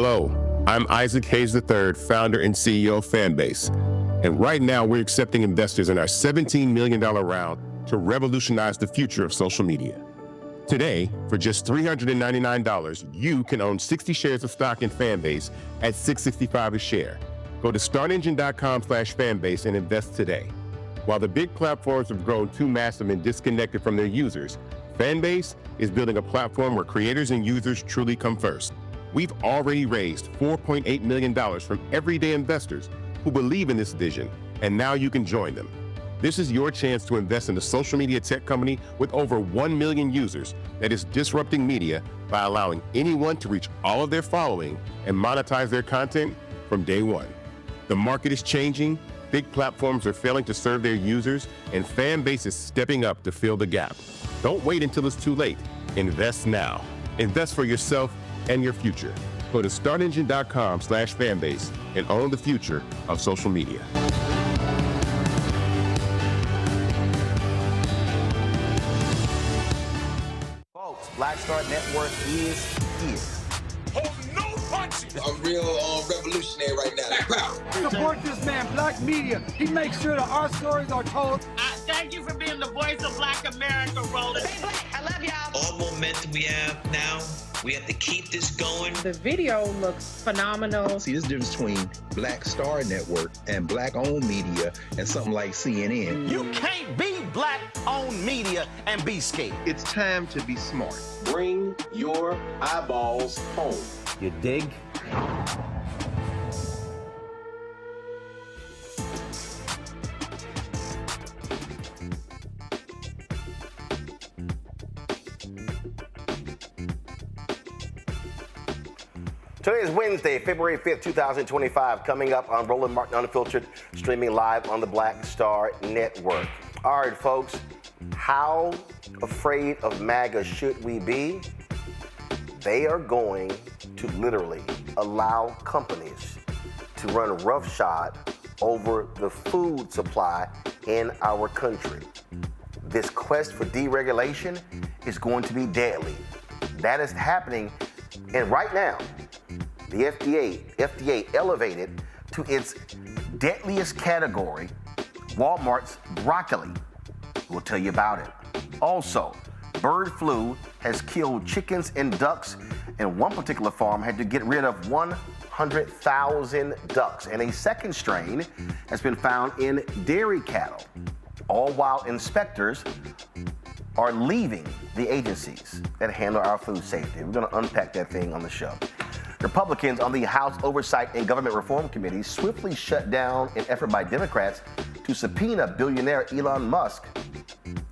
Hello, I'm Isaac Hayes III, founder and CEO of Fanbase. And right now we're accepting investors in our $17 million round to revolutionize the future of social media. Today, for just $399, you can own 60 shares of stock in Fanbase at $665 a share. Go to startengine.com/fanbase and invest today. While the big platforms have grown too massive and disconnected from their users, Fanbase is building a platform where creators and users truly come first. We've already raised $4.8 million from everyday investors who believe in this vision, and now you can join them. This is your chance to invest in a social media tech company with over 1 million users that is disrupting media by allowing anyone to reach all of their following and monetize their content from day one. The market is changing, big platforms are failing to serve their users, and Fanbase is stepping up to fill the gap. Don't wait until it's too late. Invest now. Invest for yourself and your future. Go to startengine.com/fanbase and own the future of social media. Folks, Black Star Network is here. Hold no punches. I'm real revolutionary right now. Support this man, Black Media. He makes sure that our stories are told. Thank you for being the voice of Black America, Roland. Stay black. I love y'all. All momentum we have now, we have to keep this going. The video looks phenomenal. See, this difference between Black Star Network and Black-owned media and something like CNN. You can't be Black-owned media and be scared. It's time to be smart. Bring your eyeballs home. You dig? Today is Wednesday, February 5th, 2025, coming up on Roland Martin Unfiltered, streaming live on the Black Star Network. All right, folks, how afraid of MAGA should we be? They are going to literally allow companies to run roughshod over the food supply in our country. This quest for deregulation is going to be deadly. That is happening, and right now, the FDA elevated to its deadliest category, Walmart's broccoli. We'll tell you about it. Also, bird flu has killed chickens and ducks, and one particular farm had to get rid of 100,000 ducks. And a second strain has been found in dairy cattle, all while inspectors are leaving the agencies that handle our food safety. We're going to unpack that thing on the show. Republicans on the House Oversight and Government Reform Committee swiftly shut down an effort by Democrats to subpoena billionaire Elon Musk,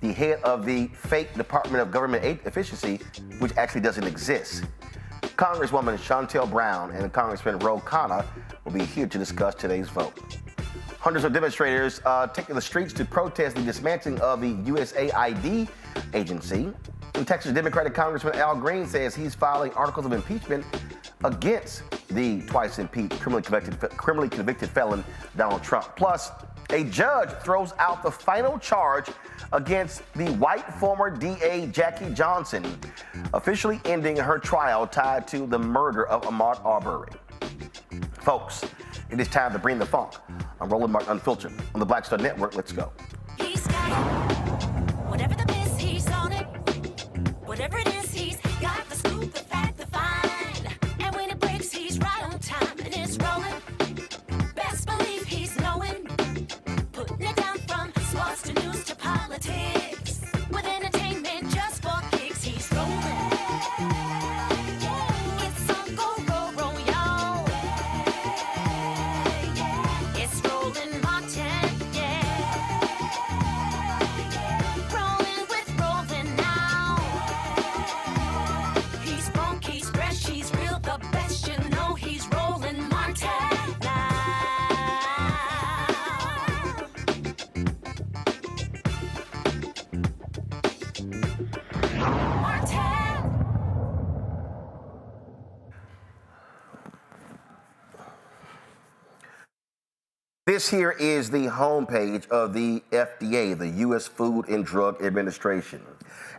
the head of the fake Department of Government Efficiency, which actually doesn't exist. Congresswoman Shontel Brown and Congressman Khanna will be here to discuss today's vote. Hundreds of demonstrators taking the streets to protest the dismantling of the USAID agency. And Texas Democratic Congressman Al Green says he's filing articles of impeachment against the twice impeached criminally convicted felon Donald Trump. Plus, a judge throws out the final charge against the white former DA Jackie Johnson, officially ending her trial tied to the murder of Ahmaud Arbery. Folks, it is time to bring the funk. I'm Roland Martin Unfiltered on the Black Star Network. Let's go. He's got it. Whatever the best, he's on it. Whatever it is, he's got the scoop, the fact, the find. And when it breaks, he's right on time and it's rolling. Best believe he's knowing. Putting it down from sports to news to politics. With entertainment just for kicks, he's rolling. It's on go, roll, y'all. It's Roland Martin, yeah. Rolling with Roland now. He's funky, he's fresh, he's real, the best, you know he's Roland Martin now. This here is the homepage of the FDA, the U.S. Food and Drug Administration.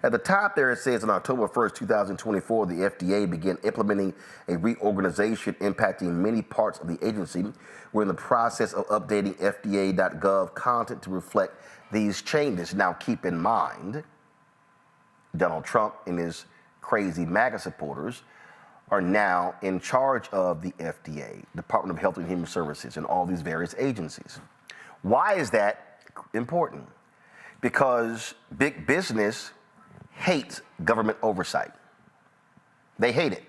At the top there it says on October 1st, 2024, the FDA began implementing a reorganization impacting many parts of the agency. We're in the process of updating FDA.gov content to reflect these changes. Now keep in mind, Donald Trump and his crazy MAGA supporters are now in charge of the FDA, Department of Health and Human Services, and all these various agencies. Why is that important? Because big business hates government oversight. They hate it.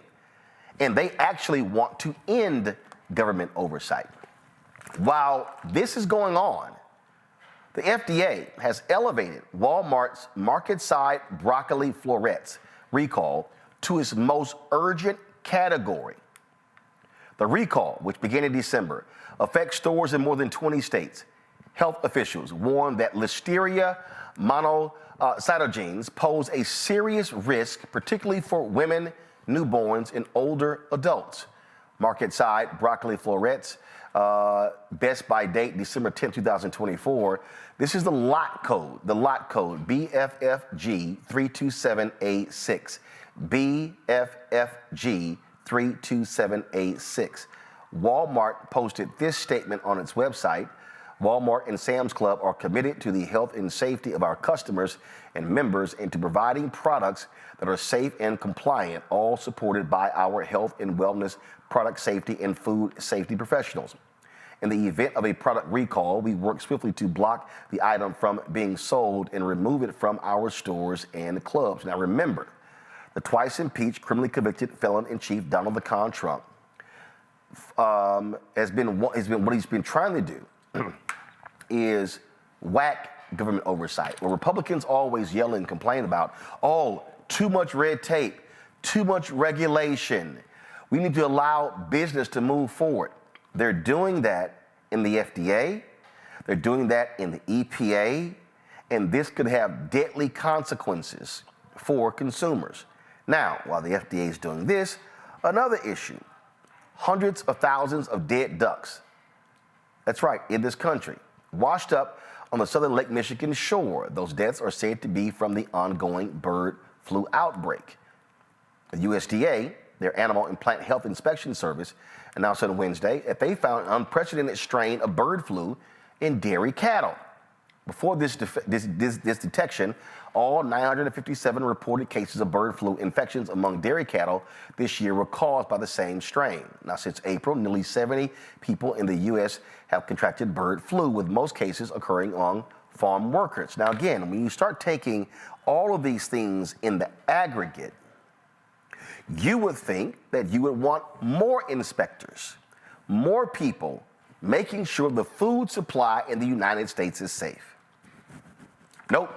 And they actually want to end government oversight. While this is going on, the FDA has elevated Walmart's market-side broccoli florets recall to its most urgent category. The recall, which began in December, affects stores in more than 20 states. Health officials warn that Listeria monocytogenes pose a serious risk, particularly for women, newborns, and older adults. Market-side broccoli florets, best by date December 10, 2024. This is the lot code BFFG 327A6. BFFG 327A6. Walmart posted this statement on its website. Walmart and Sam's Club are committed to the health and safety of our customers and members and to providing products that are safe and compliant, all supported by our health and wellness, product safety, and food safety professionals. In the event of a product recall, we work swiftly to block the item from being sold and remove it from our stores and clubs. Now remember, the twice impeached, criminally convicted felon-in-chief Donald the Con Trump has been what he's been trying to do is whack government oversight. Where Republicans always yell and complain about, oh, too much red tape, too much regulation. We need to allow business to move forward. They're doing that in the FDA. They're doing that in the EPA. And this could have deadly consequences for consumers. Now, while the FDA is doing this, another issue, hundreds of thousands of dead ducks. That's right, in this country, washed up on the southern Lake Michigan shore. Those deaths are said to be from the ongoing bird flu outbreak. The USDA, their Animal and Plant Health Inspection Service, announced on Wednesday that they found an unprecedented strain of bird flu in dairy cattle. Before this detection, all 957 reported cases of bird flu infections among dairy cattle this year were caused by the same strain. Now, since April, nearly 70 people in the U.S. have contracted bird flu, with most cases occurring on farm workers. Now, again, when you start taking all of these things in the aggregate, you would think that you would want more inspectors, more people making sure the food supply in the United States is safe. Nope.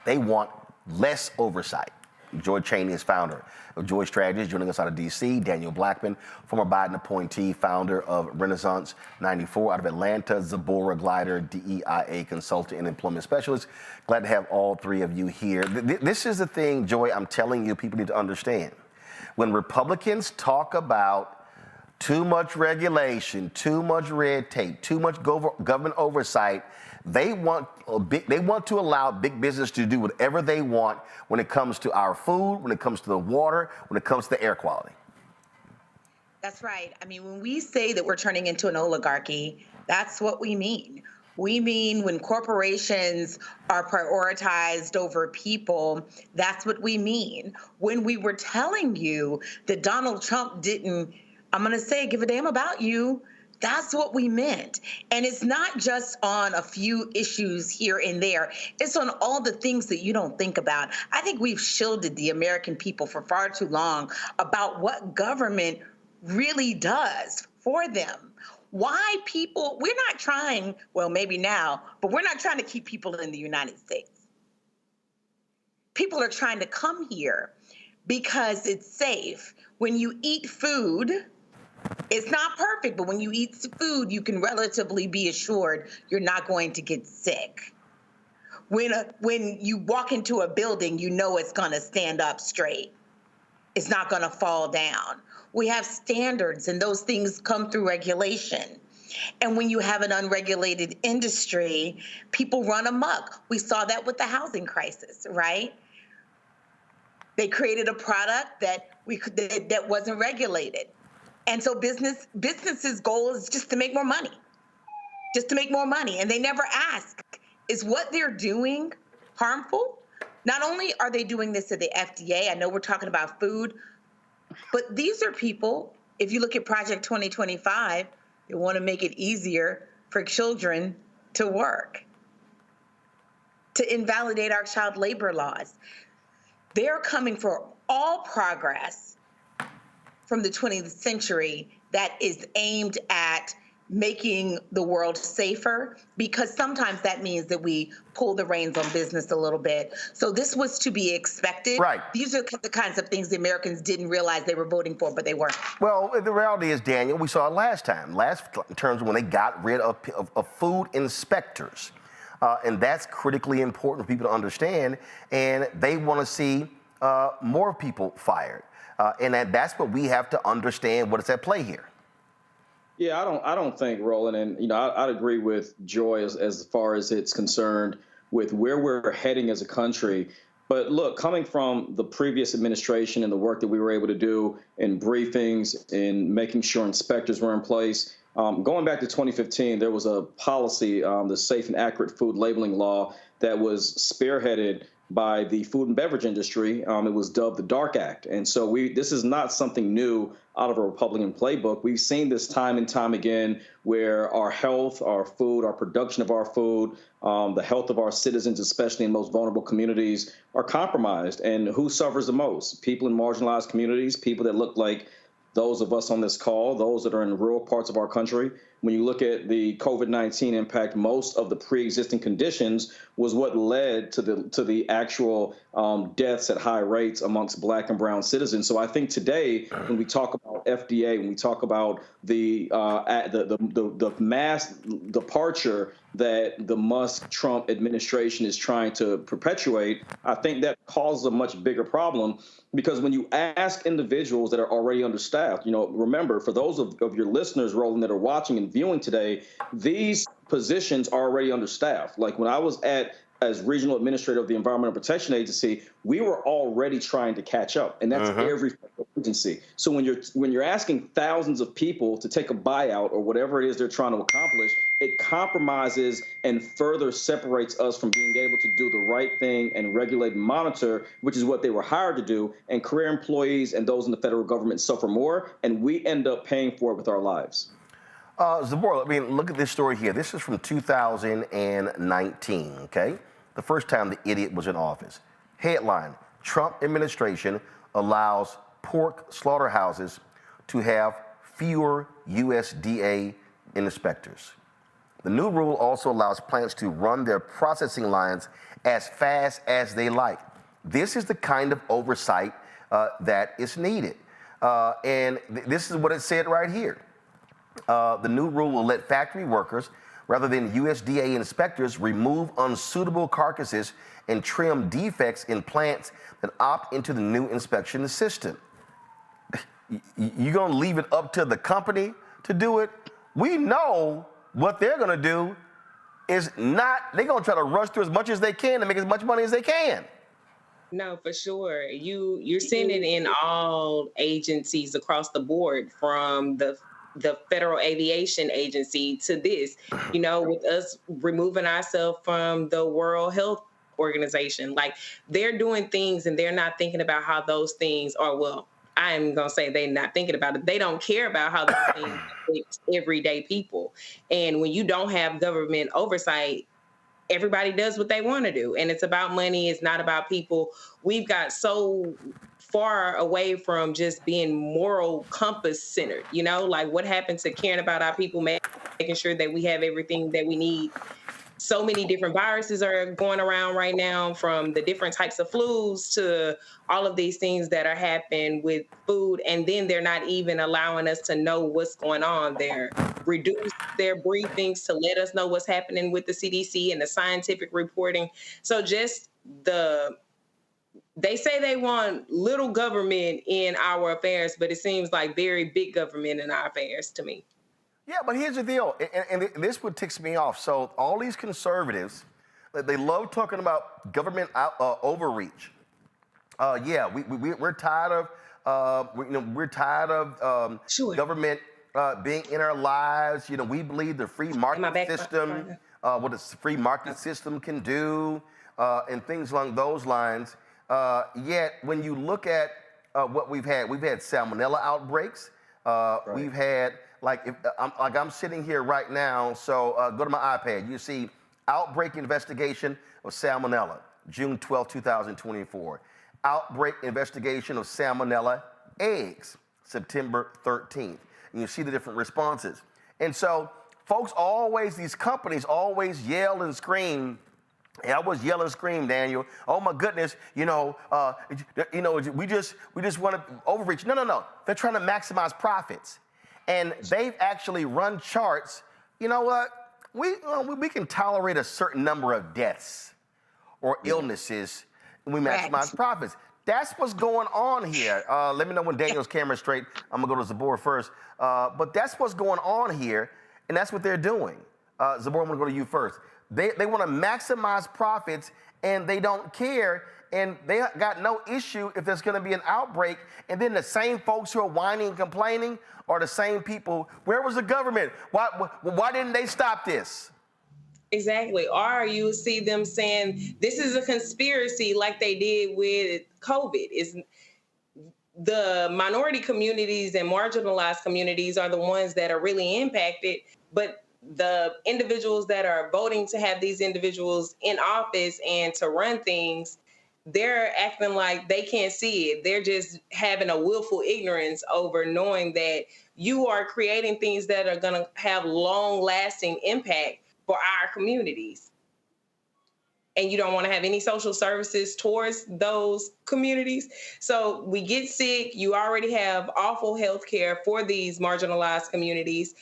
They want less oversight. Joy Cheney is founder of Joy Strategies, joining us out of D.C. Daniel Blackman, former Biden appointee, founder of Renaissance 94 out of Atlanta, Zabora Glider, DEIA consultant and employment specialist. Glad to have all three of you here. This is the thing, Joy, I'm telling you, people need to understand. When Republicans talk about too much regulation, too much red tape, too much government oversight, they want to allow big business to do whatever they want when it comes to our food, when it comes to the water, when it comes to the air quality. That's right. I mean, when we say that we're turning into an oligarchy, that's what we mean. We mean when corporations are prioritized over people, that's what we mean. When we were telling you that Donald Trump didn't, I'm going to say, give a damn about you, that's what we meant. And it's not just on a few issues here and there. It's on all the things that you don't think about. I think we've shielded the American people for far too long about what government really does for them. Why people, we're not trying, well, maybe now, but we're not trying to keep people in the United States. People are trying to come here because it's safe. When you eat food, it's not perfect, but when you eat food, you can relatively be assured you're not going to get sick. When you walk into a building, you know it's going to stand up straight. It's not going to fall down. We have standards, and those things come through regulation. And when you have an unregulated industry, people run amok. We saw that with the housing crisis, right? They created a product that wasn't regulated. And so businesses' goal is just to make more money. Just to make more money. And they never ask, is what they're doing harmful? Not only are they doing this at the FDA, I know we're talking about food, but these are people, if you look at Project 2025, they want to make it easier for children to work, to invalidate our child labor laws. They're coming for all progress from the 20th century that is aimed at making the world safer, because sometimes that means that we pull the reins on business a little bit. So this was to be expected. Right. These are the kinds of things the Americans didn't realize they were voting for, but they weren't. Well, the reality is, Daniel, we saw it last in terms of when they got rid of food inspectors. And that's critically important for people to understand. And they want to see more people fired. And that's what we have to understand what is at play here. Yeah, I don't think, Roland, and I'd agree with Joy as far as it's concerned with where we're heading as a country. But look, coming from the previous administration and the work that we were able to do in briefings, in making sure inspectors were in place, going back to 2015, there was a policy, the Safe and Accurate Food Labeling Law, that was spearheaded by the food and beverage industry. It was dubbed the Dark Act. And so this is not something new out of a Republican playbook. We've seen this time and time again where our health, our food, our production of our food, the health of our citizens, especially in most vulnerable communities, are compromised. And who suffers the most? People in marginalized communities, people that look like those of us on this call, those that are in rural parts of our country. When you look at the COVID-19 impact, most of the pre-existing conditions was what led to the actual deaths at high rates amongst Black and brown citizens. So I think today, when we talk about FDA, when we talk about the mass departure that the Musk-Trump administration is trying to perpetuate, I think that causes a much bigger problem. Because when you ask individuals that are already understaffed, remember, for those of your listeners, Roland, that are watching and viewing today, these positions are already understaffed. Like when I was as regional administrator of the Environmental Protection Agency, we were already trying to catch up, and that's every agency. So when you're asking thousands of people to take a buyout or whatever it is they're trying to accomplish, it compromises and further separates us from being able to do the right thing and regulate and monitor, which is what they were hired to do. And career employees and those in the federal government suffer more, and we end up paying for it with our lives. Zabor, look at this story here. This is from 2019, okay? The first time the idiot was in office. Headline, Trump administration allows pork slaughterhouses to have fewer USDA inspectors. The new rule also allows plants to run their processing lines as fast as they like. This is the kind of oversight that is needed. And this is what it said right here. The new rule will let factory workers, rather than USDA inspectors, remove unsuitable carcasses and trim defects in plants that opt into the new inspection system. You're going to leave it up to the company to do it? We know what they're going to do is not, they're going to try to rush through as much as they can to make as much money as they can. No, for sure. You're seeing it in all agencies across the board, from the Federal Aviation Agency to this, with us removing ourselves from the World Health Organization. Like, they're doing things and they're not thinking about how those things are, well, I'm going to say they're not thinking about it. They don't care about how those things affect everyday people. And when you don't have government oversight, everybody does what they want to do. And it's about money. It's not about people. We've got so far away from just being moral compass centered, like what happened to caring about our people, making sure that we have everything that we need. So many different viruses are going around right now, from the different types of flus to all of these things that are happening with food. And then they're not even allowing us to know what's going on. They're reduced their briefings to let us know what's happening with the CDC and the scientific reporting. So just they say they want little government in our affairs, but it seems like very big government in our affairs to me. Yeah, but here's the deal, and this what ticks me off. So all these conservatives, they love talking about government overreach. Yeah, we're tired of we're tired of government being in our lives. You know, we believe the free market system, what the free market system can do, and things along those lines. Yet when you look at what we've had salmonella outbreaks. We've had I'm sitting here right now. So go to my iPad. You see outbreak investigation of salmonella, June 12, 2024. Outbreak investigation of salmonella eggs, September 13th. And you see the different responses. And so folks these companies always yell and scream. I was yell and scream, Daniel. Oh my goodness, we just want to overreach. No. They're trying to maximize profits. And they've actually run charts. You know what? We can tolerate a certain number of deaths or illnesses when we maximize profits. That's what's going on here. Let me know when Daniel's camera's straight. I'm gonna go to Zabor first. But that's what's going on here, and that's what they're doing. Zabor, I'm gonna go to you first. They want to maximize profits, and they don't care, and they got no issue if there's going to be an outbreak. And then the same folks who are whining and complaining are the same people. Where was the government? Why didn't they stop this? Exactly. Or you see them saying this is a conspiracy like they did with COVID. Is the minority communities and marginalized communities are the ones that are really impacted, but the individuals that are voting to have these individuals in office and to run things, they're acting like they can't see it. They're just having a willful ignorance over knowing that you are creating things that are going to have long-lasting impact for our communities. And you don't want to have any social services towards those communities. So we get sick. You already have awful health care for these marginalized communities.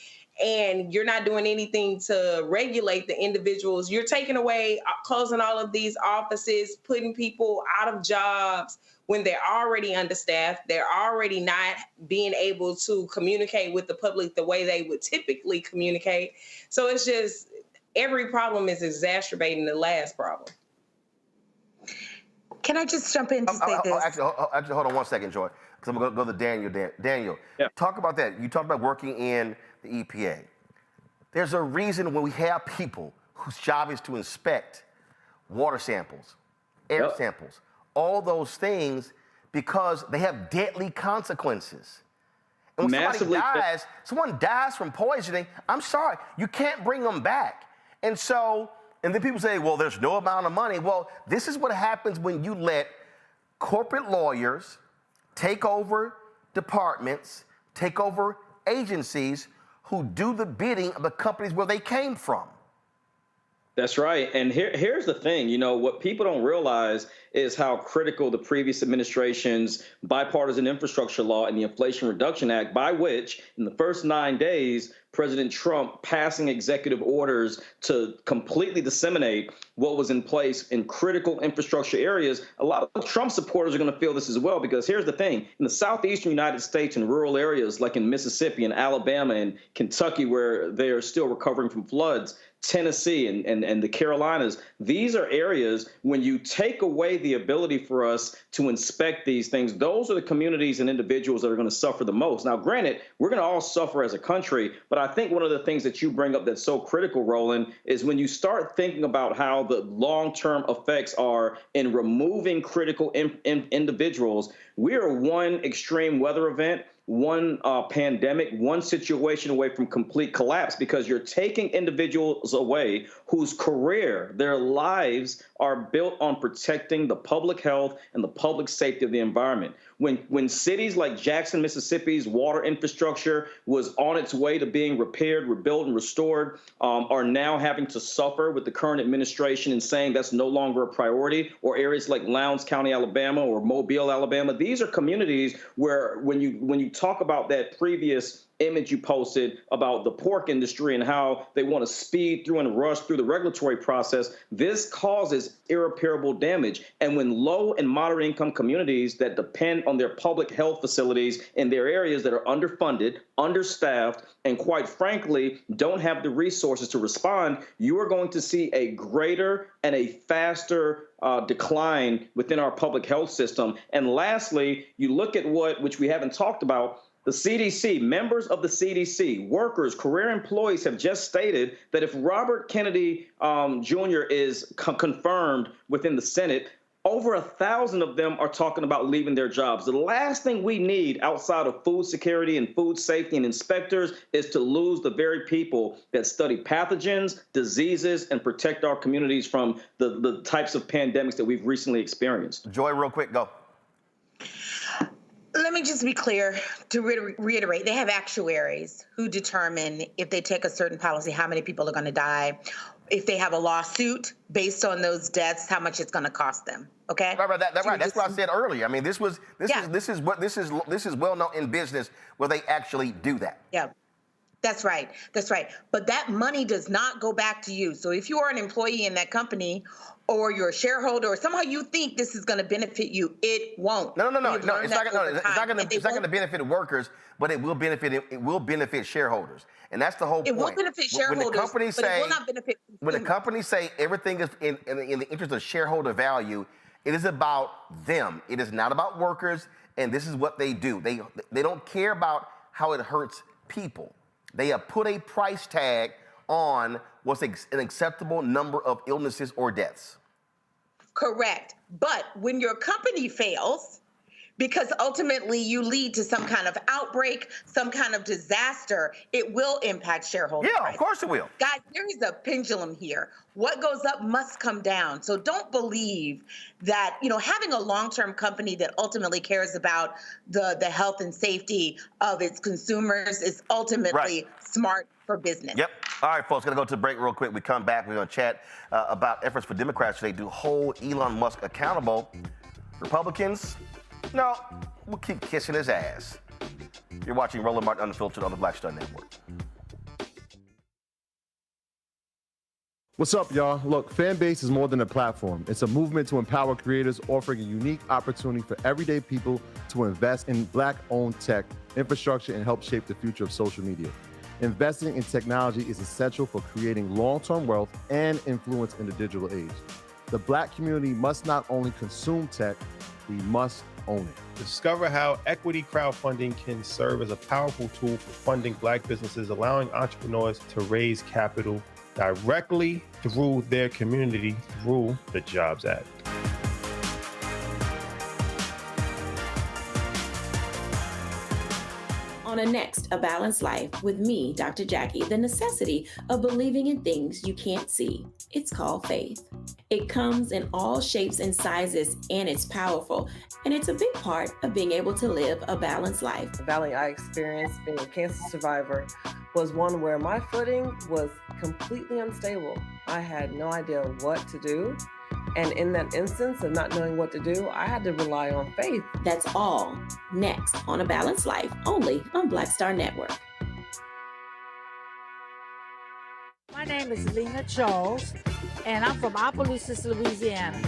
And you're not doing anything to regulate the individuals. You're taking away, closing all of these offices, putting people out of jobs when they're already understaffed. They're already not being able to communicate with the public the way they would typically communicate. So it's just every problem is exacerbating the last problem. Can I just jump in to say this? Actually, hold on one second, Joy, because I'm going to go to Daniel. Daniel, talk about that. You talked about working in the EPA. There's a reason when we have people whose job is to inspect water samples, air samples, all those things, because they have deadly consequences. And when someone dies from poisoning, I'm sorry, you can't bring them back. And then people say, well, there's no amount of money. Well, this is what happens when you let corporate lawyers take over departments, take over agencies who do the bidding of the companies where they came from. That's right. And here's the thing, what people don't realize is how critical the previous administration's bipartisan infrastructure law and the Inflation Reduction Act, by which in the first 9 days, President Trump passing executive orders to completely disseminate what was in place in critical infrastructure areas. A lot of Trump supporters are going to feel this as well, because here's the thing. In the southeastern United States and rural areas like in Mississippi and Alabama and Kentucky, where they are still recovering from floods, Tennessee and the Carolinas, these are areas when you take away the ability for us to inspect these things, those are the communities and individuals that are going to suffer the most. Now, granted, we're going to all suffer as a country, but I think one of the things that you bring up that's so critical, Roland, is when you start thinking about how the long-term effects are in removing critical individuals. We are one extreme weather event, one pandemic, one situation away from complete collapse, because you're taking individuals away whose career, their lives are built on protecting the public health and the public safety of the environment. When cities like Jackson, Mississippi's water infrastructure was on its way to being repaired, rebuilt, and restored, are now having to suffer with the current administration and saying that's no longer a priority, or areas like Lowndes County, Alabama, or Mobile, Alabama. These are communities where when you talk about that previous image you posted about the pork industry and how they want to speed through and rush through the regulatory process, this causes irreparable damage. And when low and moderate income communities that depend on their public health facilities in their areas that are underfunded, understaffed, and quite frankly, don't have the resources to respond, you are going to see a greater and a faster decline within our public health system. And lastly, you look at which we haven't talked about, the CDC, members of the CDC, workers, career employees have just stated that if Robert Kennedy Jr. is confirmed within the Senate, over 1,000 of them are talking about leaving their jobs. The last thing we need outside of food security and food safety and inspectors is to lose the very people that study pathogens, diseases, and protect our communities from the types of pandemics that we've recently experienced. Joy, real quick, go. Let me just be clear to reiterate. They have actuaries who determine if they take a certain policy, how many people are going to die. If they have a lawsuit based on those deaths, how much it's going to cost them. Okay. Right. That's what I said earlier. I mean, this is well known in business where they actually do that. Yeah. That's right. That's right. But that money does not go back to you. So if you are an employee in that company or you're a shareholder or somehow you think this is going to benefit you, it won't. No. It's not going to benefit workers, but it will benefit shareholders. And that's the whole point. It will benefit shareholders, but it will not benefit consumers. When the companies say everything is in the interest of shareholder value, it is about them. It is not about workers, and this is what they do. They don't care about how it hurts people. They have put a price tag on what's an acceptable number of illnesses or deaths. Correct. But when your company fails, because ultimately you lead to some kind of outbreak, some kind of disaster, it will impact shareholders. Yeah, of course it will. Guys, there is a pendulum here. What goes up must come down. So don't believe that, having a long-term company that ultimately cares about the health and safety of its consumers is ultimately smart for business. Yep. All right, folks, going to go to the break real quick. We come back, we're going to chat about efforts for Democrats today to hold Elon Musk accountable. Republicans, no, we'll keep kissing his ass. You're watching Roland Martin Unfiltered on the Black Star Network. What's up, y'all? Look, Fanbase is more than a platform. It's a movement to empower creators, offering a unique opportunity for everyday people to invest in Black-owned tech, infrastructure, and help shape the future of social media. Investing in technology is essential for creating long-term wealth and influence in the digital age. The Black community must not only consume tech, we must own it. Discover how equity crowdfunding can serve as a powerful tool for funding Black businesses, allowing entrepreneurs to raise capital directly through their community through the Jobs Act. On a next, A Balanced Life with me, Dr. Jackie, the necessity of believing in things you can't see. It's called faith. It comes in all shapes and sizes, and it's powerful. And it's a big part of being able to live a balanced life. The valley I experienced being a cancer survivor was one where my footing was completely unstable. I had no idea what to do. And in that instance of not knowing what to do, I had to rely on faith. That's all next on A Balanced Life, only on Black Star Network. My name is Lena Charles, and I'm from Opelousas, Louisiana.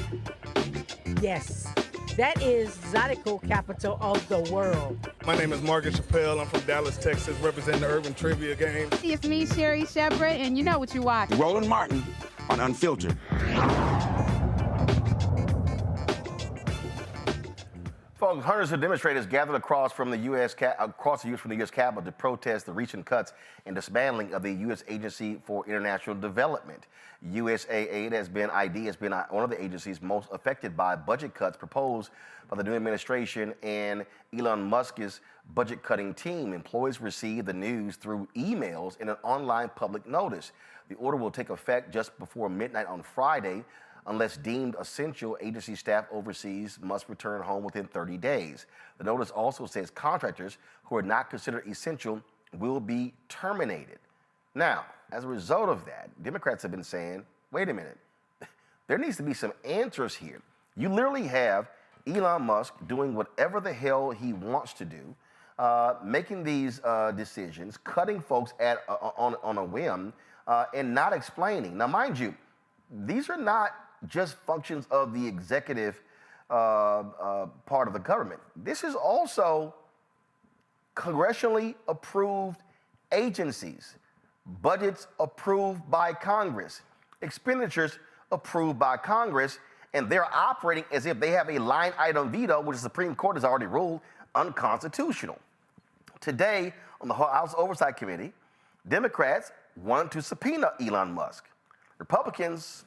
Yes, that is Zydeco capital of the world. My name is Margaret Chappelle. I'm from Dallas, Texas, representing the Urban Trivia Game. It's me, Sherry Shepard, and you know what you watch. Roland Martin on Unfiltered. Folks, hundreds of demonstrators gathered across from the U.S. Capitol to protest the recent cuts and dismantling of the U.S. Agency for International Development. USAID has been one of the agencies most affected by budget cuts proposed by the new administration and Elon Musk's budget-cutting team. Employees received the news through emails and an online public notice. The order will take effect just before midnight on Friday. Unless deemed essential, agency staff overseas must return home within 30 days. The notice also says contractors who are not considered essential will be terminated. Now, as a result of that, Democrats have been saying, wait a minute, there needs to be some answers here. You literally have Elon Musk doing whatever the hell he wants to do. making these decisions, cutting folks on a whim, and not explaining. Now, mind you, these are not just functions of the executive part of the government. This is also congressionally approved agencies, budgets approved by Congress, expenditures approved by Congress, and they're operating as if they have a line item veto, which the Supreme Court has already ruled unconstitutional. Today, on the House Oversight Committee, Democrats wanted to subpoena Elon Musk. Republicans,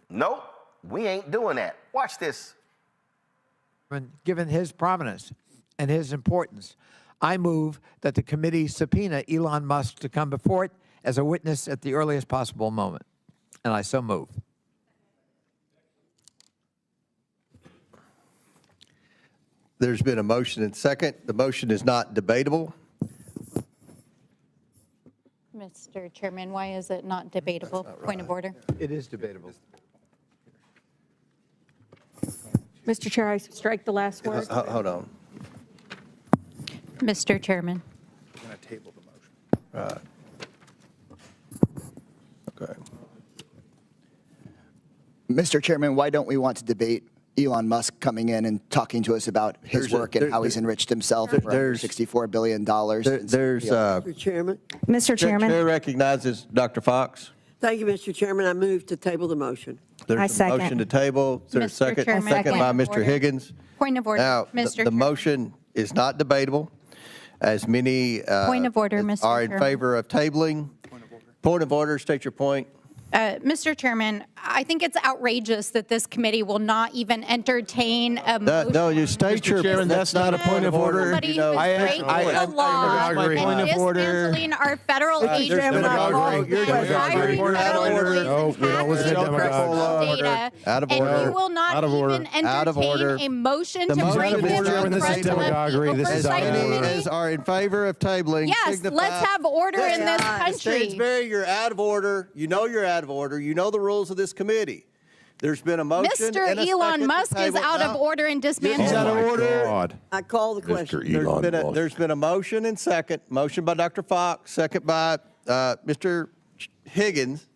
nope, we ain't doing that. Watch this. Given his prominence and his importance, I move that the committee subpoena Elon Musk to come before it as a witness at the earliest possible moment. And I so move. There's been a motion and second. The motion is not debatable. Mr. Chairman, why is it not debatable? Point of order. It is debatable. Mr. Chair, I strike the last word. Hold on. Mr. Chairman. I'm going to table the motion. Okay. Mr. Chairman, why don't we want to debate Elon Musk coming in and talking to us about his work and how he's enriched himself for $64 billion? Mr. Chairman. Mr. Chairman. Chair recognizes Dr. Fox. Thank you, Mr. Chairman. I move to table the motion. There's a motion to table. Is there a second? Chairman, Second by point of Mr. order. Higgins. Point of order, Now, Mr. the motion is not debatable, as many Point of order, Mr. are in Chairman. favor of tabling. Point of order. State your point. Mr. Chairman, I think it's outrageous that this committee will not even entertain a motion. No, you state your. Chairman, that's not a point of order. Somebody You know, who's breaking the law agree. and Point of order. dismantling our federal agencies. You're Hiring You're out of order. federal No, we don't listen to demagogues. data, Out of and order. you will not Out of order. even Out of order. entertain a motion The to motion bring is this out of to order. the This is president of demagoguery. the This is Oversight As many Committee. as are in favor of tabling. Yes, signify. let's have order in this country. Stansberry, you're out of order. You know you're out of order. You know the rules of this committee. There's been a motion. Mr. and a Elon second to Musk is table. out of Now, order and dismantling. He's out of order. God. I call the question. There's been a motion and second. Motion by Dr. Fox, second by Mr. Higgins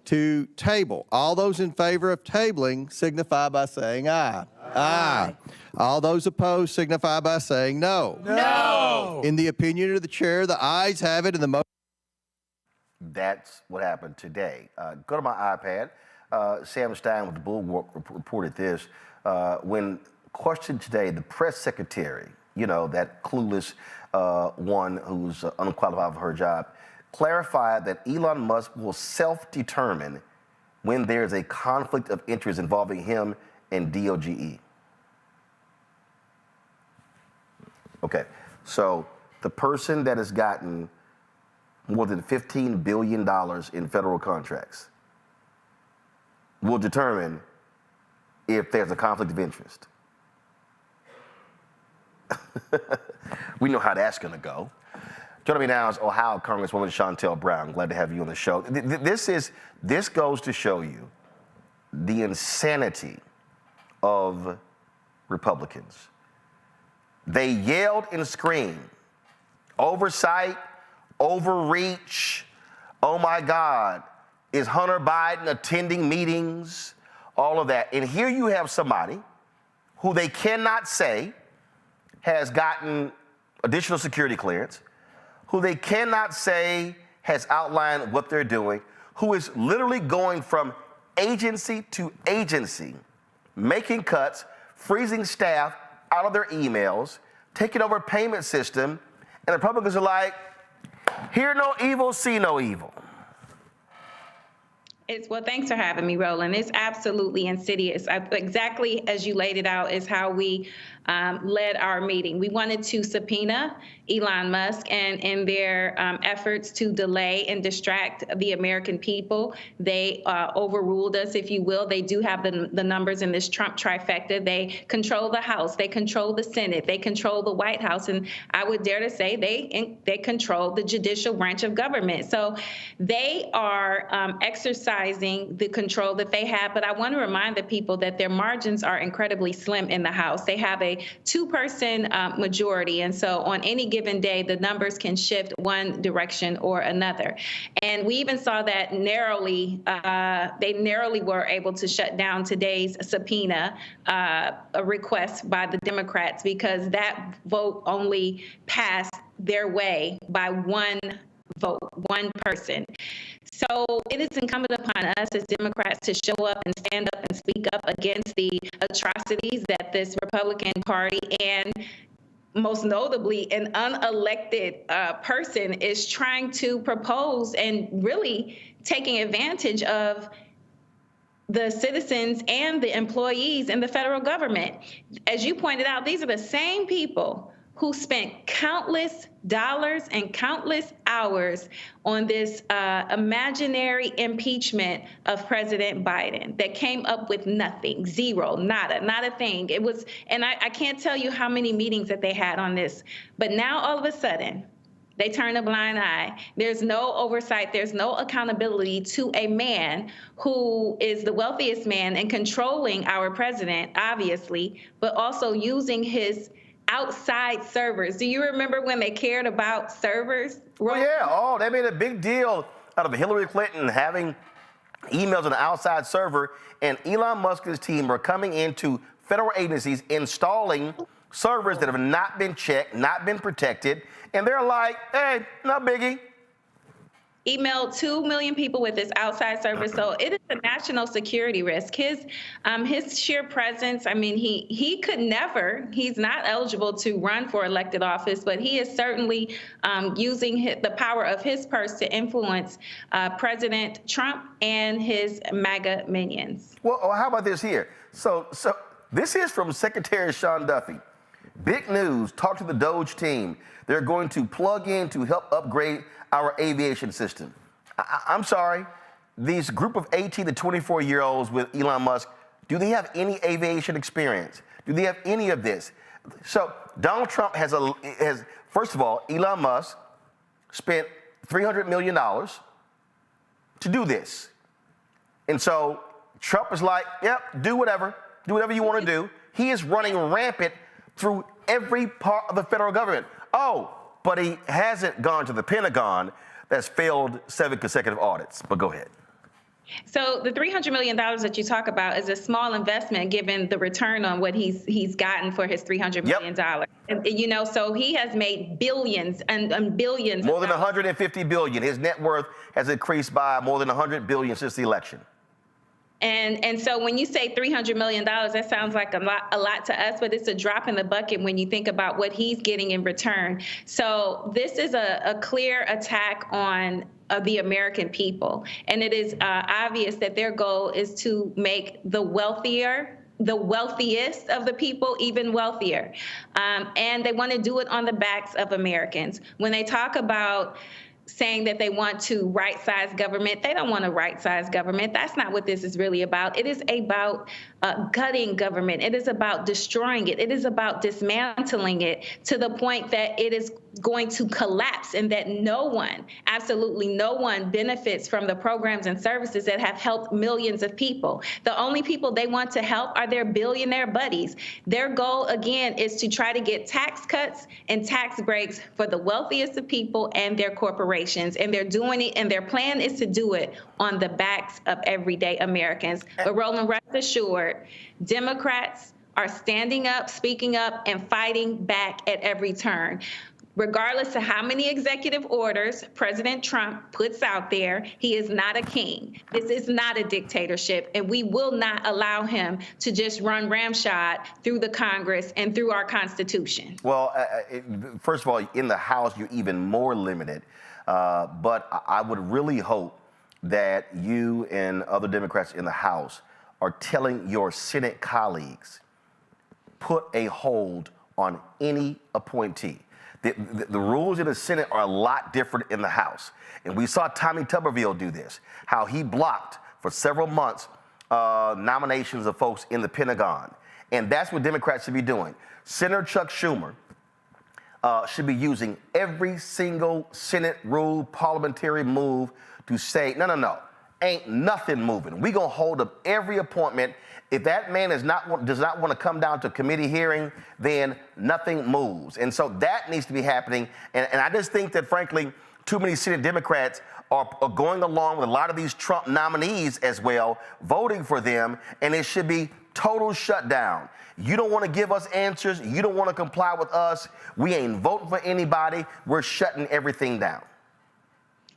to table. All those in favor of tabling signify by saying aye. Aye. All those opposed signify by saying no. No. In the opinion of the chair, the ayes have it and the motion. That's what happened today. Go to my iPad. Sam Stein with the Bulwark reported this. When questioned today, the press secretary, you know, that clueless one who's unqualified for her job, clarified that Elon Musk will self-determine when there's a conflict of interest involving him and DOGE. Okay, so the person that has gotten more than $15 billion in federal contracts will determine if there's a conflict of interest. We know how that's going to go. Joining me now is Ohio Congresswoman Shontel Brown. Glad to have you on the show. This goes to show you the insanity of Republicans. They yelled and screamed, oversight, overreach, oh my God, is Hunter Biden attending meetings, all of that. And here you have somebody who they cannot say has gotten additional security clearance, who they cannot say has outlined what they're doing, who is literally going from agency to agency, making cuts, freezing staff out of their emails, taking over a payment system, and Republicans are like, hear no evil, see no evil. Well, thanks for having me, Roland. It's absolutely insidious. Exactly as you laid it out is how we led our meeting. We wanted to subpoena Elon Musk and in their efforts to delay and distract the American people. They overruled us, if you will. They do have the numbers in this Trump trifecta. They control the House. They control the Senate. They control the White House. And I would dare to say they control the judicial branch of government. So they are exercising the control that they have. But I want to remind the people that their margins are incredibly slim in the House. They have a a two-person majority. And so on any given day, the numbers can shift one direction or another. And we even saw that narrowly, they narrowly were able to shut down today's subpoena a request by the Democrats, because that vote only passed their way by one vote, one person. So it is incumbent upon us as Democrats to show up and stand up and speak up against the atrocities that this Republican Party and most notably an unelected person is trying to propose, and really taking advantage of the citizens and the employees in the federal government. As you pointed out, these are the same people who spent countless dollars and countless hours on this imaginary impeachment of President Biden that came up with nothing, zero, nada, not a thing. It was, and I can't tell you how many meetings that they had on this, but now all of a sudden, they turn a blind eye. There's no oversight. There's no accountability to a man who is the wealthiest man and controlling our president, obviously, but also using his outside servers. Do you remember when they cared about servers? Well, yeah. Oh, they made a big deal out of Hillary Clinton having emails on the outside server, and Elon Musk's team were coming into federal agencies, installing servers that have not been checked, not been protected, and they're like, hey, no biggie. Emailed 2 million people with his outside service. So it is a national security risk. His sheer presence, I mean, he could never, he's not eligible to run for elected office, but he is certainly using the power of his purse to influence President Trump and his MAGA minions. Well, how about this here? So this is from Secretary Sean Duffy. Big news, talk to the Doge team. They're going to plug in to help upgrade our aviation system. I'm sorry, these group of 18 to 24-year-olds with Elon Musk, do they have any aviation experience? Do they have any of this? So Donald Trump has first of all, Elon Musk spent $300 million to do this. And so Trump is like, yep, do whatever you want to do. He is running rampant through every part of the federal government. Oh, but he hasn't gone to the Pentagon that's failed 7 consecutive audits. But go ahead. So the $300 million that you talk about is a small investment given the return on what he's gotten for his $300 million. And, you know, so he has made billions and billions. More than 150 billion. His net worth has increased by more than 100 billion since the election. And so when you say $300 million, that sounds like a lot to us, but it's a drop in the bucket when you think about what he's getting in return. So this is a clear attack on the American people. And it is obvious that their goal is to make the wealthiest of the people even wealthier. And they want to do it on the backs of Americans. When they talk about saying that they want to right-size government, they don't want to right-size government. That's not what this is really about. It is about gutting government. It is about destroying it. It is about dismantling it to the point that it is going to collapse, and that no one, absolutely no one, benefits from the programs and services that have helped millions of people. The only people they want to help are their billionaire buddies. Their goal, again, is to try to get tax cuts and tax breaks for the wealthiest of people and their corporations. And they're doing it, and their plan is to do it on the backs of everyday Americans. But Roland, rest assured, Democrats are standing up, speaking up, and fighting back at every turn. Regardless of how many executive orders President Trump puts out there, he is not a king. This is not a dictatorship, and we will not allow him to just run ramshot through the Congress and through our Constitution. Well, first of all, in the House, you're even more limited. But I would really hope that you and other Democrats in the House are telling your Senate colleagues, put a hold on any appointee. The rules in the Senate are a lot different in the House. And we saw Tommy Tuberville do this, how he blocked for several months nominations of folks in the Pentagon. And that's what Democrats should be doing. Senator Chuck Schumer should be using every single Senate rule, parliamentary move to say, no, ain't nothing moving. We're going to hold up every appointment, If that man does not want to come down to committee hearing, then nothing moves. And so that needs to be happening. And I just think that, frankly, too many Senate Democrats are going along with a lot of these Trump nominees as well, voting for them, and it should be total shutdown. You don't want to give us answers. You don't want to comply with us. We ain't voting for anybody. We're shutting everything down.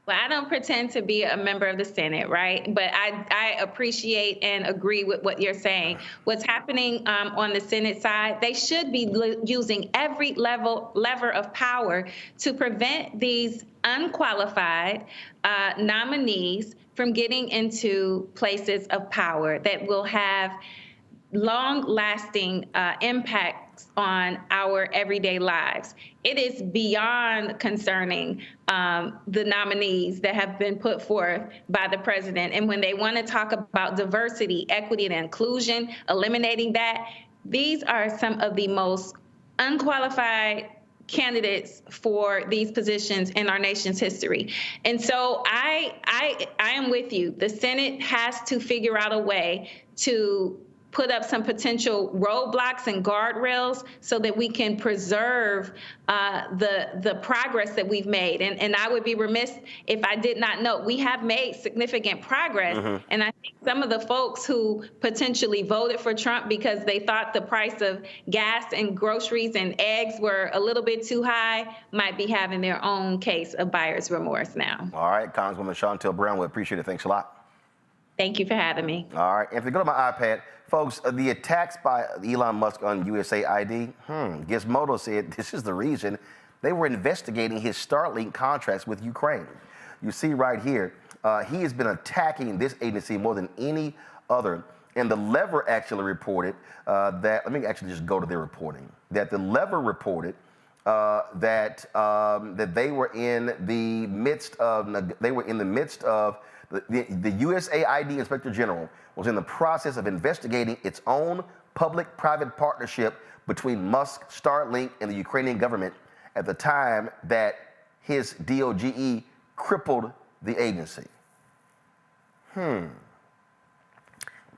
Well, I don't pretend to be a member of the Senate, right? But I appreciate and agree with what you're saying. What's happening on the Senate side, they should be using every lever of power to prevent these unqualified nominees from getting into places of power that will have long-lasting impacts on our everyday lives. It is beyond concerning the nominees that have been put forth by the president. And when they want to talk about diversity, equity, and inclusion, eliminating that, these are some of the most unqualified candidates for these positions in our nation's history. And so I am with you. The Senate has to figure out a way to put up some potential roadblocks and guardrails so that we can preserve the progress that we've made. And I would be remiss if I did not note, we have made significant progress. Mm-hmm. And I think some of the folks who potentially voted for Trump because they thought the price of gas and groceries and eggs were a little bit too high might be having their own case of buyer's remorse now. All right, Congresswoman Shontel Brown, we appreciate it. Thanks a lot. Thank you for having me. All right, and if you go to my iPad, folks, the attacks by Elon Musk on USAID, Gizmodo said this is the reason they were investigating his Starlink contracts with Ukraine. You see right here, he has been attacking this agency more than any other. And the Lever actually reported that, let me actually just go to their reporting, that the Lever reported that they were in the midst of, the USAID Inspector General was in the process of investigating its own public-private partnership between Musk, Starlink, and the Ukrainian government at the time that his DOGE crippled the agency.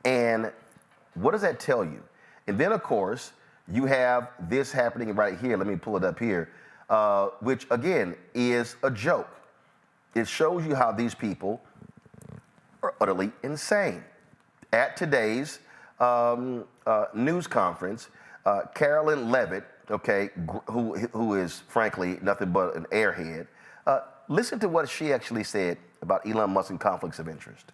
And what does that tell you? And then, of course, you have this happening right here. Let me pull it up here, which, again, is a joke. It shows you how these people are utterly insane. At today's news conference, Carolyn Levitt, okay, who is frankly nothing but an airhead, listen to what she actually said about Elon Musk and conflicts of interest.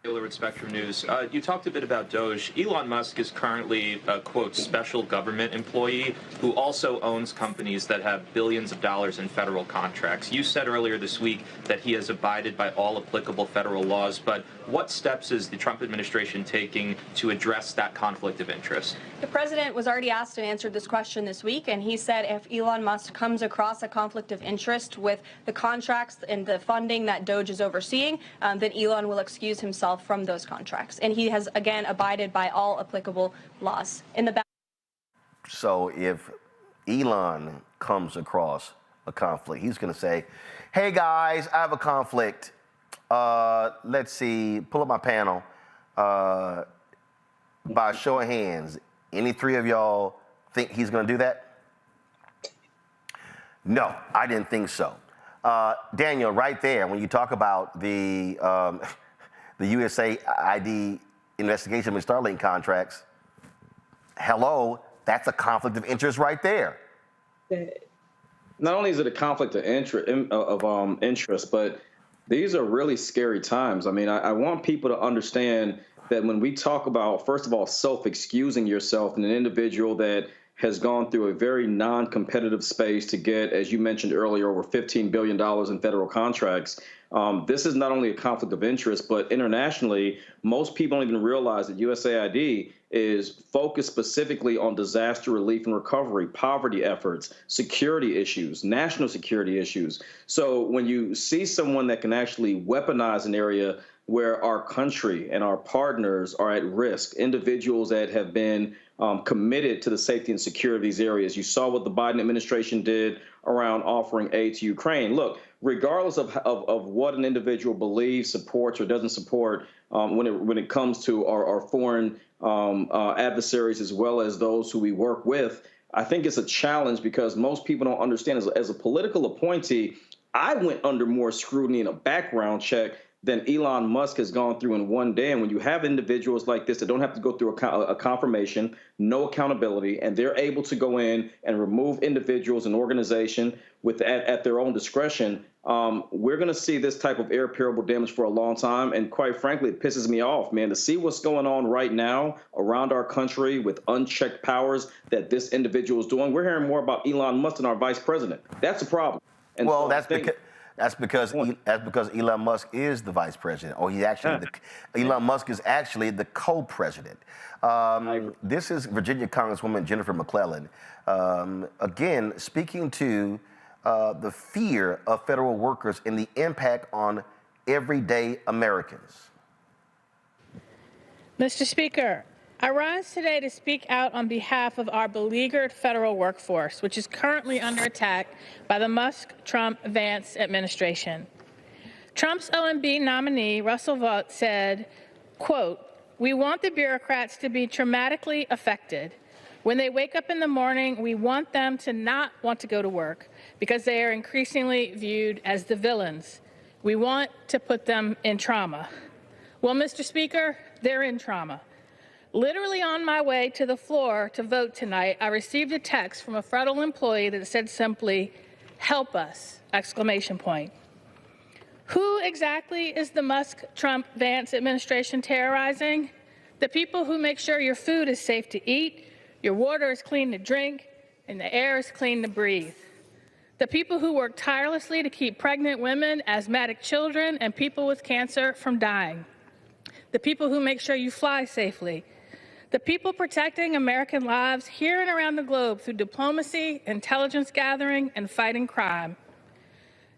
With Spectrum News. You talked a bit about Doge. Elon Musk is currently a, quote, special government employee who also owns companies that have billions of dollars in federal contracts. You said earlier this week that he has abided by all applicable federal laws, but what steps is the Trump administration taking to address that conflict of interest? The president was already asked and answered this question this week, and he said if Elon Musk comes across a conflict of interest with the contracts and the funding that Doge is overseeing, then Elon will excuse himself from those contracts. And he has, again, abided by all applicable laws. So if Elon comes across a conflict, he's going to say, hey, guys, I have a conflict. Let's see, pull up my panel. By a show of hands, any three of y'all think he's going to do that? No, I didn't think so. Daniel, right there, when you talk about the USAID investigation with Starlink contracts, hello, that's a conflict of interest right there. Not only is it a conflict of interest, but these are really scary times. I mean, I want people to understand that when we talk about, first of all, self-excusing yourself and an individual that has gone through a very non-competitive space to get, as you mentioned earlier, over $15 billion in federal contracts. This is not only a conflict of interest, but internationally, most people don't even realize that USAID is focused specifically on disaster relief and recovery, poverty efforts, security issues, national security issues. So when you see someone that can actually weaponize an area where our country and our partners are at risk, individuals that have been committed to the safety and security of these areas. You saw what the Biden administration did around offering aid to Ukraine. Look, regardless of what an individual believes, supports, or doesn't support, when it comes to our foreign adversaries as well as those who we work with, I think it's a challenge because most people don't understand. As a political appointee, I went under more scrutiny and a background check than Elon Musk has gone through in one day. And when you have individuals like this that don't have to go through a confirmation, no accountability, and they're able to go in and remove individuals and organization at their own discretion, we're going to see this type of irreparable damage for a long time. And quite frankly, it pisses me off, man, to see what's going on right now around our country with unchecked powers that this individual is doing. We're hearing more about Elon Musk than our vice president. That's a problem. And well, so that's because Elon Musk is the vice president, or he's actually Elon Musk is actually the co-president. This is Virginia Congresswoman Jennifer McClellan, again speaking to the fear of federal workers and the impact on everyday Americans. Mr. Speaker, I rise today to speak out on behalf of our beleaguered federal workforce, which is currently under attack by the Musk-Trump-Vance administration. Trump's OMB nominee, Russell Vought, said, quote, "We want the bureaucrats to be traumatically affected. When they wake up in the morning, we want them to not want to go to work because they are increasingly viewed as the villains. We want to put them in trauma." Well, Mr. Speaker, they're in trauma. Literally on my way to the floor to vote tonight, I received a text from a federal employee that said simply, "Help us!" exclamation point. Who exactly is the Musk-Trump-Vance administration terrorizing? The people who make sure your food is safe to eat, your water is clean to drink, and the air is clean to breathe. The people who work tirelessly to keep pregnant women, asthmatic children, and people with cancer from dying. The people who make sure you fly safely. The people protecting American lives here and around the globe through diplomacy, intelligence gathering, and fighting crime.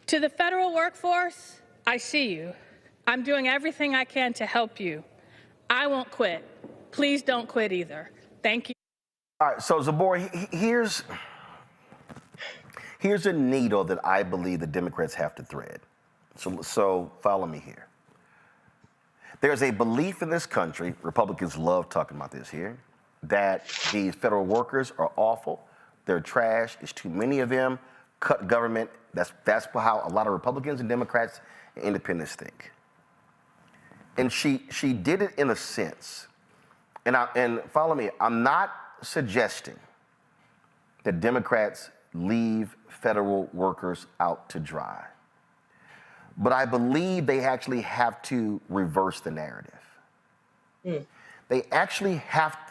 To the federal workforce, I see you. I'm doing everything I can to help you. I won't quit. Please don't quit either. Thank you. All right, so Zabor, here's a needle that I believe the Democrats have to thread. So follow me here. There's a belief in this country, Republicans love talking about this here, that these federal workers are awful, they're trash, there's too many of them, cut government. That's how a lot of Republicans and Democrats and independents think. And she did it in a sense. And follow me, I'm not suggesting that Democrats leave federal workers out to dry. But I believe they actually have to reverse the narrative. They actually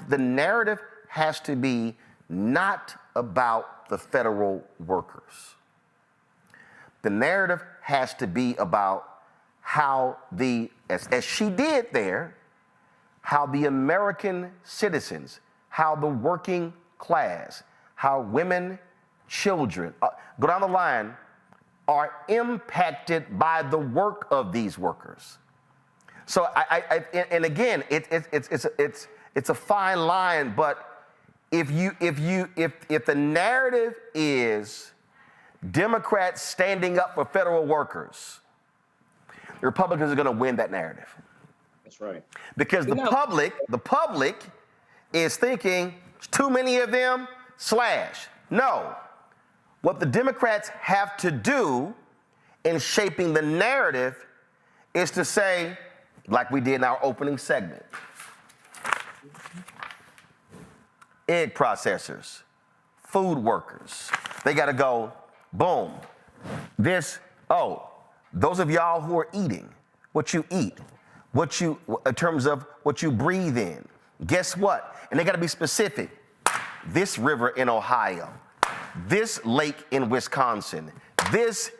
the narrative has to be not about the federal workers. The narrative has to be about how as she did there, how the American citizens, how the working class, how women, children, go down the line, are impacted by the work of these workers. So and again, it's a fine line, but if the narrative is Democrats standing up for federal workers, the Republicans are going to win that narrative. That's right. Because the public is thinking too many of them. No. What the Democrats have to do in shaping the narrative is to say, like we did in our opening segment, egg processors, food workers, they got to go, boom. Those of y'all who are eating what you eat, in terms of what you breathe in, guess what? And they got to be specific. This river in Ohio, this lake in Wisconsin, these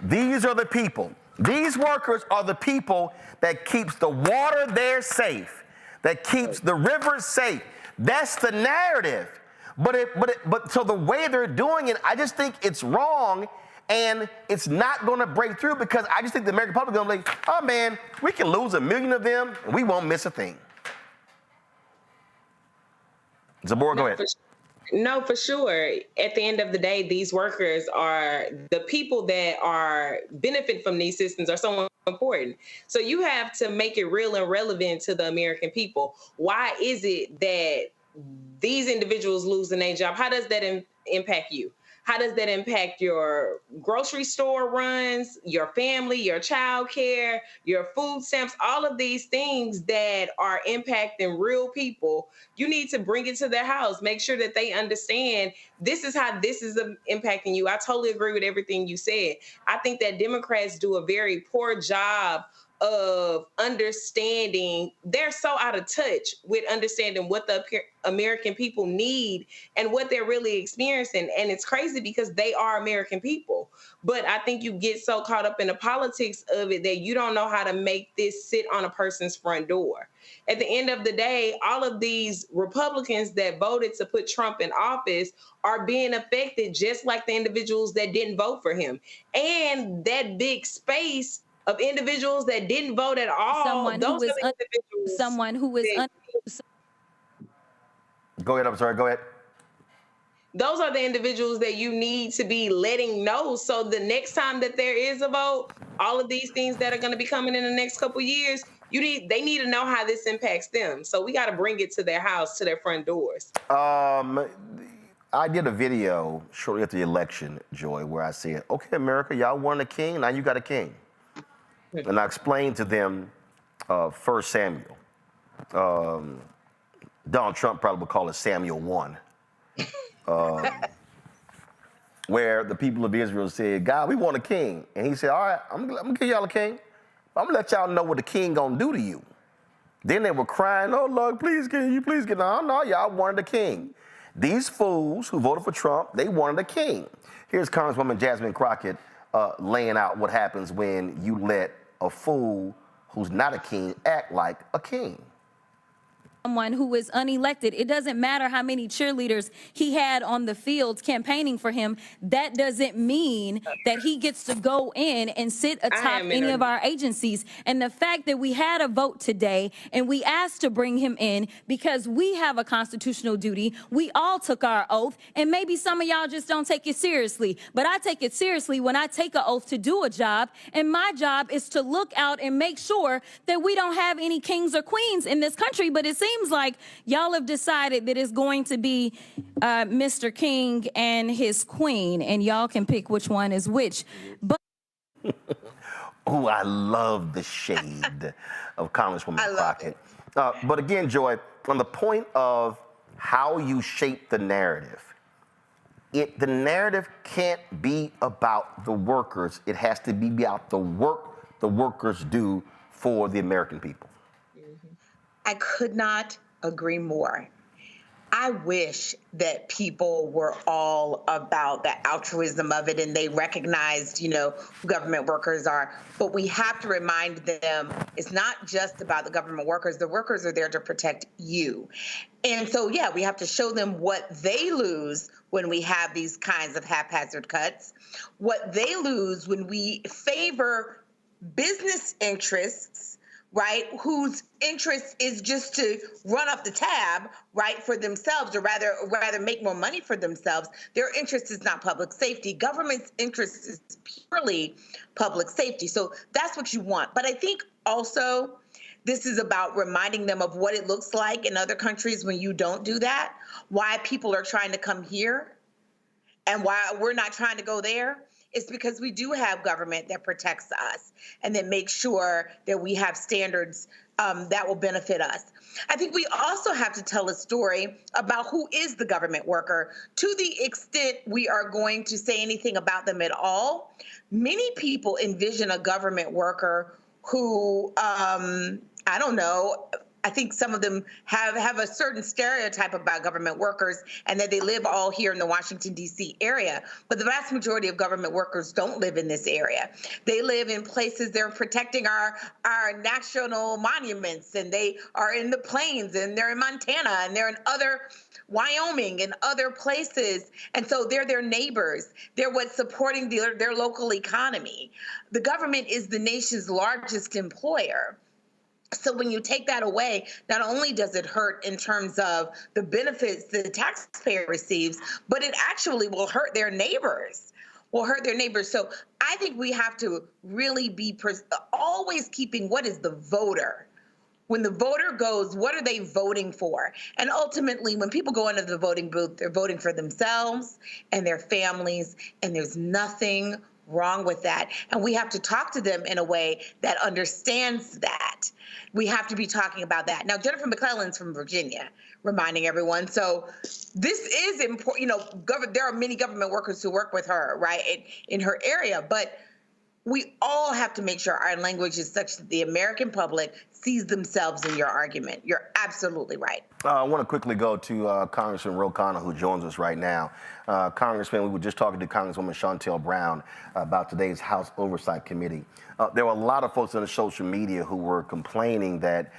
are the people. These workers are the people that keeps the water there safe, that keeps the rivers safe. That's the narrative. But so the way they're doing it, I just think it's wrong, and it's not going to break through because I just think the American public is going to be like, oh man, we can lose 1 million of them and we won't miss a thing. Zabor, go ahead. No, for sure. At the end of the day, these workers are the people that are benefit from these systems are so important. So you have to make it real and relevant to the American people. Why is it that these individuals losing their job? How does that impact you? How does that impact your grocery store runs, your family, your child care, your food stamps, all of these things that are impacting real people? You need to bring it to their house. Make sure that they understand this is how this is impacting you. I totally agree with everything you said. I think that Democrats do a very poor job of understanding. They're so out of touch with understanding what the American people need and what they're really experiencing. And it's crazy because they are American people. But I think you get so caught up in the politics of it that you don't know how to make this sit on a person's front door. At the end of the day, all of these Republicans that voted to put Trump in office are being affected just like the individuals that didn't vote for him. And that big space of individuals that didn't vote at all. Someone who is Go ahead. I'm sorry. Go ahead. Those are the individuals that you need to be letting know. So the next time that there is a vote, all of these things that are going to be coming in the next couple of years, they need to know how this impacts them. So we got to bring it to their house, to their front doors. I did a video shortly after the election, Joy, where I said, okay, America, y'all wanted a king, now you got a king. And I explained to them 1 Samuel. Donald Trump probably would call it Samuel 1. Where the people of Israel said, God, we want a king. And he said, all right, I'm going to give y'all a king. I'm going to let y'all know what the king going to do to you. Then they were crying, oh, Lord, please, can you please get on? No, y'all wanted a king. These fools who voted for Trump, they wanted a king. Here's Congresswoman Jasmine Crockett laying out what happens when you let a fool who's not a king act like a king. someone who is unelected. It doesn't matter how many cheerleaders he had on the fields campaigning for him. That doesn't mean that he gets to go in and sit atop any of our agencies. And the fact that we had a vote today and we asked to bring him in because we have a constitutional duty. We all took our oath, and maybe some of y'all just don't take it seriously. But I take it seriously when I take an oath to do a job, and my job is to look out and make sure that we don't have any kings or queens in this country. But it seems like y'all have decided that it's going to be Mr. King and his queen, and y'all can pick which one is which. But oh, I love the shade of Congresswoman Crockett. But again, Joy, on the point of how you shape the narrative, the narrative can't be about the workers. It has to be about the work the workers do for the American people. I could not agree more. I wish that people were all about the altruism of it and they recognized, who government workers are. But we have to remind them it's not just about the government workers. The workers are there to protect you. And so, yeah, we have to show them what they lose when we have these kinds of haphazard cuts, what they lose when we favor business interests, right, whose interest is just to run up the tab, right, for themselves, or rather make more money for themselves. Their interest is not public safety. Government's interest is purely public safety. So that's what you want. But I think also this is about reminding them of what it looks like in other countries when you don't do that, why people are trying to come here and why we're not trying to go there. It's because we do have government that protects us and that makes sure that we have standards that will benefit us. I think we also have to tell a story about who is the government worker. To the extent we are going to say anything about them at all, many people envision a government worker who, I don't know, I think some of them have a certain stereotype about government workers and that they live all here in the Washington, D.C. area. But the vast majority of government workers don't live in this area. They live in places, they're protecting our national monuments, and they are in the plains, and they're in Montana, and they're in Wyoming and other places. And so they're their neighbors. They're what's supporting their local economy. The government is the nation's largest employer. So when you take that away, not only does it hurt in terms of the benefits the taxpayer receives, but it actually will hurt their neighbors. So I think we have to really be always keeping what is the voter. When the voter goes, what are they voting for? And ultimately, when people go into the voting booth, they're voting for themselves and their families, and there's nothing wrong with that. And we have to talk to them in a way that understands that. We have to be talking about that. Now, Jennifer McClellan's from Virginia, reminding everyone. So this is important. You know, there are many government workers who work with her, right, in her area. But we all have to make sure our language is such that the American public sees themselves in your argument. You're absolutely right. I want to quickly go to Congressman Khanna, who joins us right now. Congressman, we were just talking to Congresswoman Shontel Brown about today's House Oversight Committee. There were a lot of folks on the social media who were complaining that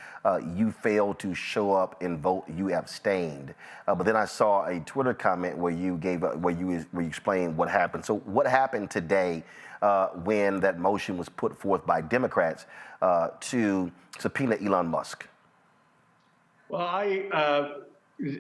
you failed to show up and vote, you abstained. But then I saw a Twitter comment where you explained what happened. So what happened today when that motion was put forth by Democrats to subpoena Elon Musk? Well, I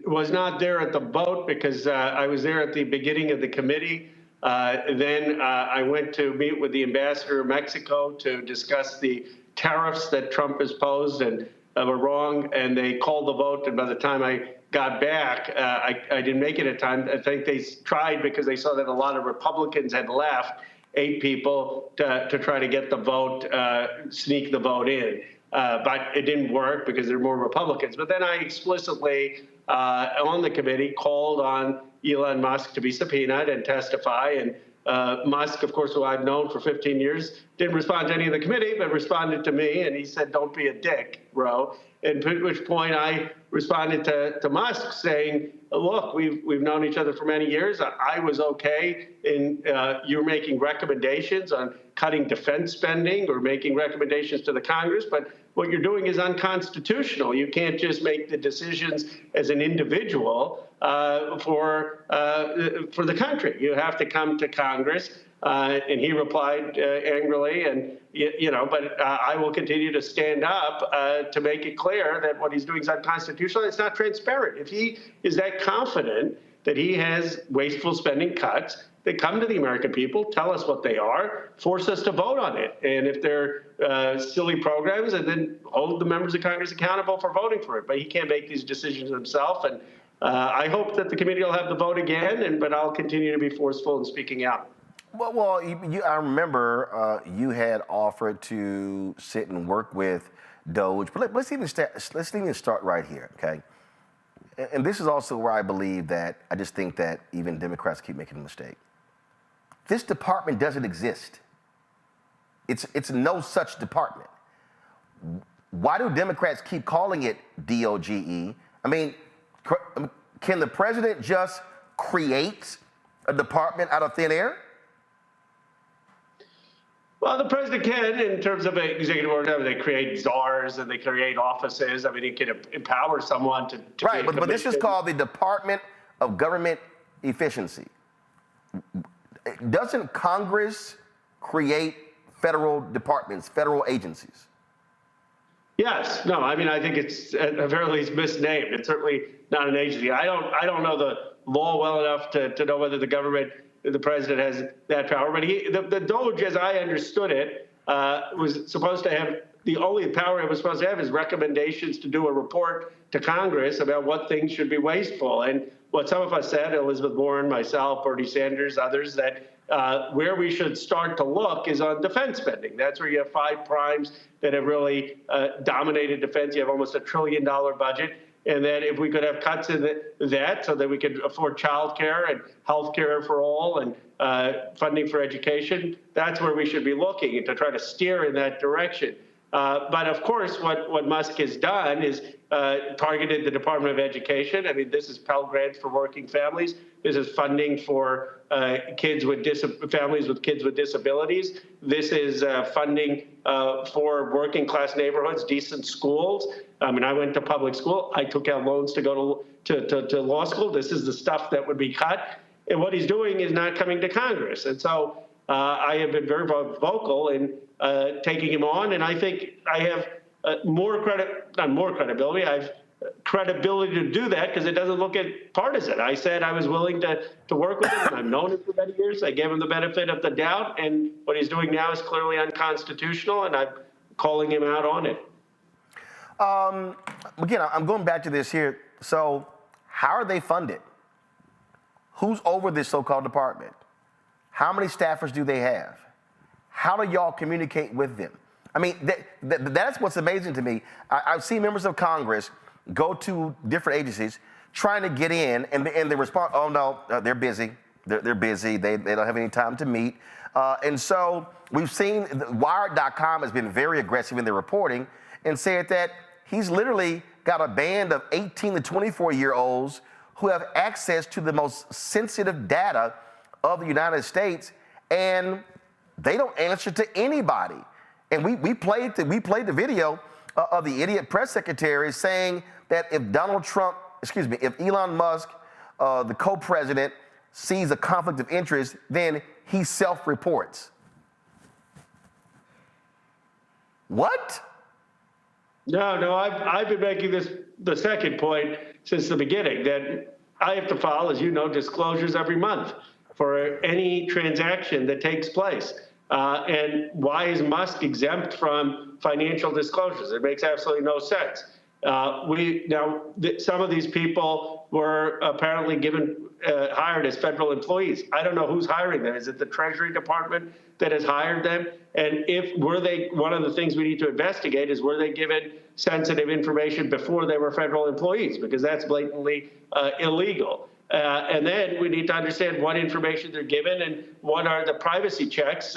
was not there at the vote because I was there at the beginning of the committee. Then I went to meet with the ambassador of Mexico to discuss the tariffs that Trump has posed and were wrong, and they called the vote. And by the time I got back, I didn't make it in time. I think they tried because they saw that a lot of Republicans had left, 8 people, to try to get the vote, sneak the vote in. But it didn't work because there were more Republicans. But then I explicitly, on the committee, called on Elon Musk to be subpoenaed and testify. And Musk, of course, who I've known for 15 years, didn't respond to any of the committee, but responded to me. And he said, "Don't be a dick, bro." At which point I responded to Musk saying, "Look, we've known each other for many years. I was okay in you're making recommendations on cutting defense spending or making recommendations to the Congress, but what you're doing is unconstitutional. You can't just make the decisions as an individual for the country. You have to come to Congress." And he replied angrily, and but I will continue to stand up to make it clear that what he's doing is unconstitutional. It's not transparent. If he is that confident that he has wasteful spending cuts, they come to the American people, tell us what they are, force us to vote on it. And if they're silly programs, and then hold the members of Congress accountable for voting for it. But he can't make these decisions himself. And I hope that the committee will have the vote again, but I'll continue to be forceful in speaking out. Well, I remember you had offered to sit and work with Doge, but let's even start right here, okay? And this is also where I believe that I just think that even Democrats keep making a mistake. This department doesn't exist. It's no such department. Why do Democrats keep calling it DOGE? I mean, can the president just create a department out of thin air? Well, the president can, in terms of an executive order. They create czars and they create offices. I mean, he can empower someone to right, but this is called the Department of Government Efficiency. Doesn't Congress create federal departments, federal agencies? Yes. No, I mean, I think it's at the very least misnamed. It's certainly not an agency. I don't know the law well enough to know whether the president has that power. But the Doge, as I understood it, was supposed to have the only power it was supposed to have is recommendations to do a report to Congress about what things should be wasteful. And what some of us said, Elizabeth Warren, myself, Bernie Sanders, others, that where we should start to look is on defense spending. That's where you have 5 primes that have really dominated defense. You have almost $1 trillion budget. And that if we could have cuts in that so that we could afford child care and health care for all and funding for education, that's where we should be looking to try to steer in that direction. But of course, what Musk has done is targeted the Department of Education. I mean, this is Pell Grants for working families. This is funding for families with kids with disabilities. This is funding for working class neighborhoods, decent schools. I mean, I went to public school. I took out loans to go to law school. This is the stuff that would be cut. And what he's doing is not coming to Congress. And so I have been very vocal in taking him on. And I think I have credibility. I've credibility to do that because it doesn't look partisan. I said I was willing to work with him, and I've known him for many years. I gave him the benefit of the doubt, and what he's doing now is clearly unconstitutional, and I'm calling him out on it. Again, I'm going back to this here. So how are they funded? Who's over this so-called department? How many staffers do they have? How do y'all communicate with them? I mean, that's what's amazing to me. I've seen members of Congress go to different agencies trying to get in, and the response, oh no, they're busy. They're busy. They don't have any time to meet. And so we've seen Wired.com has been very aggressive in their reporting and said that he's literally got a band of 18 to 24-year-olds who have access to the most sensitive data of the United States, and they don't answer to anybody. And we played the video of the idiot press secretary saying that if if Elon Musk, the co-president, sees a conflict of interest, then he self-reports. What? No, I've been making this the second point since the beginning, that I have to file, as you know, disclosures every month for any transaction that takes place. And why is Musk exempt from financial disclosures? It makes absolutely no sense. Some of these people were apparently hired as federal employees. I don't know who's hiring them. Is it the Treasury Department that has hired them? And one of the things we need to investigate is, were they given sensitive information before they were federal employees? Because that's blatantly illegal. And then we need to understand what information they're given and what are the privacy checks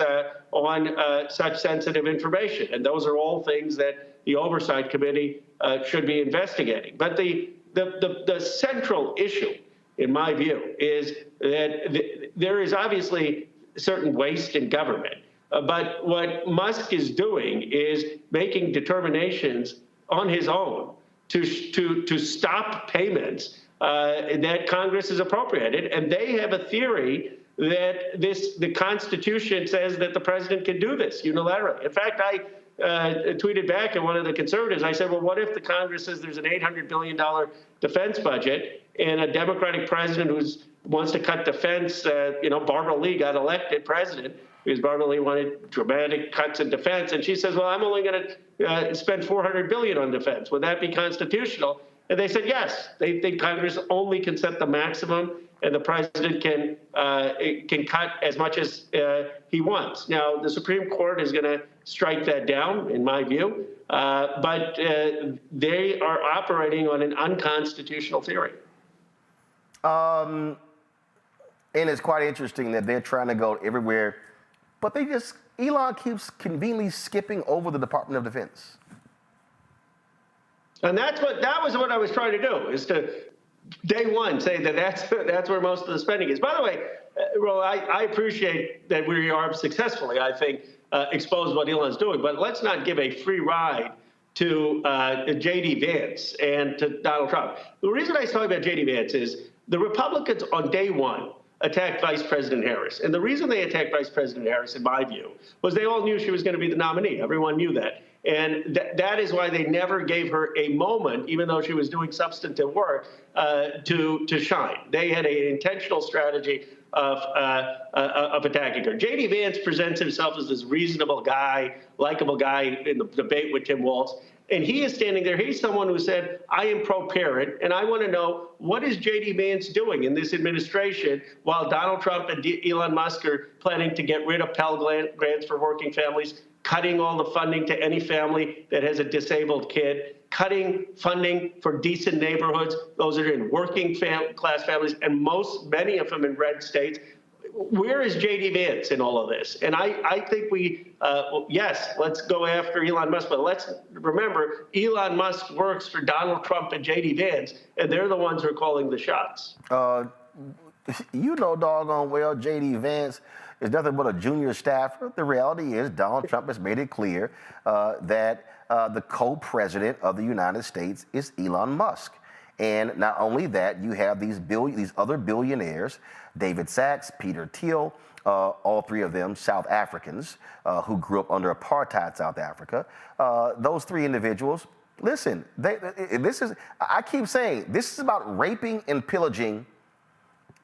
on such sensitive information. And those are all things that the Oversight Committee should be investigating. But the central issue, in my view, is that there is obviously certain waste in government. But what Musk is doing is making determinations on his own to stop payments that Congress has appropriated. And they have a theory that the Constitution says that the president can do this unilaterally. In fact, I tweeted back at one of the conservatives. I said, well, what if the Congress says there's an $800 billion defense budget and a Democratic president who wants to cut defense, Barbara Lee got elected president because Barbara Lee wanted dramatic cuts in defense. And she says, well, I'm only going to spend $400 billion on defense. Would that be constitutional? And they said, yes. They think Congress only can set the maximum and the president can cut as much as he wants. Now, the Supreme Court is going to strike that down, in my view, but they are operating on an unconstitutional theory. And it's quite interesting that they're trying to go everywhere, but Elon keeps conveniently skipping over the Department of Defense. And that was what I was trying to do, is to day one say that's where most of the spending is. By the way, Roland, I appreciate that we are successfully, I think, expose what Elon's doing, but let's not give a free ride to J.D. Vance and to Donald Trump. The reason I was talking about J.D. Vance is the Republicans on day one attacked Vice President Harris. And the reason they attacked Vice President Harris, in my view, was they all knew she was going to be the nominee. Everyone knew that. And that is why they never gave her a moment, even though she was doing substantive work, to shine. They had an intentional strategy of attacking her. J.D. Vance presents himself as this reasonable guy, likable guy in the debate with Tim Walz. And he is standing there. He's someone who said, I am pro-parent, and I want to know, what is J.D. Vance doing in this administration while Donald Trump and Elon Musk are planning to get rid of Pell Grants for working families, cutting all the funding to any family that has a disabled kid, cutting funding for decent neighborhoods, those are in working class families, and many of them in red states. Where is J.D. Vance in all of this? And I think yes, let's go after Elon Musk, but let's remember, Elon Musk works for Donald Trump and J.D. Vance, and they're the ones who are calling the shots. You know doggone well J.D. Vance is nothing but a junior staffer. The reality is Donald Trump has made it clear that the co-president of the United States is Elon Musk. And not only that, you have these other billionaires, David Sachs, Peter Thiel, all three of them South Africans who grew up under apartheid South Africa. Those three individuals, listen, I keep saying, this is about raping and pillaging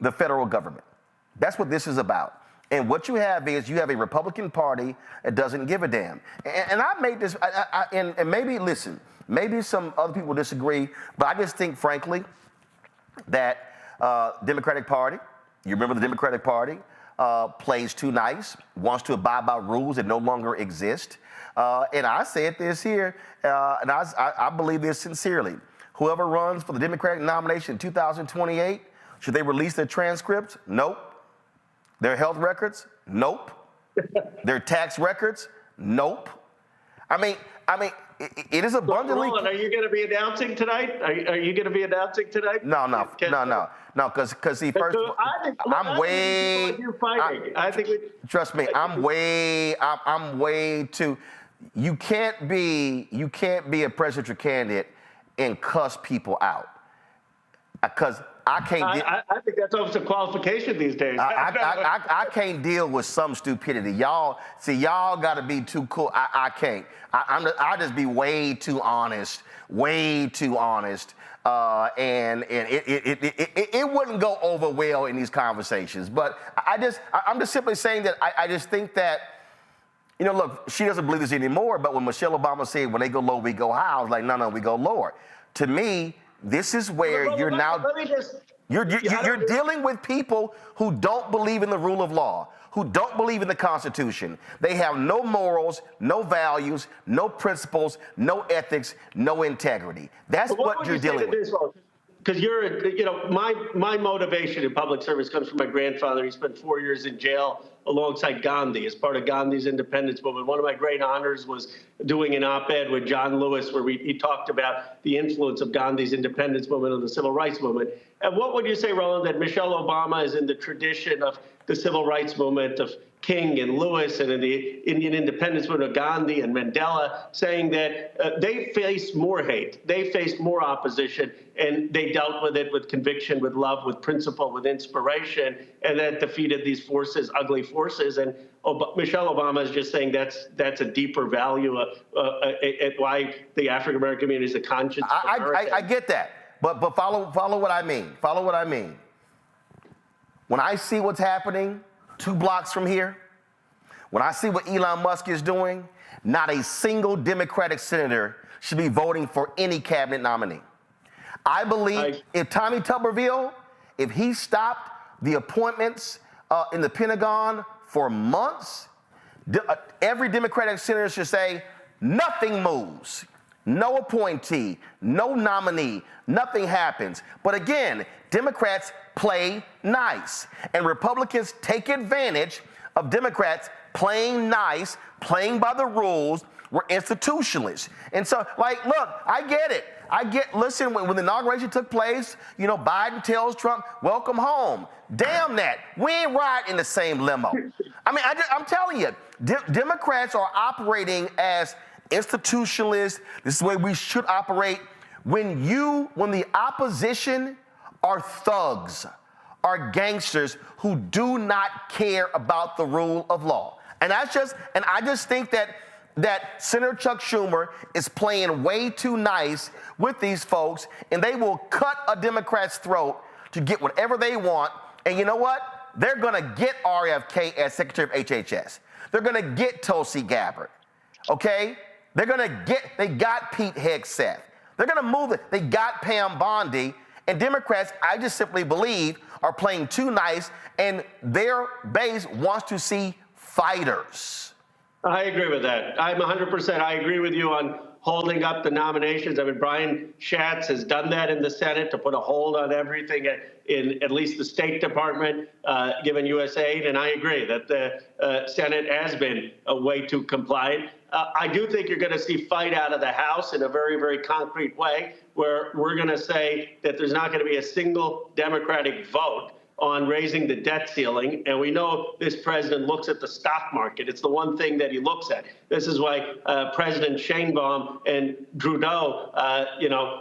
the federal government. That's what this is about. And what you have is you have a Republican Party that doesn't give a damn. And I made this, and maybe, listen, maybe some other people disagree, but I just think, frankly, that Democratic Party, you remember the Democratic Party, plays too nice, wants to abide by rules that no longer exist. And I said this here, and I believe this sincerely. Whoever runs for the Democratic nomination in 2028, should they release their transcripts? Nope. Their health records? Nope. Their tax records? Nope. I mean, it is abundantly. Roland, are you going to be announcing tonight? Are you going to be announcing tonight? No. Because see, first, trust me, I'm way too. You can't be a presidential candidate and cuss people out. Because I can't. I think that's almost a qualification these days. I can't deal with some stupidity. Y'all got to be too cool. I can't. I'll just be way too honest, and it wouldn't go over well in these conversations. But I'm just simply saying that I just think that, look, she doesn't believe this anymore. But when Michelle Obama said, "When they go low, we go high," I was like, no, we go lower. To me, this is where you're now. You're dealing with people who don't believe in the rule of law, who don't believe in the Constitution. They have no morals, no values, no principles, no ethics, no integrity. That's what you're dealing with. Because my motivation in public service comes from my grandfather. He spent 4 years in jail alongside Gandhi as part of Gandhi's independence movement. One of my great honors was doing an op-ed with John Lewis where he talked about the influence of Gandhi's independence movement on the civil rights movement. And what would you say, Roland, that Michelle Obama is in the tradition of the civil rights movement of King and Lewis and in the Indian independence movement of Gandhi and Mandela, saying that they faced more hate, they faced more opposition, and they dealt with it with conviction, with love, with principle, with inspiration, and that defeated these forces, ugly forces. And Michelle Obama is just saying that's a deeper value at why the African American community is the conscience of America. I get that, but follow what I mean. Follow what I mean. When I see what's happening 2 blocks from here, when I see what Elon Musk is doing, not a single Democratic senator should be voting for any cabinet nominee. I believe if Tommy Tuberville, if he stopped the appointments in the Pentagon for months, every Democratic senator should say, nothing moves. No appointee, no nominee, nothing happens. But again, Democrats play nice, and Republicans take advantage of Democrats playing nice, playing by the rules. We're institutionalists. And so, look, I get it. Listen, when the inauguration took place, Biden tells Trump, welcome home. Damn that. We ain't riding in the same limo. I mean, I'm telling you, Democrats are operating as institutionalists. This is the way we should operate. When the opposition are thugs, are gangsters who do not care about the rule of law. And I just think that Senator Chuck Schumer is playing way too nice with these folks, and they will cut a Democrat's throat to get whatever they want. And you know what? They're going to get RFK as Secretary of HHS. They're going to get Tulsi Gabbard. Okay? They got Pete Hegseth. They're going to move it. They got Pam Bondi. And Democrats, I just simply believe, are playing too nice, and their base wants to see fighters. I agree with that. I'm 100%. I agree with you on holding up the nominations. I mean, Brian Schatz has done that in the Senate to put a hold on everything in at least the State Department, given USAID. And I agree that the Senate has been way too compliant. I do think you're going to see fight out of the House in a very, very concrete way, where we're going to say that there's not going to be a single Democratic vote on raising the debt ceiling. And we know this president looks at the stock market. It's the one thing that he looks at. This is why President Sheinbaum and Trudeau,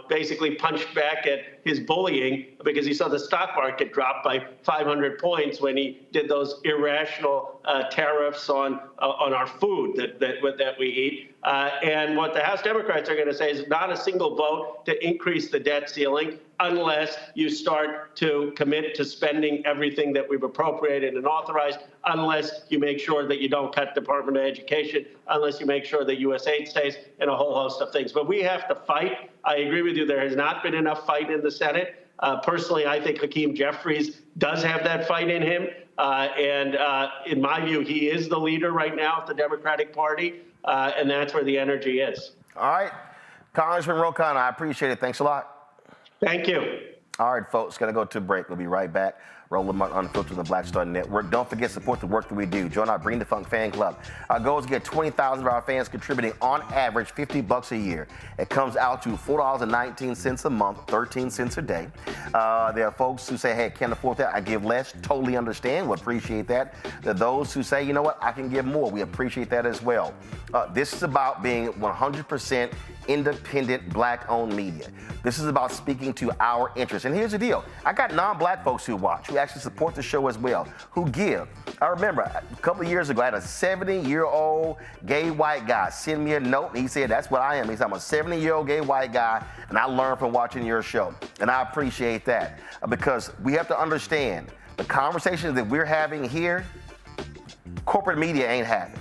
basically punched back at his bullying because he saw the stock market drop by 500 points when he did those irrational tariffs on our food that we eat. And what the House Democrats are going to say is not a single vote to increase the debt ceiling unless you start to commit to spending everything that we've appropriated and authorized, unless you make sure that you don't cut Department of Education, unless you make sure that USAID stays, and a whole host of things. But we have to fight. I agree with you. There has not been enough fight in the Senate. Personally, I think Hakeem Jeffries does have that fight in him. In my view, he is the leader right now of the Democratic Party, and that's where the energy is. All right. Congressman Khanna, I appreciate it. Thanks a lot. Thank you. All right, folks, got to go to a break. We'll be right back. Roland Martin Unfiltered on the Black Star Network. Don't forget to support the work that we do. Join our Bring the Funk fan club. Our goal is to get 20,000 of our fans contributing on average $50 a year. It comes out to $4.19 a month, 13 cents a day. There are folks who say, hey, I can't afford that. I give less. Totally understand. We appreciate that. There are those who say, you know what, I can give more. We appreciate that as well. This is about being 100% independent black-owned media. This is about speaking to our interests. And here's the deal. I got non-black folks who watch, who actually support the show as well, who give. I remember a couple of years ago, I had a 70-year-old gay white guy send me a note, and he said, that's what I am. He said, I'm a 70-year-old gay white guy, and I learned from watching your show. And I appreciate that because we have to understand the conversations that we're having here, corporate media ain't having,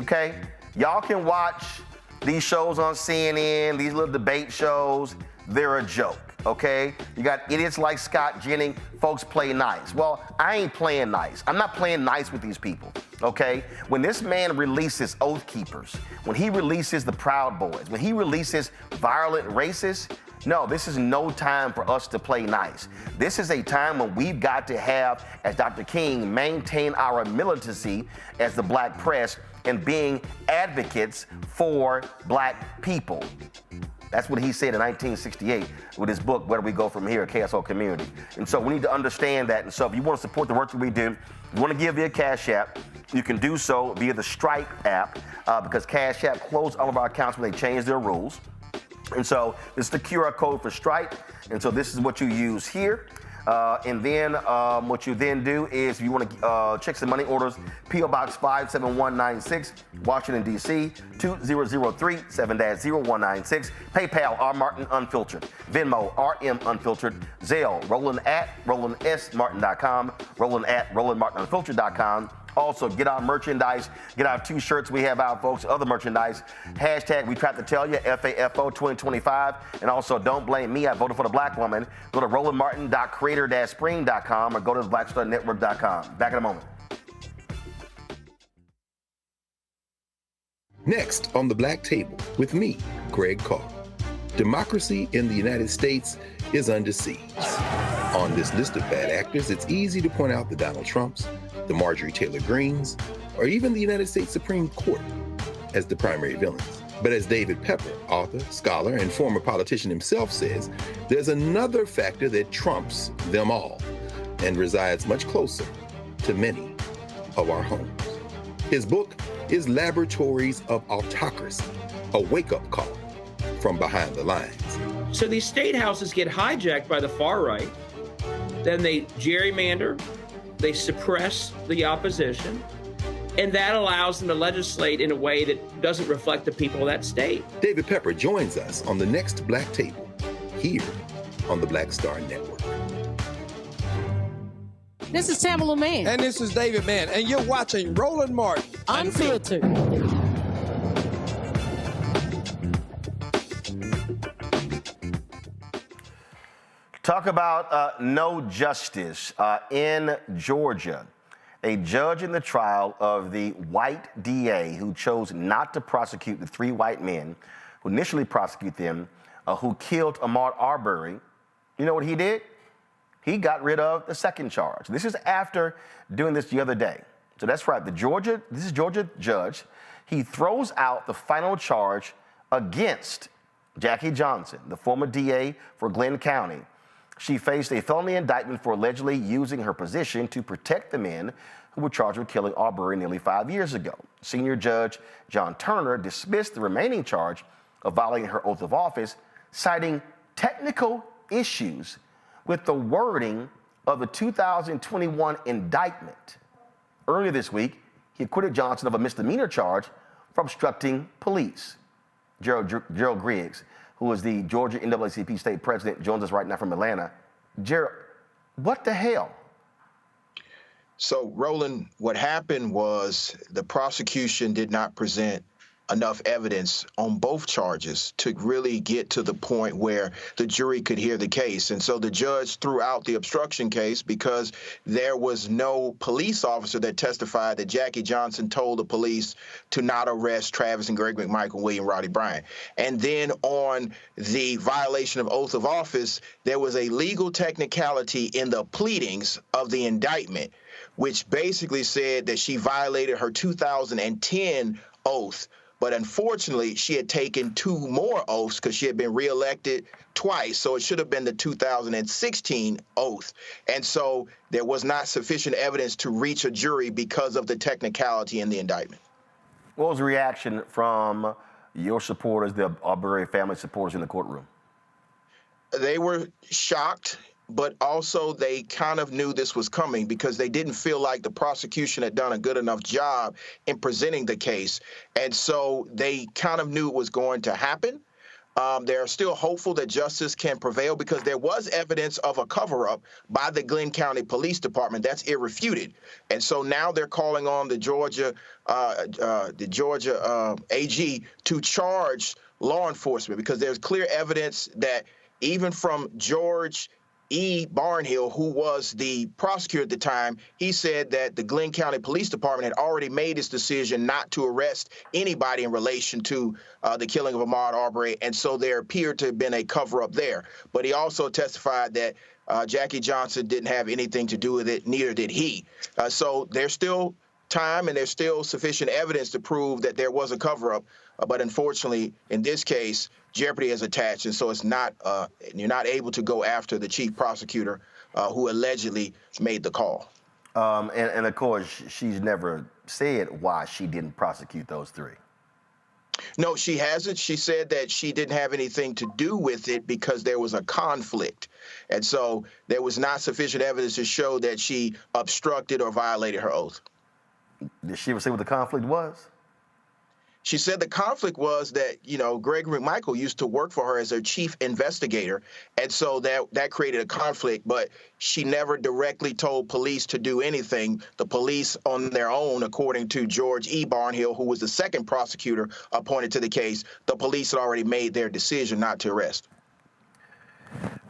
okay? Y'all can watch these shows on CNN, these little debate shows, they're a joke, okay? You got idiots like Scott Jennings, folks play nice. Well, I ain't playing nice. I'm not playing nice with these people, okay? When this man releases Oath Keepers, when he releases the Proud Boys, when he releases violent racists, no, this is no time for us to play nice. This is a time when we've got to have, as Dr. King, maintain our militancy as the black press and being advocates for black people. That's what he said in 1968 with his book, Where Do We Go From Here, KSO Community. And so we need to understand that. And so if you want to support the work that we do, you want to give via Cash App, you can do so via the Stripe app because Cash App closed all of our accounts when they changed their rules. And so this is the QR code for Stripe. And so this is what you use here. And then what you then do is if you want to check some money orders, P.O. Box 57196, Washington, D.C., 2003 7-0196. PayPal, R. Martin Unfiltered. Venmo, RM Unfiltered. Zelle, Roland at RolandSMartin.com. Roland at RolandMartinUnfiltered.com. Also, get our merchandise, get our 2 shirts we have out, folks, other merchandise. Hashtag We Tried to Tell You, FAFO 2025. And also, don't blame me, I voted for the black woman. Go to RolandMartin.creator-spring.com or go to theblackstarnetwork.com. Back in a moment. Next on The Black Table with me, Greg Carr. Democracy in the United States is under siege. On this list of bad actors, it's easy to point out the Donald Trumps, the Marjorie Taylor Greens, or even the United States Supreme Court as the primary villains. But as David Pepper, author, scholar, and former politician himself says, there's another factor that trumps them all and resides much closer to many of our homes. His book is Laboratories of Autocracy, a wake-up call from behind the lines. So these state houses get hijacked by the far right, then they gerrymander, they suppress the opposition, and that allows them to legislate in a way that doesn't reflect the people of that state. David Pepper joins us on the next Black Table, here on the Black Star Network. This is Tamala Mann. And this is David Mann, and you're watching Roland Martin Unfiltered. Talk about no justice in Georgia. A judge in the trial of the white DA who chose not to prosecute the 3 white men who initially prosecuted them who killed Ahmaud Arbery, you know what he did? He got rid of the second charge. This is after doing this the other day. So that's right, this is Georgia judge. He throws out the final charge against Jackie Johnson, the former DA for Glenn County. She faced a felony indictment for allegedly using her position to protect the men who were charged with killing Arbery nearly 5 years ago. Senior Judge John Turner dismissed the remaining charge of violating her oath of office, citing technical issues with the wording of the 2021 indictment. Earlier this week, he acquitted Johnson of a misdemeanor charge for obstructing police. Gerald Griggs, who is the Georgia NAACP state president, joins us right now from Atlanta. Gerald, what the hell? So, Roland, what happened was the prosecution did not present enough evidence on both charges to really get to the point where the jury could hear the case. And so the judge threw out the obstruction case because there was no police officer that testified that Jackie Johnson told the police to not arrest Travis and Greg McMichael and William Roddy Bryant. And then on the violation of oath of office, there was a legal technicality in the pleadings of the indictment, which basically said that she violated her 2010 oath. But unfortunately, she had taken 2 more oaths because she had been reelected twice. So it should have been the 2016 oath. And so there was not sufficient evidence to reach a jury because of the technicality in the indictment. What was the reaction from your supporters, the Arbery family supporters in the courtroom? They were shocked, but also they kind of knew this was coming because they didn't feel like the prosecution had done a good enough job in presenting the case. And so they kind of knew it was going to happen. They're still hopeful that justice can prevail because there was evidence of a cover-up by the Glenn County Police Department. That's irrefuted. And so now they're calling on the Georgia AG to charge law enforcement because there's clear evidence that even from George E. Barnhill, who was the prosecutor at the time, he said that the Glenn County Police Department had already made its decision not to arrest anybody in relation to the killing of Ahmaud Arbery, and so there appeared to have been a cover-up there. But he also testified that Jackie Johnson didn't have anything to do with it, neither did he. So there's still time and there's still sufficient evidence to prove that there was a cover-up, but unfortunately, in this case, jeopardy is attached, and so it's not. You're not able to go after the chief prosecutor who allegedly made the call. And of course, she's never said why she didn't prosecute those 3. No, she hasn't. She said that she didn't have anything to do with it because there was a conflict, and so there was not sufficient evidence to show that she obstructed or violated her oath. Did she ever say what the conflict was? She said the conflict was that, Greg McMichael used to work for her as her chief investigator. And so that created a conflict, but she never directly told police to do anything. The police on their own, according to George E. Barnhill, who was the second prosecutor appointed to the case, the police had already made their decision not to arrest.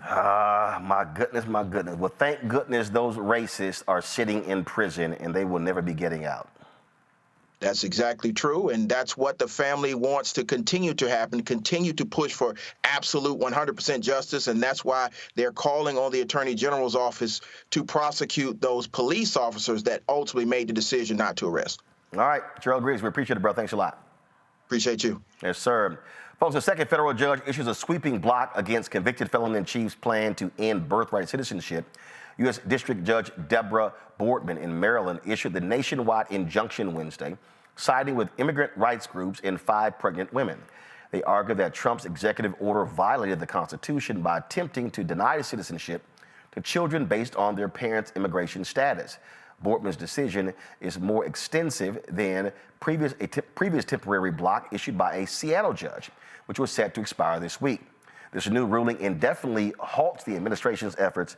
My goodness, my goodness. Well, thank goodness those racists are sitting in prison and they will never be getting out. That's exactly true, and that's what the family wants to continue to happen, continue to push for absolute 100% justice, and that's why they're calling on the Attorney General's office to prosecute those police officers that ultimately made the decision not to arrest. All right, Gerald Griggs, we appreciate it, bro. Thanks a lot. Appreciate you. Yes, sir. Folks, a second federal judge issues a sweeping block against convicted felon-in-chief's plan to end birthright citizenship. U.S. District Judge Deborah Boardman in Maryland issued the nationwide injunction Wednesday, siding with immigrant rights groups and 5 pregnant women. They argue that Trump's executive order violated the Constitution by attempting to deny citizenship to children based on their parents' immigration status. Boardman's decision is more extensive than previous temporary block issued by a Seattle judge, which was set to expire this week. This new ruling indefinitely halts the administration's efforts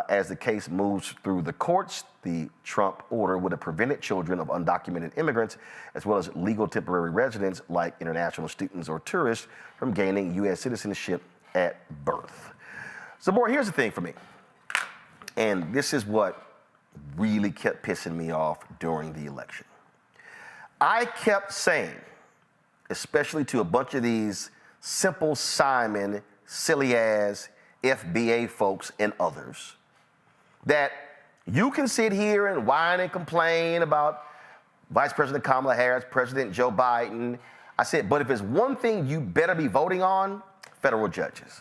as the case moves through the courts. The Trump order would have prevented children of undocumented immigrants, as well as legal temporary residents like international students or tourists, from gaining U.S. citizenship at birth. So, boy, here's the thing for me. And this is what really kept pissing me off during the election. I kept saying, especially to a bunch of these Simple Simon, silly-ass FBA folks and others, that you can sit here and whine and complain about Vice President Kamala Harris, President Joe Biden. I said, but if there's one thing you better be voting on, federal judges.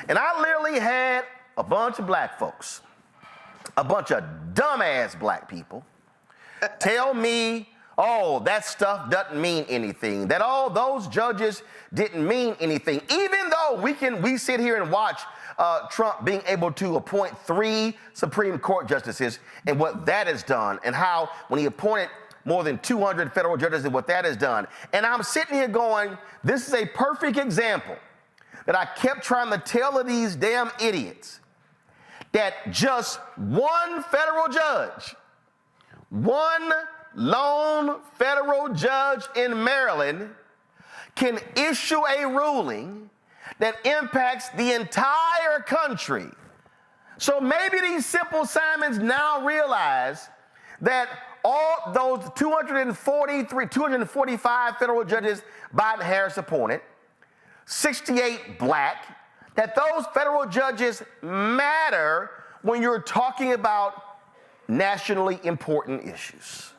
And I literally had a bunch of black folks, a bunch of dumbass black people, tell me, oh, that stuff doesn't mean anything, that all those judges didn't mean anything, even though we sit here and watch Trump being able to appoint 3 Supreme Court justices and what that has done, and how when he appointed more than 200 federal judges and what that has done. And I'm sitting here going, this is a perfect example that I kept trying to tell of these damn idiots, that just one federal judge, one lone federal judge in Maryland can issue a ruling that impacts the entire country. So maybe these Simple Simons now realize that all those 245 federal judges Biden-Harris appointed, 68 black, that those federal judges matter when you're talking about nationally important issues.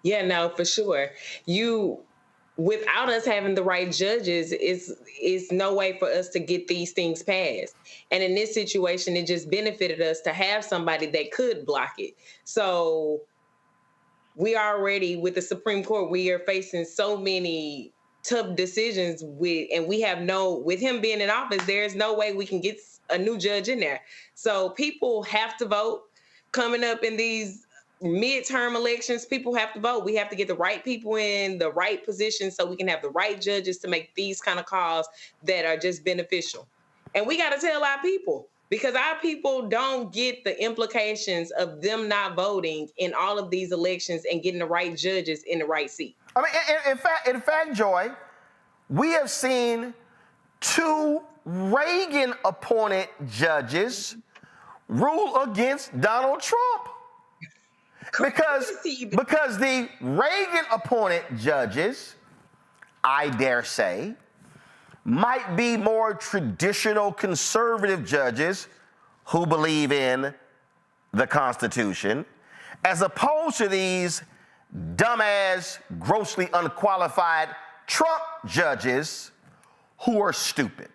Yeah, no, for sure. Without us having the right judges, it's no way for us to get these things passed. And in this situation, it just benefited us to have somebody that could block it. So we already, with the Supreme Court, we are facing so many tough decisions with him being in office, there's no way we can get a new judge in there. So people have to vote. Coming up in these midterm elections, people have to vote. We have to get the right people in the right positions so we can have the right judges to make these kind of calls that are just beneficial. And we got to tell our people, because our people don't get the implications of them not voting in all of these elections and getting the right judges in the right seat. I mean, in fact, Joy, we have seen 2 Reagan-appointed judges rule against Donald Trump. Because the Reagan-appointed judges, I dare say, might be more traditional conservative judges who believe in the Constitution, as opposed to these dumbass, grossly unqualified Trump judges who are stupid.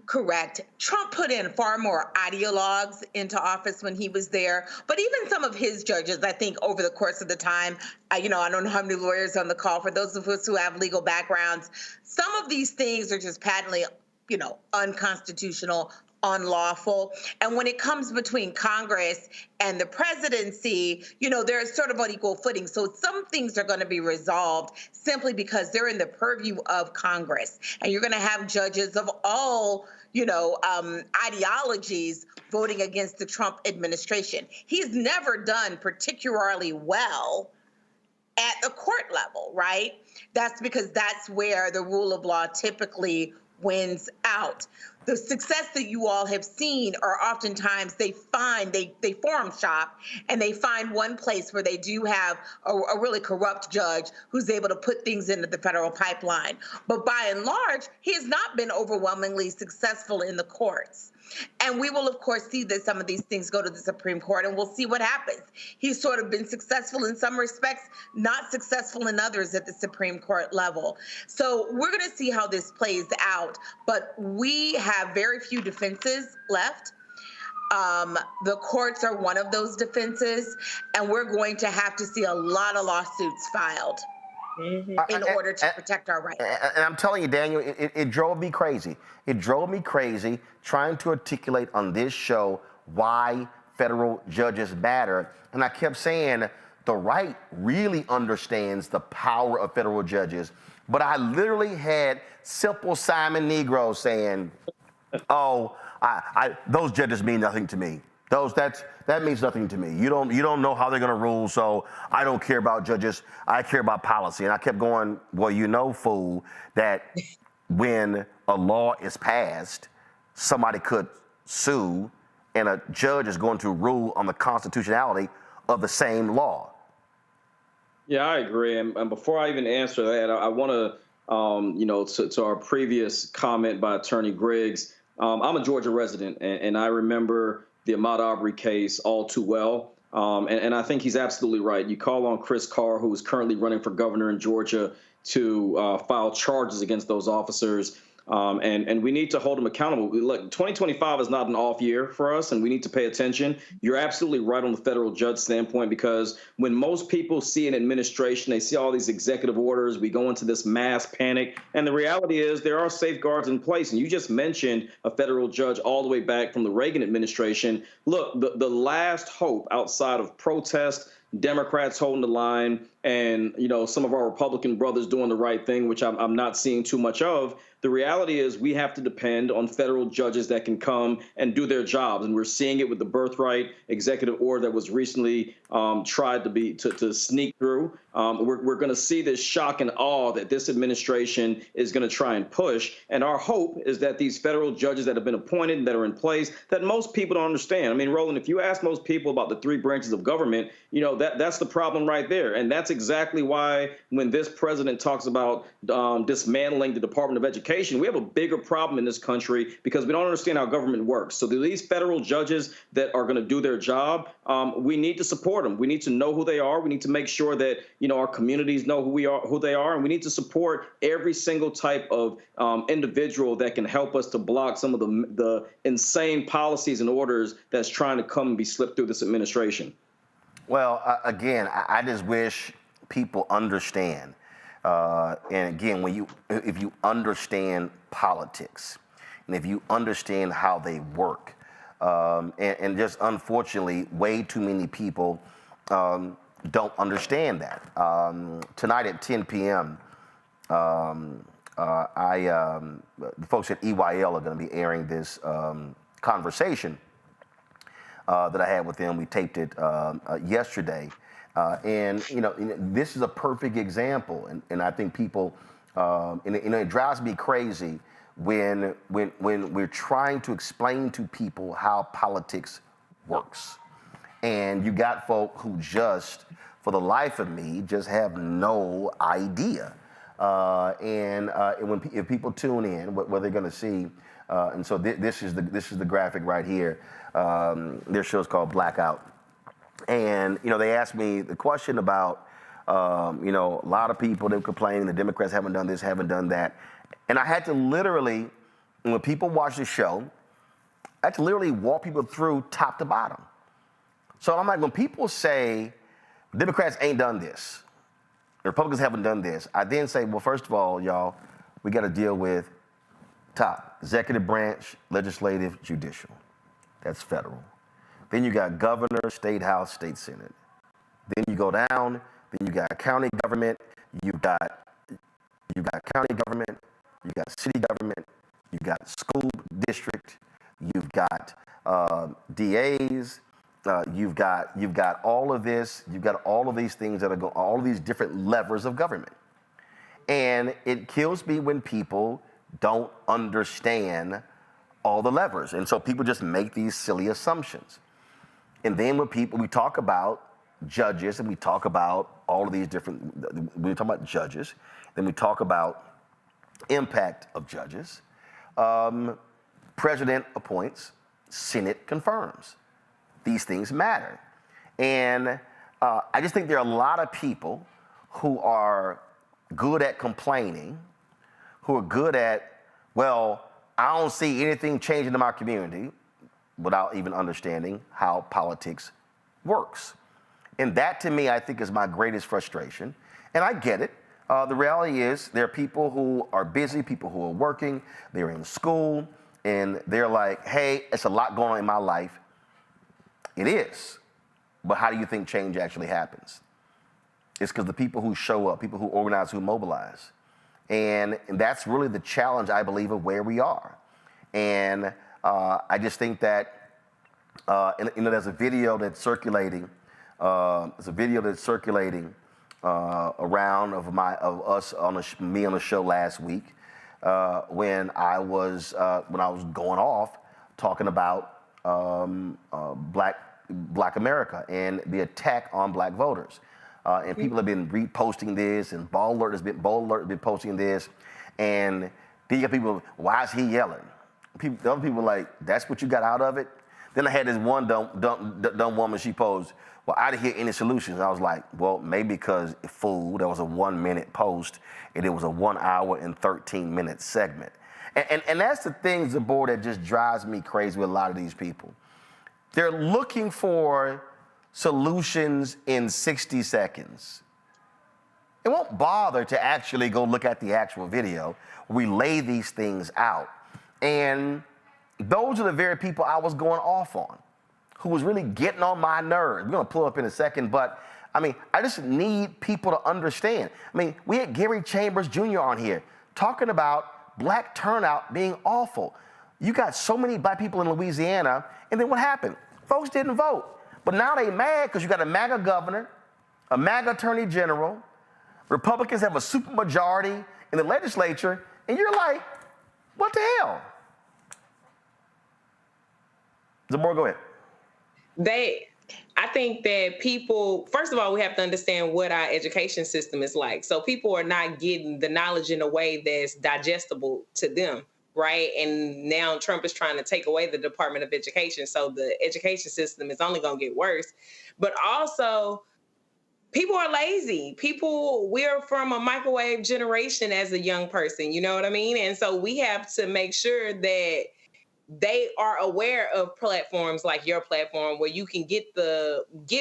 Correct. Trump put in far more ideologues into office when he was there, but even some of his judges, I think over the course of the time, I don't know how many lawyers on the call, for those of us who have legal backgrounds, some of these things are just patently, unconstitutional, unlawful. And when it comes between Congress and the presidency, they're sort of on equal footing. So some things are going to be resolved simply because they're in the purview of Congress. And you're going to have judges of all, ideologies voting against the Trump administration. He's never done particularly well at the court level, right? That's because that's where the rule of law typically wins out. The success that you all have seen are oftentimes they forum shop and they find one place where they do have a really corrupt judge who's able to put things into the federal pipeline. But by and large, he has not been overwhelmingly successful in the courts. And we will, of course, see that some of these things go to the Supreme Court, and we'll see what happens. He's sort of been successful in some respects, not successful in others at the Supreme Court level. So we're going to see how this plays out. But we have very few defenses left. The courts are one of those defenses, and we're going to have to see a lot of lawsuits filed in order to protect our rights. And I'm telling you, Daniel, it drove me crazy. It drove me crazy trying to articulate on this show why federal judges matter. And I kept saying the right really understands the power of federal judges. But I literally had Simple Simon Negroes saying, oh, those judges mean nothing to me. That means nothing to me. You don't know how they're going to rule, so I don't care about judges. I care about policy. And I kept going, well, fool, that when a law is passed, somebody could sue, and a judge is going to rule on the constitutionality of the same law. Yeah, I agree. And before I even answer that, I want to, to our previous comment by Attorney Griggs, I'm a Georgia resident, and I remember the Ahmaud Arbery case all too well. And I think he's absolutely right. You call on Chris Carr, who is currently running for governor in Georgia, to file charges against those officers. and we need to hold them accountable. Look, 2025 is not an off year for us, and we need to pay attention. You're absolutely right on the federal judge standpoint, because when most people see an administration, they see all these executive orders, we go into this mass panic, and the reality is there are safeguards in place. And you just mentioned a federal judge all the way back from the Reagan administration. Look, the last hope outside of protest, Democrats holding the line, and some of our Republican brothers doing the right thing, which I'm not seeing too much of. The reality is we have to depend on federal judges that can come and do their jobs, and we're seeing it with the birthright executive order that was recently tried to sneak through. We're going to see this shock and awe that this administration is going to try and push, and our hope is that these federal judges that have been appointed and that are in place, that most people don't understand. I mean, Roland, if you ask most people about the three branches of government, that's the problem right there, and that's exactly why when this president talks about dismantling the Department of Education, we have a bigger problem in this country because we don't understand how government works. So these federal judges that are going to do their job, we need to support them. We need to know who they are. We need to make sure that our communities know who they are, and we need to support every single type of individual that can help us to block some of the insane policies and orders that's trying to come and be slipped through this administration. Well, again, I just wish people understand. And again, if you understand politics, and if you understand how they work, and just unfortunately, way too many people don't understand that. Tonight at 10 p.m., the folks at EYL are going to be airing this conversation that I had with them. We taped it yesterday. And this is a perfect example, and I think people, it drives me crazy when we're trying to explain to people how politics works, and you got folk who just, for the life of me, just have no idea. If people tune in, what they're going to see, and so this is the graphic right here. Their show's called Blackout. And, they asked me the question about, a lot of people, they were complaining the Democrats haven't done this, haven't done that. And I had to literally, when people watch the show, I had to literally walk people through top to bottom. So I'm like, when people say Democrats ain't done this, the Republicans haven't done this, I then say, well, first of all, y'all, we got to deal with top, executive branch, legislative, judicial. That's federal. Then you got governor, state house, state senate. Then you go down, then you got county government, you got county government, you got city government, you got school district, you've got DAs, you've got all of this, you've got all of these things that are going, all of these different levers of government. And it kills me when people don't understand all the levers. And so people just make these silly assumptions. And then when we talk about judges, and we talk about all of these different, we talk about judges, then we talk about impact of judges. President appoints, Senate confirms. These things matter. And I just think there are a lot of people who are good at complaining, who are good at, well, I don't see anything changing in my community, without even understanding how politics works. And that, to me, I think is my greatest frustration. And I get it. The reality is there are people who are busy, people who are working, they're in school, and they're like, hey, it's a lot going on in my life. It is. But how do you think change actually happens? It's because the people who show up, people who organize, who mobilize. And that's really the challenge, I believe, of where we are. And I just think that, there's a video that's circulating. Around of us on me on a show last week when I was going off talking about Black America and the attack on Black voters. And people have been reposting this, and Ball Alert has been posting this, and then you get people, why is he yelling? The other people are like, that's what you got out of it? Then I had this one dumb woman, she posed, well, I didn't hear any solutions. I was like, well, maybe because fool, that was a 1 minute post, and it was a 1 hour and 13 minute segment. And that's the things, the board, that just drives me crazy with a lot of these people. They're looking for solutions in 60 seconds. It won't bother to actually go look at the actual video. We lay these things out. And those are the very people I was going off on, who was really getting on my nerves. We're going to pull up in a second, but I mean, I just need people to understand. I mean, we had Gary Chambers Jr. on here talking about black turnout being awful. You got so many black people in Louisiana, and then what happened? Folks didn't vote. But now they mad because you got a MAGA governor, a MAGA attorney general, Republicans have a supermajority in the legislature, and you're like, what the hell? Zamora, go ahead. I think that people, first of all, we have to understand what our education system is like. So people are not getting the knowledge in a way that's digestible to them, right? And now Trump is trying to take away the Department of Education. So the education system is only going to get worse. But also, people are lazy. We're from a microwave generation as a young person, you know what I mean? And so we have to make sure that they are aware of platforms like your platform, where you can get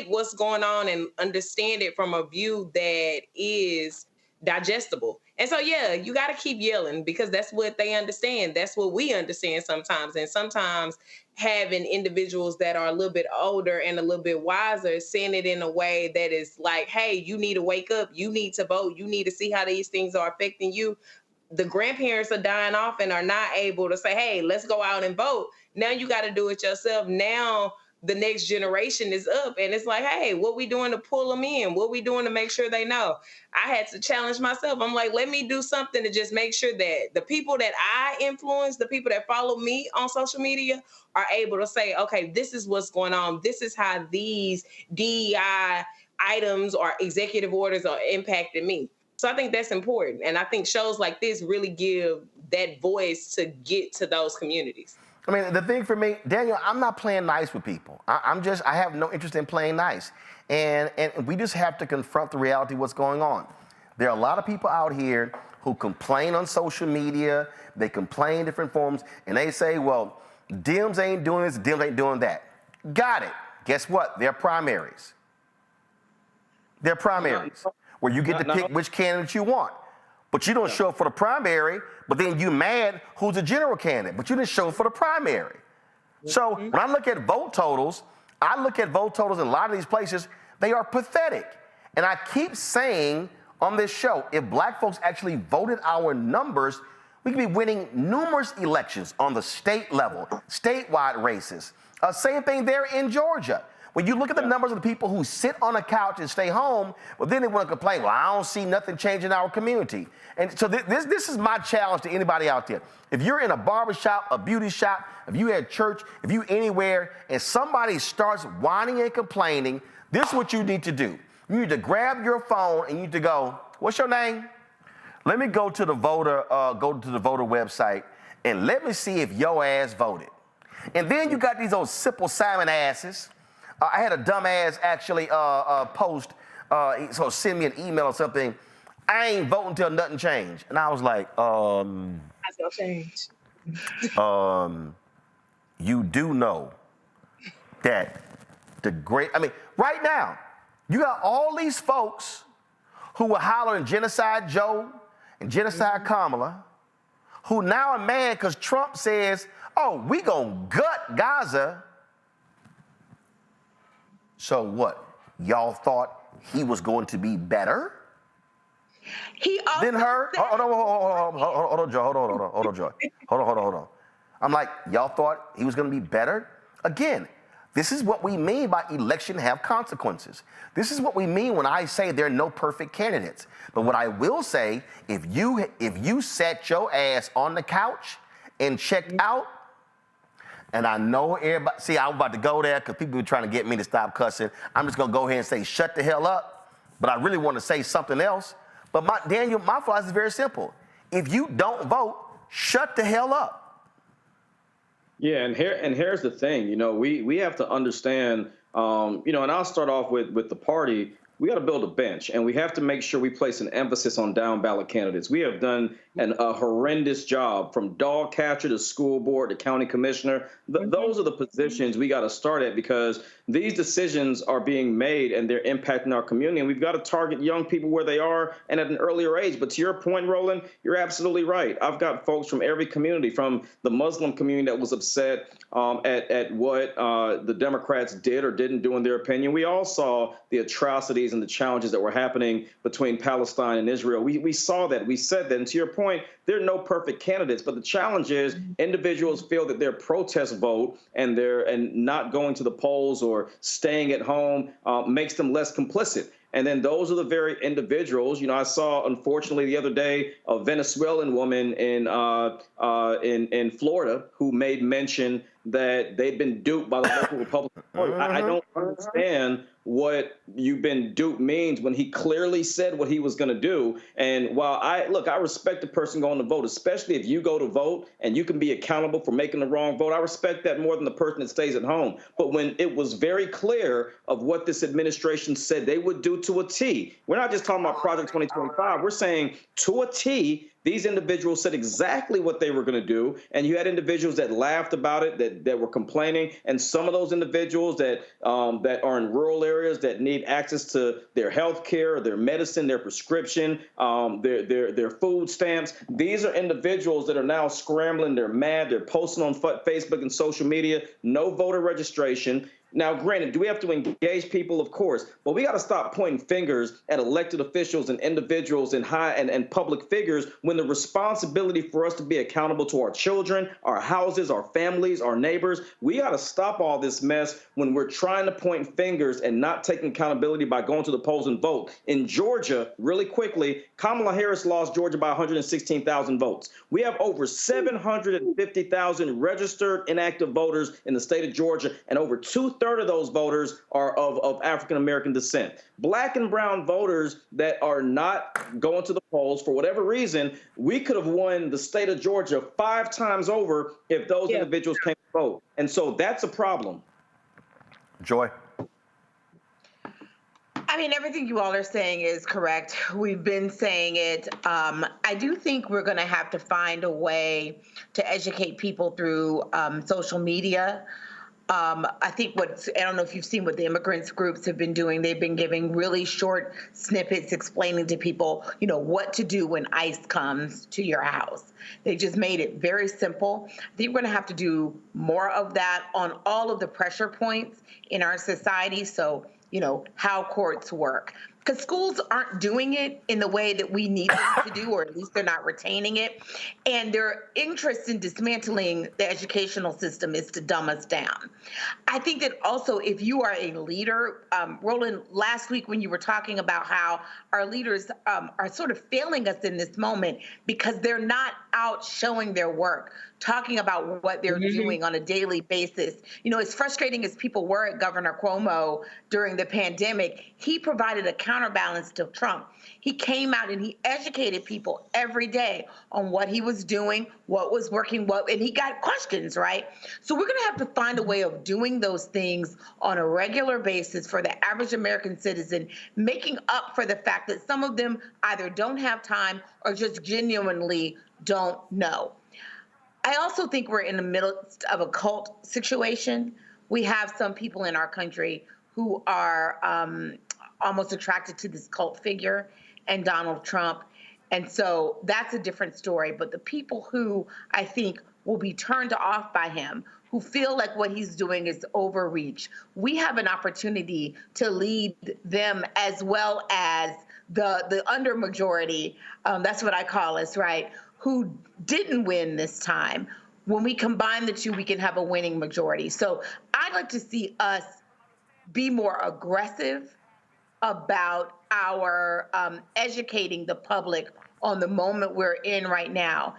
what's going on and understand it from a view that is digestible. And so, yeah, you got to keep yelling, because that's what they understand. That's what we understand sometimes. And sometimes having individuals that are a little bit older and a little bit wiser saying it in a way that is like, hey, you need to wake up. You need to vote. You need to see how these things are affecting you. The grandparents are dying off and are not able to say, hey, let's go out and vote. Now you got to do it yourself. Now the next generation is up, and it's like, hey, what we doing to pull them in? What we doing to make sure they know? I had to challenge myself. I'm like, let me do something to just make sure that the people that I influence, the people that follow me on social media, are able to say, okay, this is what's going on. This is how these DEI items or executive orders are impacting me. So I think that's important. And I think shows like this really give that voice to get to those communities. I mean, the thing for me, Daniel, I'm not playing nice with people. I have no interest in playing nice. And we just have to confront the reality of what's going on. There are a lot of people out here who complain on social media. They complain in different forms, and they say, well, Dems ain't doing this, Dems ain't doing that. Got it. Guess what? They're primaries. They're primaries, where you get to pick which candidate you want. But you don't show up for the primary, but then you mad who's the general candidate, but you didn't show up for the primary. So when I look at vote totals, in a lot of these places, they are pathetic. And I keep saying on this show, if black folks actually voted our numbers, we could be winning numerous elections on the state level, statewide races. Same thing there in Georgia. When you look at the numbers of the people who sit on a couch and stay home, well, then they want to complain, well, I don't see nothing changing our community. And so this is my challenge to anybody out there. If you're in a barbershop, a beauty shop, if you at church, if you anywhere, and somebody starts whining and complaining, this is what you need to do. You need to grab your phone and you need to go, what's your name? Let me go to the voter website and let me see if your ass voted. And then you got these old Simple Simon asses. I had a dumbass actually post, so send me an email or something. I ain't voting until nothing changed. And I was like, That's gonna change. You do know that right now, you got all these folks who were hollering Genocide Joe and Genocide Kamala, who now are mad because Trump says, oh, we gonna gut Gaza. So what? Y'all thought he was going to be better than her? Hold on, Joy. I'm like, y'all thought he was going to be better? Again, this is what we mean by election have consequences. This is what we mean when I say there are no perfect candidates. But what I will say, if you sat your ass on the couch and checked out, and I know everybody, see, I'm about to go there because people are trying to get me to stop cussing. I'm just going to go ahead and say, shut the hell up. But I really want to say something else. But Daniel, my philosophy is very simple. If you don't vote, shut the hell up. Yeah, and here's the thing. We have to understand, and I'll start off with the party. we got to build a bench, and we have to make sure we place an emphasis on down ballot candidates. We have done a horrendous job from dog catcher to school board to county commissioner. Those are the positions we got to start at, because these decisions are being made and they're impacting our community. And we've got to target young people where they are and at an earlier age. But to your point, Roland, you're absolutely right. I've got folks from every community, from the Muslim community that was upset at what the Democrats did or didn't do in their opinion. We all saw the atrocities and the challenges that were happening between Palestine and Israel. We saw that. We said that. And to your point, there are no perfect candidates, but the challenge is individuals feel that their protest vote and not going to the polls or staying at home makes them less complicit. And then those are the very individuals. You know, I saw, unfortunately, the other day, a Venezuelan woman in Florida who made mention that they'd been duped by the local Republican Party. I don't understand what "you've been duped" means when he clearly said what he was going to do. And while I respect the person going to vote, especially if you go to vote and you can be accountable for making the wrong vote. I respect that more than the person that stays at home. But when it was very clear of what this administration said they would do to a T, we're not just talking about Project 2025. We're saying to a T, these individuals said exactly what they were going to do, and you had individuals that laughed about it, that were complaining, and some of those individuals that are in rural areas that need access to their health care, their medicine, their prescription, their food stamps. These are individuals that are now scrambling. They're mad. They're posting on Facebook and social media. No voter registration. Now, granted, do we have to engage people? Of course, but we got to stop pointing fingers at elected officials and individuals and high and public figures when the responsibility for us to be accountable to our children, our houses, our families, our neighbors. We got to stop all this mess when we're trying to point fingers and not taking accountability by going to the polls and vote. In Georgia, really quickly, Kamala Harris lost Georgia by 116,000 votes. We have over 750,000 registered inactive voters in the state of Georgia, and over 2/3 of those voters are of African-American descent. Black and brown voters that are not going to the polls for whatever reason, we could have won the state of Georgia 5 times over if those individuals came to vote. And so that's a problem. Joy. I mean, everything you all are saying is correct. We've been saying it. I do think we're going to have to find a way to educate people through social media. I think I don't know if you've seen what the immigrants groups have been doing. They've been giving really short snippets explaining to people, you know, what to do when ICE comes to your house. They just made it very simple. I think we're going to have to do more of that on all of the pressure points in our society. So, you know, how courts work. Because schools aren't doing it in the way that we need them to do, or at least they're not retaining it. And their interest in dismantling the educational system is to dumb us down. I think that also if you are a leader, Roland, last week when you were talking about how our leaders are sort of failing us in this moment because they're not out showing their work, talking about what they're doing on a daily basis. You know, as frustrating as people were at Governor Cuomo during the pandemic, he provided a counterbalance to Trump. He came out and he educated people every day on what he was doing, what was working, and he got questions, right? So we're going to have to find a way of doing those things on a regular basis for the average American citizen, making up for the fact that some of them either don't have time or just genuinely don't know. I also think we're in the middle of a cult situation. We have some people in our country who are almost attracted to this cult figure and Donald Trump. And so that's a different story. But the people who I think will be turned off by him, who feel like what he's doing is overreach, we have an opportunity to lead them as well as the undermajority, that's what I call us, right, who didn't win this time. When we combine the two, we can have a winning majority. So I'd like to see us be more aggressive about our educating the public on the moment we're in right now.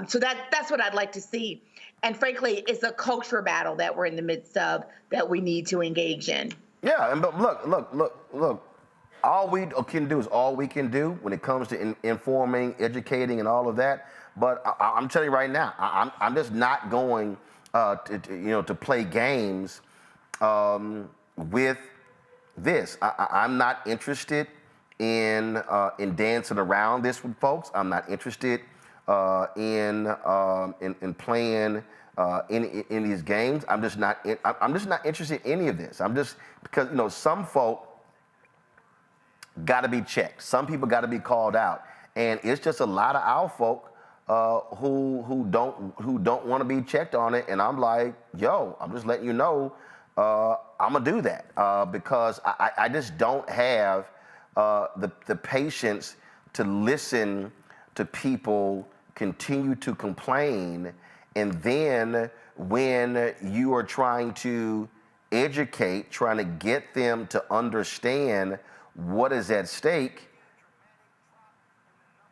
So that's what I'd like to see. And frankly, it's a culture battle that we're in the midst of that we need to engage in. Yeah, but look. All we can do is all we can do when it comes to informing, educating, and all of that. But I'm telling you right now, I'm just not going to play games with this. I'm not interested in dancing around this with folks. I'm not interested in playing in these games. I'm just not interested in any of this. I'm just, because some folk got to be checked. Some people got to be called out, and it's just a lot of our folk who don't want to be checked on it. And I'm like, yo, I'm just letting you know, I'm gonna do that because I just don't have the patience to listen to people continue to complain, and then when you are trying to educate, trying to get them to understand what is at stake,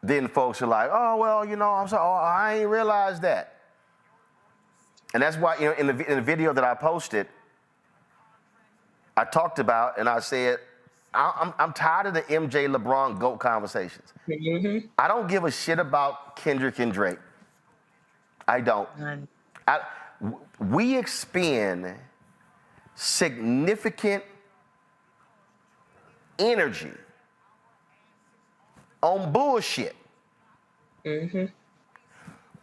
then folks are like, oh, well, I'm sorry, oh, I ain't realized that. And that's why, in the video that I posted, I talked about, and I said, I'm tired of the MJ LeBron GOAT conversations. Mm-hmm. I don't give a shit about Kendrick and Drake. I don't. We expend significant energy on bullshit. Mm-hmm.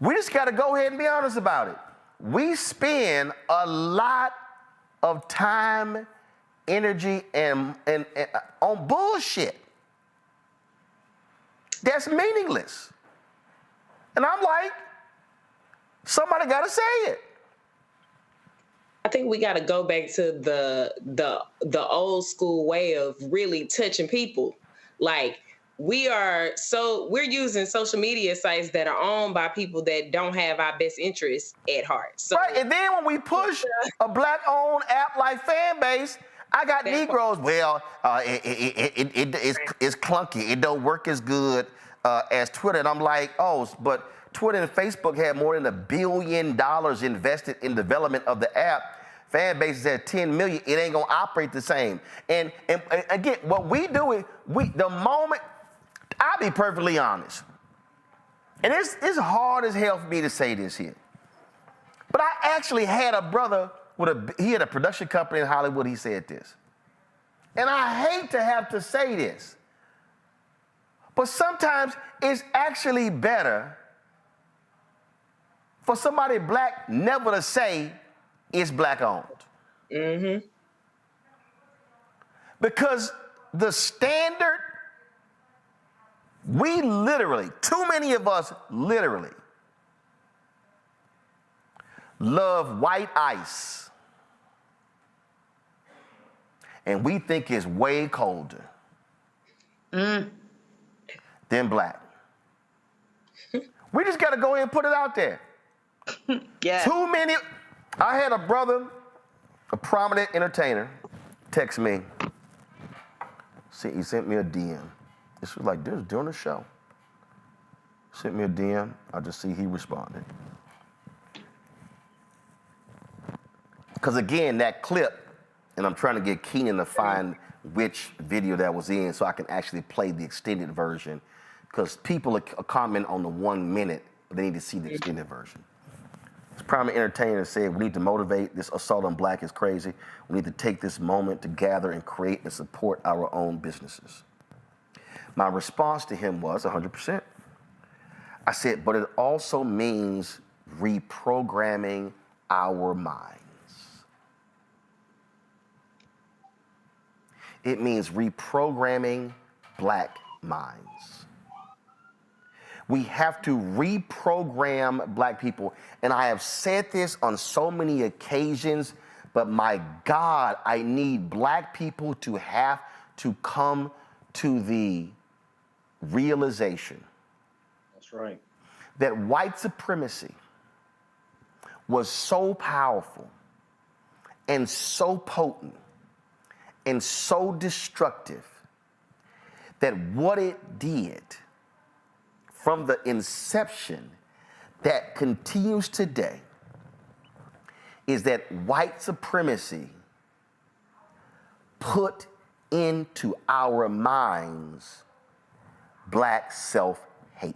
We just got to go ahead and be honest about it. We spend a lot of time, energy, and on bullshit that's meaningless. And I'm like, somebody got to say it. I think we got to go back to the old school way of really touching people. Like, we're using social media sites that are owned by people that don't have our best interests at heart. So, right, and then when we push a black-owned app like Fanbase, I got Negroes. Well, it's clunky. It don't work as good as Twitter. And I'm like, oh, but Twitter and Facebook had more than $1 billion invested in development of the app. Fanbase is at 10 million. It ain't gonna operate the same. And again, what we do is the moment. I'll be perfectly honest, and it's hard as hell for me to say this here, but I actually had a brother he had a production company in Hollywood. He said this, and I hate to have to say this, but sometimes it's actually better for somebody black never to say it's black owned. Mm-hmm. Because the standard, we literally, too many of us literally love white ice. And we think it's way colder than black. We just got to go ahead and put it out there. Yeah. Too many. I had a brother, a prominent entertainer, text me. See, he sent me a DM. This was like this during the show. Sent me a DM. I just see he responded. Because again, that clip, and I'm trying to get Keenan to find which video that was in so I can actually play the extended version. Because people are commenting on the 1 minute, but they need to see the extended version. This prominent entertainer said, we need to motivate. This assault on black is crazy. We need to take this moment to gather and create and support our own businesses. My response to him was 100%. I said, but it also means reprogramming our minds. It means reprogramming black minds. We have to reprogram black people. And I have said this on so many occasions, but my God, I need black people to have to come to the realization. That's right. That white supremacy was so powerful and so potent and so destructive that what it did from the inception that continues today is that white supremacy put into our minds black self-hate.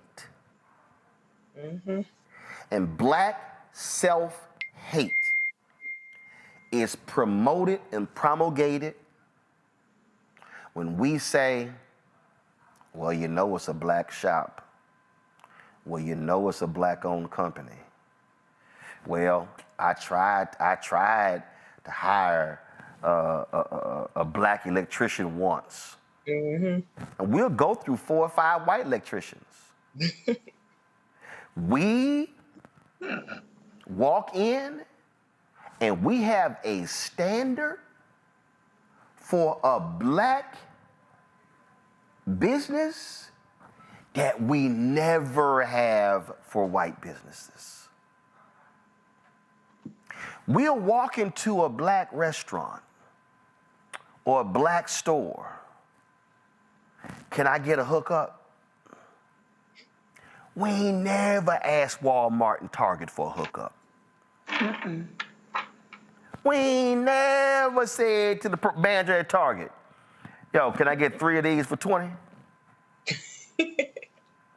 Mm-hmm. And black self-hate is promoted and promulgated When we say, well, you know it's a black shop. Well, you know it's a black-owned company. Well, I tried to hire a black electrician once. And we'll go through 4 or 5 white electricians. We walk in and we have a standard for a black business that we never have for white businesses. We'll walk into a black restaurant or a black store. Can I get a hookup? We ain't never asked Walmart and Target for a hookup. We ain't never said to the manager at Target, yo, can I get 3 of these for 20?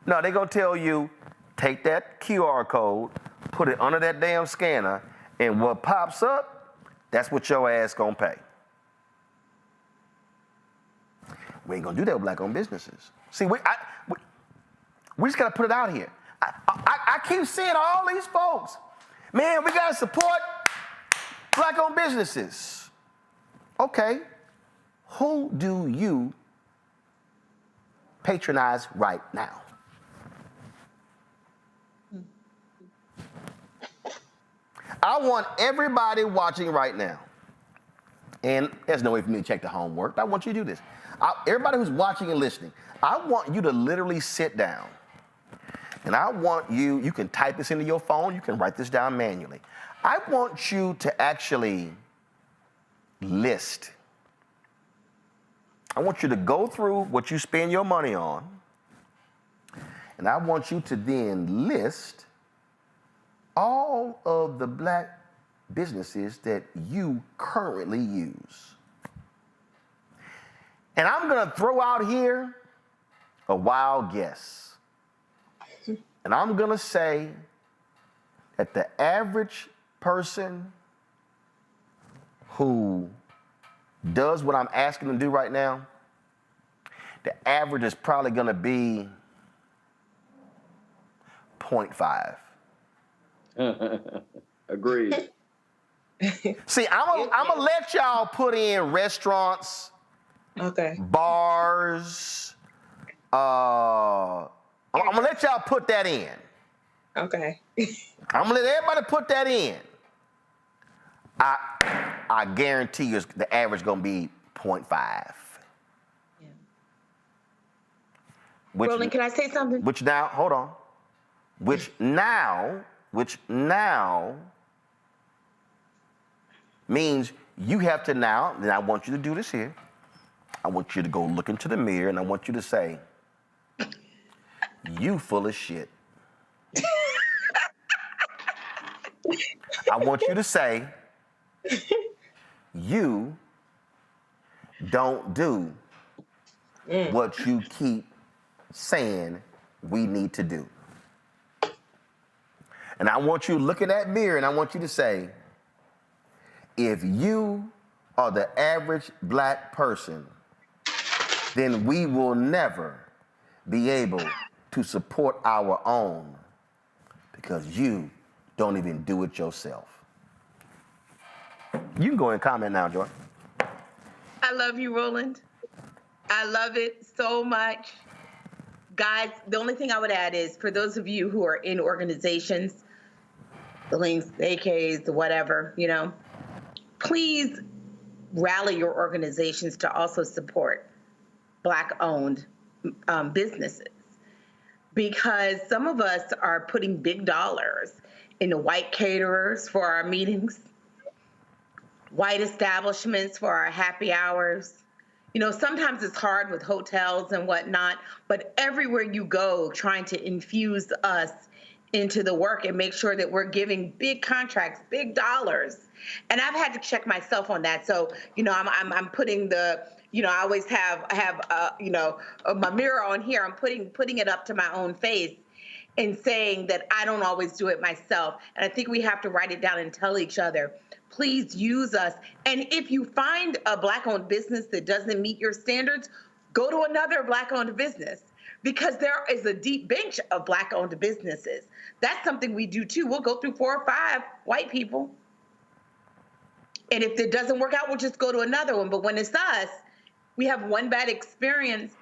No, they're gonna tell you, take that QR code, put it under that damn scanner, and what pops up, that's what your ass gonna pay. We ain't gonna do that with black-owned businesses. See, we just gotta put it out here. I keep seeing all these folks, man, we gotta support black-owned businesses. Okay, who do you patronize right now? I want everybody watching right now, and there's no way for me to check the homework, but I want you to do this. Everybody who's watching and listening, I want you to literally sit down, and I want you can type this into your phone, you can write this down manually. I want you to actually list. I want you to go through what you spend your money on, and I want you to then list all of the black businesses that you currently use. And I'm gonna throw out here a wild guess. And I'm gonna say that the average person who does what I'm asking them to do right now, the average is probably gonna be 0.5. Agreed. See, I'm gonna let y'all put in restaurants, bars. I'm gonna let y'all put that in. Okay. I'm gonna let everybody put that in. I guarantee you the average gonna be 0.5. Yeah. Roland, can I say something? Which now, hold on. Which now means you have to now, and I want you to do this here. I want you to go look into the mirror and I want you to say, you full of shit. I want you to say, you don't do what you keep saying we need to do. And I want you to look in that mirror and I want you to say, if you are the average black person, then we will never be able to support our own because you don't even do it yourself. You can go and comment now, Joy. I love you, Roland. I love it so much. Guys, the only thing I would add is for those of you who are in organizations, the links, the AKs, the whatever, please rally your organizations to also support Black-owned businesses, because some of us are putting big dollars into white caterers for our meetings, white establishments for our happy hours. Sometimes it's hard with hotels and whatnot, but everywhere you go, trying to infuse us into the work and make sure that we're giving big contracts, big dollars. And I've had to check myself on that. So, I'm putting the, I always have my mirror on here. I'm putting it up to my own face and saying that I don't always do it myself. And I think we have to write it down and tell each other, Please use us. And if you find a Black-owned business that doesn't meet your standards, go to another Black-owned business, because there is a deep bench of Black-owned businesses. That's something we do too. We'll go through 4 or 5 white people. And if it doesn't work out, we'll just go to another one. But when it's us, we have one bad experience.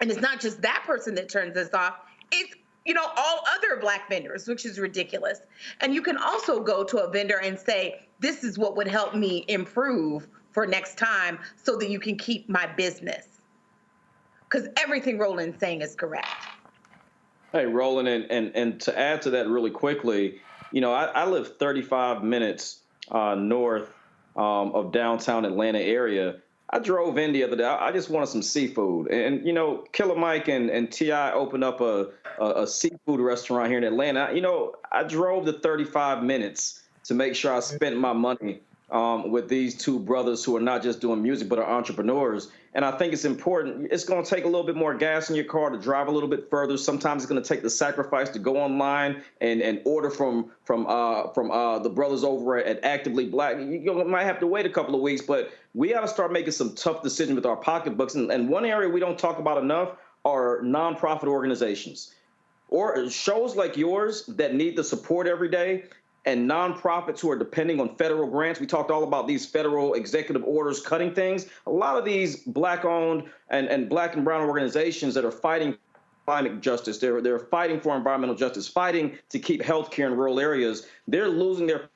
And it's not just that person that turns us off. It's, all other Black vendors, which is ridiculous. And you can also go to a vendor and say, this is what would help me improve for next time so that you can keep my business. Because everything Roland's saying is correct. Hey, Roland, and to add to that really quickly, I live 35 minutes north of downtown Atlanta area. I drove in the other day. I just wanted some seafood. And Killer Mike and T.I. opened up a seafood restaurant here in Atlanta. I drove the 35 minutes to make sure I spent my money with these two brothers who are not just doing music, but are entrepreneurs. And I think it's important. It's going to take a little bit more gas in your car to drive a little bit further. Sometimes it's going to take the sacrifice to go online and order from the brothers over at Actively Black. You might have to wait a couple of weeks, but we got to start making some tough decisions with our pocketbooks. And one area we don't talk about enough are nonprofit organizations or shows like yours that need the support every day. And nonprofits who are depending on federal grants. We talked all about these federal executive orders cutting things. A lot of these Black-owned and Black and brown organizations that are fighting climate justice, they're fighting for environmental justice, fighting to keep healthcare in rural areas. They're losing their.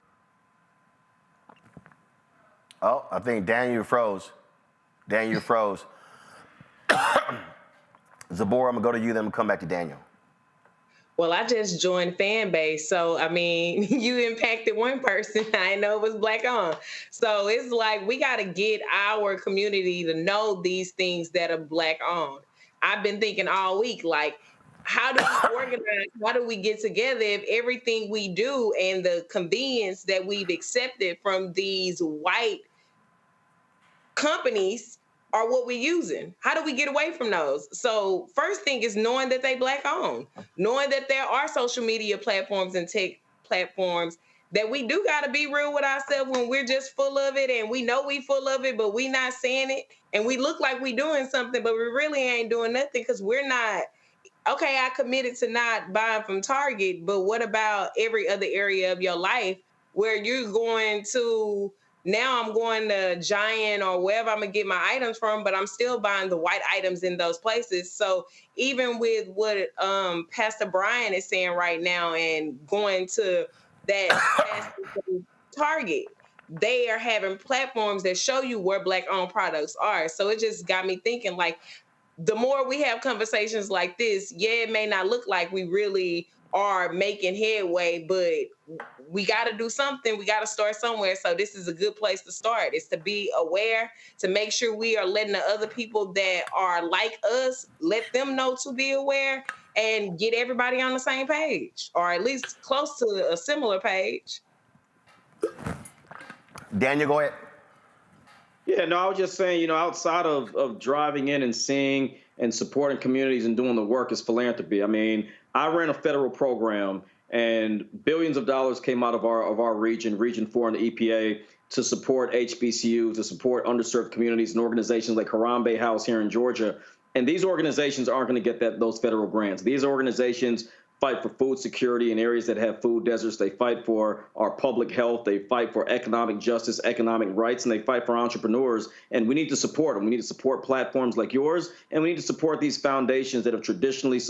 Oh, I think Daniel froze. Daniel froze. Zabor, I'm gonna go to you, then we'll come back to Daniel. Well, I just joined fan base. So, I mean, you impacted one person. I know it was Black owned. So it's like we got to get our community to know these things that are Black owned. I've been thinking all week, like, how do we organize? How do we get together if everything we do and the convenience that we've accepted from these white companies are what we're using? How do we get away from those? So first thing is knowing that they Black owned, knowing that there are social media platforms and tech platforms that we do got to be real with ourselves when we're just full of it and we know we full of it, but we not saying it and we look like we doing something, but we really ain't doing nothing because we're not. Okay, I committed to not buying from Target, but what about every other area of your life where you're going to, now I'm going to Giant or wherever I'm going to get my items from, but I'm still buying the white items in those places. So even with what Pastor Brian is saying right now and going to that Target, they are having platforms that show you where Black-owned products are. So it just got me thinking, like, the more we have conversations like this, yeah, it may not look like we really are making headway, but we got to do something. We got to start somewhere. So this is a good place to start. It's to be aware, to make sure we are letting the other people that are like us, let them know to be aware and get everybody on the same page, or at least close to a similar page. Daniel, go ahead. Yeah, no, I was just saying, outside of driving in and seeing and supporting communities and doing the work is philanthropy. I mean, I ran a federal program and billions of dollars came out of our region, Region 4 and the EPA, to support HBCUs, to support underserved communities and organizations like Harambe House here in Georgia. And these organizations aren't going to get those federal grants. These organizations fight for food security in areas that have food deserts. They fight for our public health. They fight for economic justice, economic rights, and they fight for entrepreneurs. And we need to support them. We need to support platforms like yours, and we need to support these foundations that have traditionally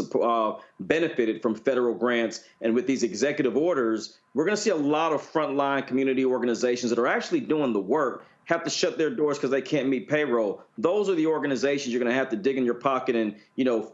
benefited from federal grants. And with these executive orders, we're going to see a lot of frontline community organizations that are actually doing the work have to shut their doors because they can't meet payroll. Those are the organizations you're going to have to dig in your pocket and,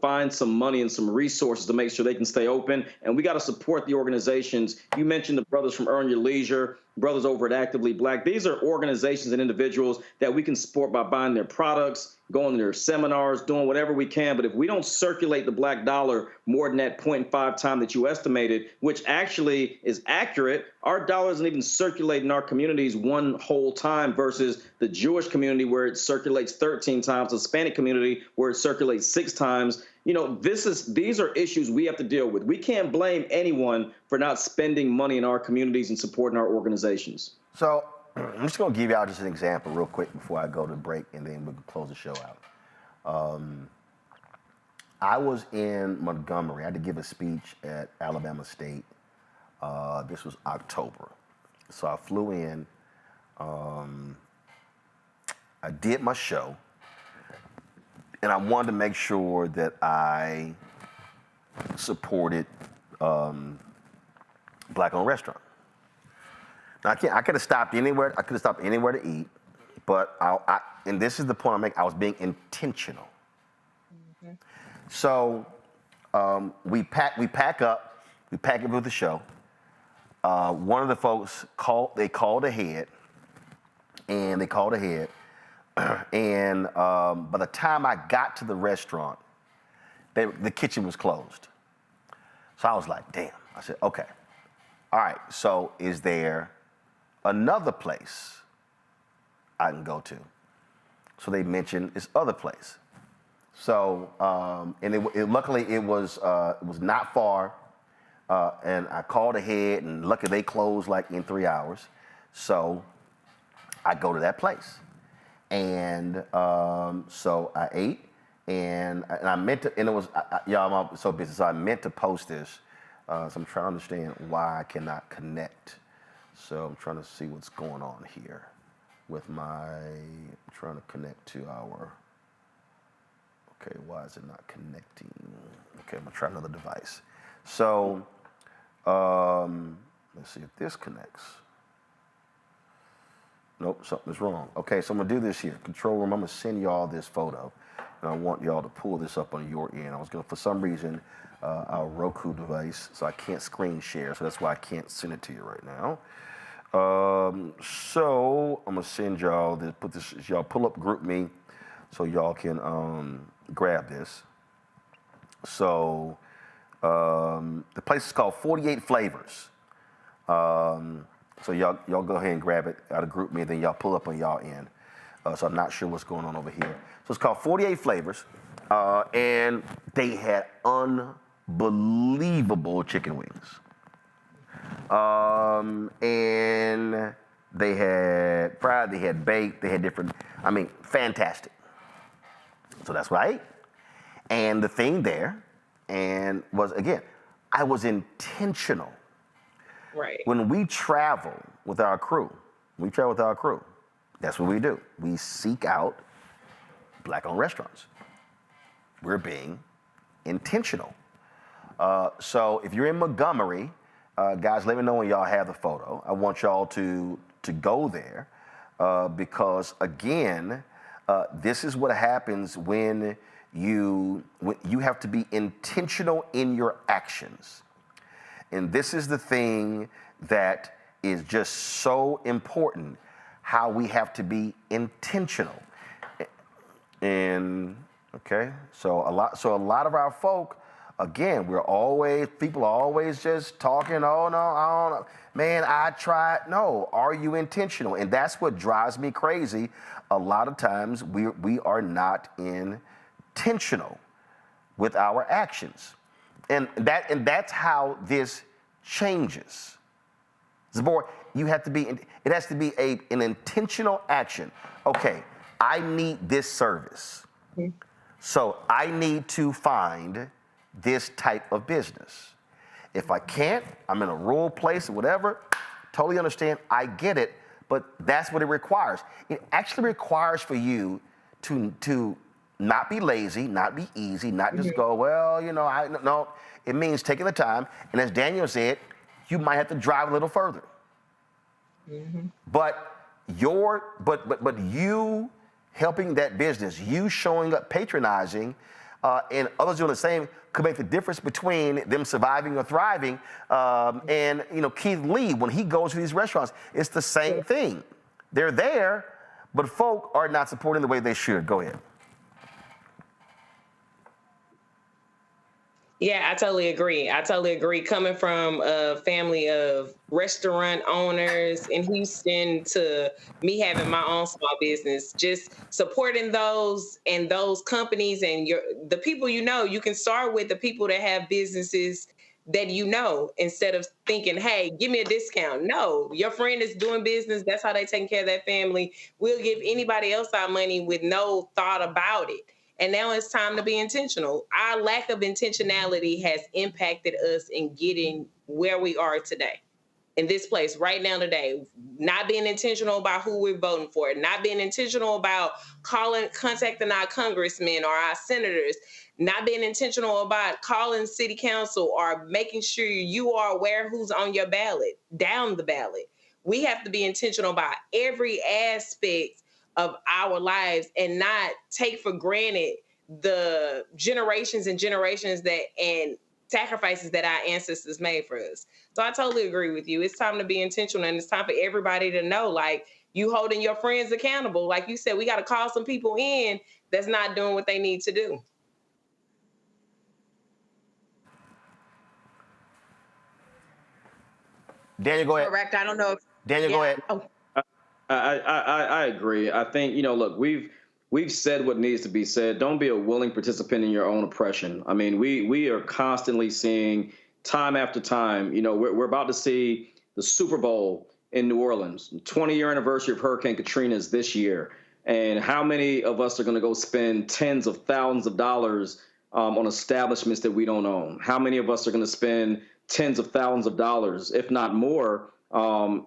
find some money and some resources to make sure they can stay open. And we got to support the organizations. You mentioned the brothers from Earn Your Leisure, brothers over at Actively Black. These are organizations and individuals that we can support by buying their products, going to their seminars, doing whatever we can. But if we don't circulate the Black dollar more than that 0.5 time that you estimated, which actually is accurate, our dollar isn't even circulating in our communities one whole time versus the Jewish community where it circulates 13 times, the Hispanic community where it circulates 6 times. These are issues we have to deal with. We can't blame anyone for not spending money in our communities and supporting our organizations. So I'm just going to give y'all just an example real quick before I go to break, and then we can close the show out. I was in Montgomery. I had to give a speech at Alabama State. This was October. So I flew in. I did my show, and I wanted to make sure that I supported Black-owned restaurant. Now I could have stopped anywhere. I could have stopped anywhere to eat, but and this is the point I'm making. I was being intentional. Mm-hmm. So we pack up. We pack up with the show. One of the folks called ahead, and and by the time I got to the restaurant, the kitchen was closed. So I was like, damn. I said, okay. All right, so is there another place I can go to? So they mentioned this other place. So, and luckily it was not far, and I called ahead, and luckily they closed like in 3 hours. So I go to that place. And so I ate, and I meant to, and it was, y'all, I'm so busy, so I meant to post this. So I'm trying to understand why I cannot connect. So I'm trying to see what's going on here with I'm trying to connect to our, okay, why is it not connecting? Okay, I'm gonna try another device. So let's see if this connects. Nope, something's wrong. Okay, so I'm gonna do this here. Control room, I'm gonna send y'all this photo, and I want y'all to pull this up on your end. I was gonna, for some reason, our Roku device, so I can't screen share, so that's why I can't send it to you right now. So I'm gonna send y'all this, put this, y'all pull up GroupMe, so y'all can grab this. So the place is called 48 Flavors. So y'all go ahead and grab it out of GroupMe, then y'all pull up on y'all end. So I'm not sure what's going on over here. So it's called 48 Flavors, and they had unbelievable chicken wings. And they had fried, they had baked, they had different, fantastic. So that's what I ate. And the thing there, and was, again, I was intentional. Right. When we travel with our crew, that's what we do. We seek out Black-owned restaurants. We're being intentional. So if you're in Montgomery, guys, let me know when y'all have the photo. I want y'all to go there because, again, this is what happens when you have to be intentional in your actions. And this is the thing that is just so important, how we have to be intentional. And okay, so a lot of our folk, again, people are always just talking, oh no, I don't know. Man, I tried. No, are you intentional? And that's what drives me crazy. A lot of times we are not intentional with our actions. And that's how this changes. Zabor, it has to be an intentional action. Okay, I need this service. Mm-hmm. So I need to find this type of business. If I can't, I'm in a rural place or whatever, totally understand, I get it, but that's what it requires. It actually requires for you to not be lazy, not be easy, not just go, well, no. It means taking the time, and as Daniel said, you might have to drive a little further. Mm-hmm. But you helping that business, you showing up, patronizing, and others doing the same could make the difference between them surviving or thriving. And Keith Lee, when he goes to these restaurants, it's the same thing. They're there, but folk are not supporting the way they should. Go ahead. Yeah, I totally agree. Coming from a family of restaurant owners in Houston to me having my own small business, just supporting those companies and the people, you can start with the people that have businesses that you know, instead of thinking, hey, give me a discount. No, your friend is doing business. That's how they taking care of that family. We'll give anybody else our money with no thought about it. And now it's time to be intentional. Our lack of intentionality has impacted us in getting where we are today. In this place right now today, not being intentional about who we're voting for, not being intentional about contacting our congressmen or our senators, not being intentional about calling city council or making sure you are aware who's on your ballot, down the ballot. We have to be intentional about every aspect of our lives and not take for granted the generations and generations and sacrifices that our ancestors made for us. So I totally agree with you. It's time to be intentional, and it's time for everybody to know, like, you holding your friends accountable. Like you said, we got to call some people in that's not doing what they need to do. Daniel, go ahead. Correct. I don't know if Daniel, go ahead. Oh. I agree. I think, look, we've said what needs to be said. Don't be a willing participant in your own oppression. I mean, we are constantly seeing time after time, we're about to see the Super Bowl in New Orleans. 20-year anniversary of Hurricane Katrina is this year. And how many of us are going to go spend tens of thousands of dollars on establishments that we don't own? How many of us are going to spend tens of thousands of dollars, if not more,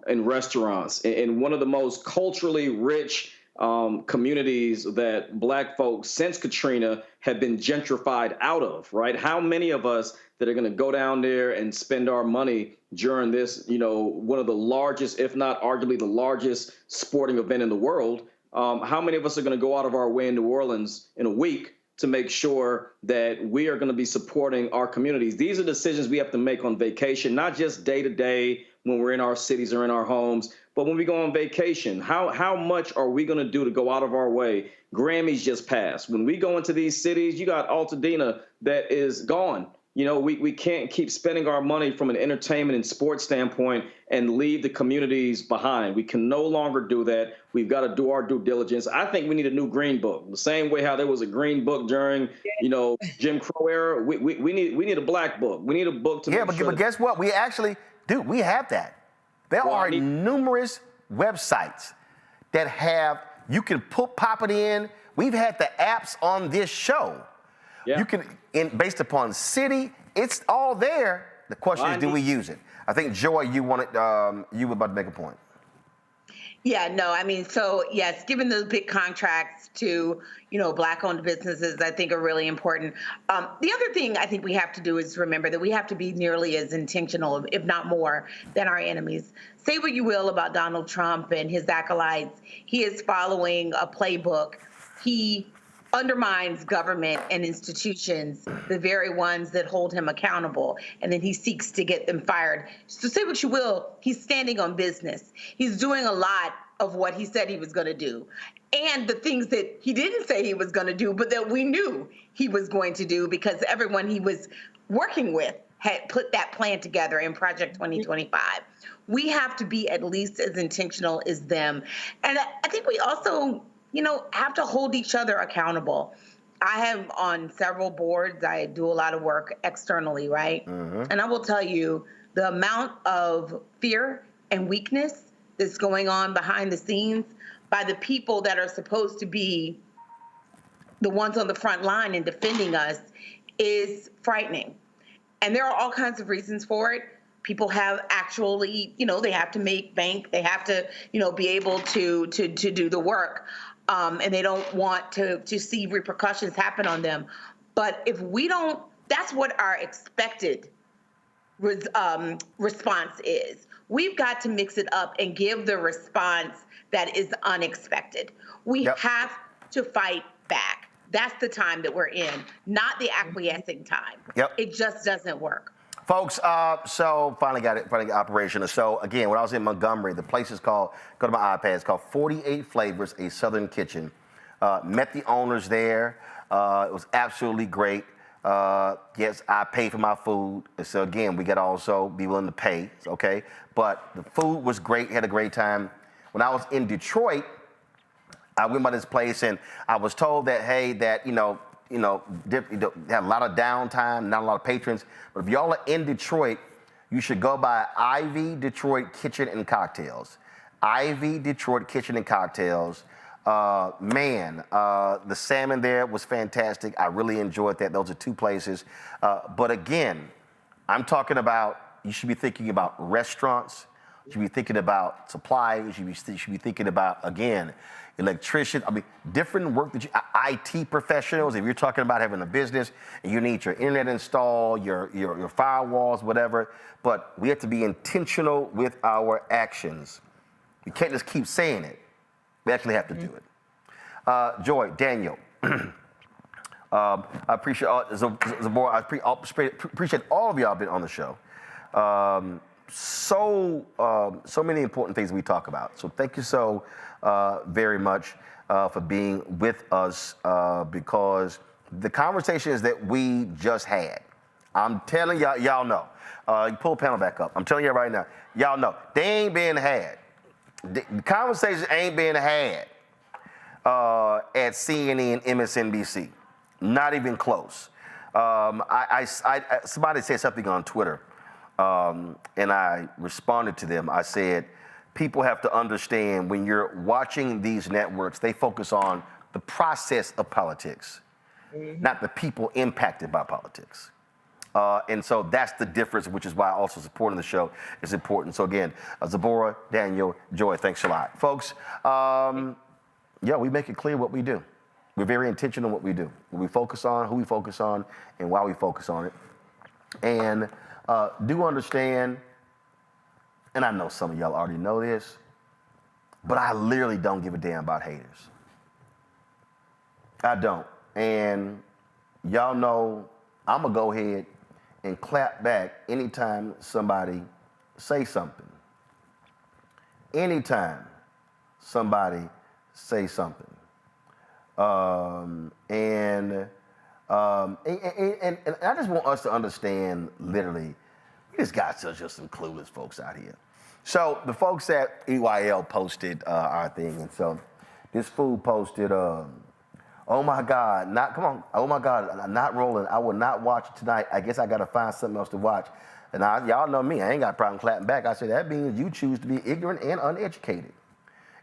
in restaurants, in one of the most culturally rich communities that Black folks since Katrina have been gentrified out of, right? How many of us that are going to go down there and spend our money during this, one of the largest, if not arguably the largest sporting event in the world, how many of us are going to go out of our way in New Orleans in a week to make sure that we are going to be supporting our communities? These are decisions we have to make on vacation, not just day to day when we're in our cities or in our homes, but when we go on vacation. How much are we going to do to go out of our way? Grammys just passed. When we go into these cities, you got Altadena that is gone. We can't keep spending our money from an entertainment and sports standpoint and leave the communities behind. We can no longer do that. We've got to do our due diligence. I think we need a new green book. The same way how there was a green book during, Jim Crow era. We need a black book. We need a book to make sure. But guess what? We actually do. We have that. There are numerous websites that you can pop it in. We've had the apps on this show. Yeah. You can, based upon city, it's all there. The question is, do we use it? I think, Joy, you were about to make a point. Yeah, no, I mean, so yes, giving those big contracts to, Black-owned businesses, I think are really important. The other thing I think we have to do is remember that we have to be nearly as intentional, if not more, than our enemies. Say what you will about Donald Trump and his acolytes. He is following a playbook. He undermines government and institutions, the very ones that hold him accountable, and then he seeks to get them fired. So say what you will, he's standing on business. He's doing a lot of what he said he was going to do, and the things that he didn't say he was going to do, but that we knew he was going to do because everyone he was working with had put that plan together in Project 2025. We have to be at least as intentional as them. And I think we also have to hold each other accountable. I have on several boards, I do a lot of work externally, right? Mm-hmm. And I will tell you, the amount of fear and weakness that's going on behind the scenes by the people that are supposed to be the ones on the front line and defending us is frightening. And there are all kinds of reasons for it. People have actually, they have to make bank. They have to, be able to do the work. And they don't want to see repercussions happen on them. But if we don't, that's what our expected response is. We've got to mix it up and give the response that is unexpected. We have to fight back. That's the time that we're in, not the acquiescing time. Yep. It just doesn't work. Folks, so finally got it operational. So again, when I was in Montgomery, the place is called, go to my iPad, it's called 48 Flavors, a Southern Kitchen. Met the owners there. It was absolutely great. Yes, I paid for my food. So again, we got to also be willing to pay, okay? But the food was great, had a great time. When I was in Detroit, I went by this place and I was told that, hey, that, have a lot of downtime, not a lot of patrons. But if y'all are in Detroit, you should go by Ivy Detroit Kitchen and Cocktails. Ivy Detroit Kitchen and Cocktails. The salmon there was fantastic. I really enjoyed that. Those are two places. But again, I'm talking about, you should be thinking about restaurants. You should be thinking about supplies. You should be thinking about, again, electrician. I mean, different work that IT professionals. If you're talking about having a business and you need your internet installed, your firewalls, whatever. But we have to be intentional with our actions. We can't just keep saying it. We actually have to do it. Joy, Daniel, I appreciate all, I appreciate all of y'all been on the show. So many important things we talk about. So thank you so very much for being with us because the conversations that we just had, I'm telling y'all know. You pull the panel back up. I'm telling you right now, y'all know they ain't being had. The conversations ain't being had at CNN, MSNBC. Not even close. Somebody said something on Twitter, and I responded to them. I said, people have to understand when you're watching these networks, they focus on the process of politics, not the people impacted by politics. And so that's the difference, which is why also supporting the show is important. So again, Zipporah, Daniel, Joy, thanks a lot. Folks, we make it clear what we do. We're very intentional in what we do. We focus on who we focus on and why we focus on it. And do understand, and I know some of y'all already know this, but I literally don't give a damn about haters. I don't. And y'all know I'm gonna go ahead and clap back anytime somebody say something. Anytime somebody say something. And I just want us to understand, literally, we just got just some clueless folks out here. So the folks at EYL posted our thing, and so this fool posted, oh my God, oh my God, not Roland. I will not watch it tonight. I guess I got to find something else to watch. And y'all know me, I ain't got a problem clapping back. I said, that means you choose to be ignorant and uneducated.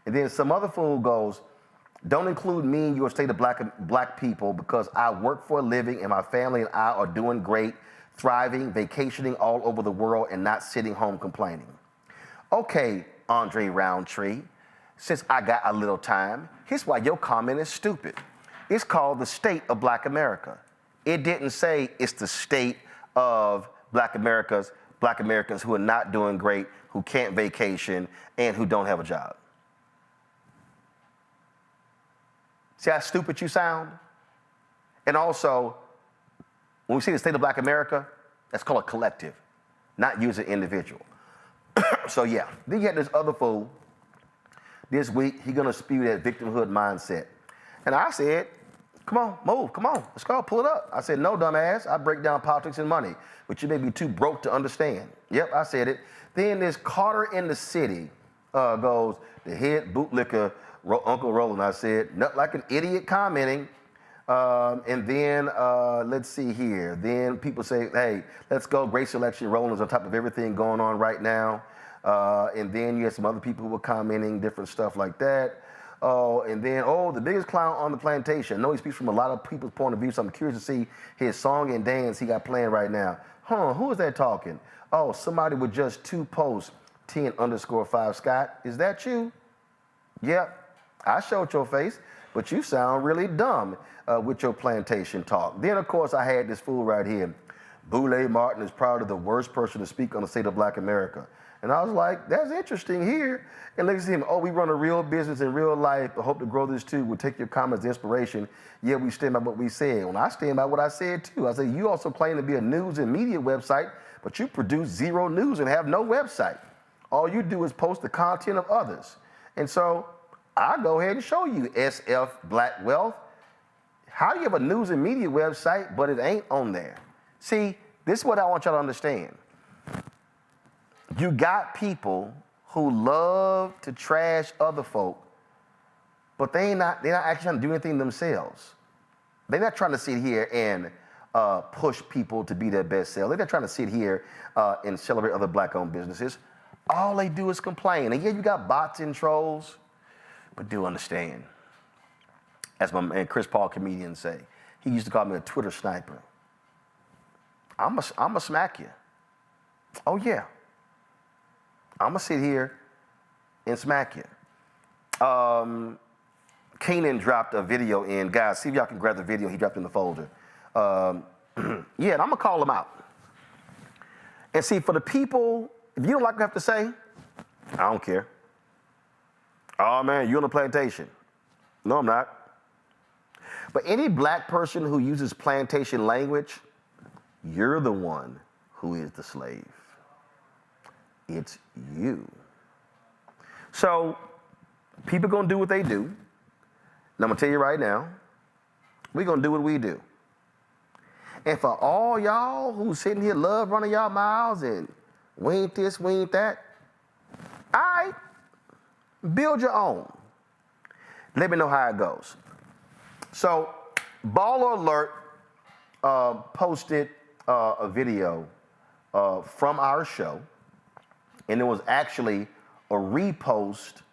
And then some other fool goes, don't include me in your state of black people because I work for a living and my family and I are doing great, thriving, vacationing all over the world and not sitting home complaining. Okay, Andre Roundtree, since I got a little time, here's why your comment is stupid. It's called the state of Black America. It didn't say it's the state of Black Americans who are not doing great, who can't vacation, and who don't have a job. See how stupid you sound? And also, when we see the state of Black America, that's called a collective, not use an individual. So yeah, then you had this other fool this week, he gonna spew that victimhood mindset. And I said, come on, move, come on, let's go, pull it up. I said, no, dumbass, I break down politics and money, but you may be too broke to understand. Yep, I said it. Then this Carter in the city goes, the head bootlicker, Uncle Roland. I said, not like an idiot commenting. And then, let's see here. Then people say, hey, let's go, great selection. Roland is on top of everything going on right now. And then you had some other people who were commenting, different stuff like that. And then, the biggest clown on the plantation. I know he speaks from a lot of people's point of view, so I'm curious to see his song and dance he got playing right now. Who is that talking? Oh, somebody with just 2 posts, 10_5 Scott. Is that you? Yep, I showed your face, but you sound really dumb with your plantation talk. Then, of course, I had this fool right here. Boule Martin is probably the worst person to speak on the state of Black America. And I was like, that's interesting here. And look at him, we run a real business in real life, but hope to grow this too. We'll take your comments as inspiration. Yeah, we stand by what we said. When I stand by what I said too, I said, you also claim to be a news and media website, but you produce 0 news and have no website. All you do is post the content of others. And so I'll go ahead and show you SF Black Wealth. How do you have a news and media website, but it ain't on there? See, this is what I want y'all to understand. You got people who love to trash other folk, but they're not actually trying to do anything themselves. They're not trying to sit here and push people to be their best self. They're not trying to sit here and celebrate other black-owned businesses. All they do is complain. And yeah, you got bots and trolls, but do understand, as my man Chris Paul, comedian, say, he used to call me a Twitter sniper. I'm a smack you. Oh yeah. I'm gonna sit here and smack you. Kanan dropped a video in. Guys, see if y'all can grab the video he dropped in the folder. Yeah, and I'm gonna call him out. And see, for the people, if you don't like what I have to say, I don't care. Oh man, you on the plantation. No, I'm not. But any black person who uses plantation language, you're the one who is the slave. It's you. So people gonna do what they do. And I'm gonna tell you right now, we're gonna do what we do. And for all y'all who sitting here love running y'all mouths and we ain't this, we ain't that, all right, build your own. Let me know how it goes. So Baller Alert posted a video from our show, and it was actually a repost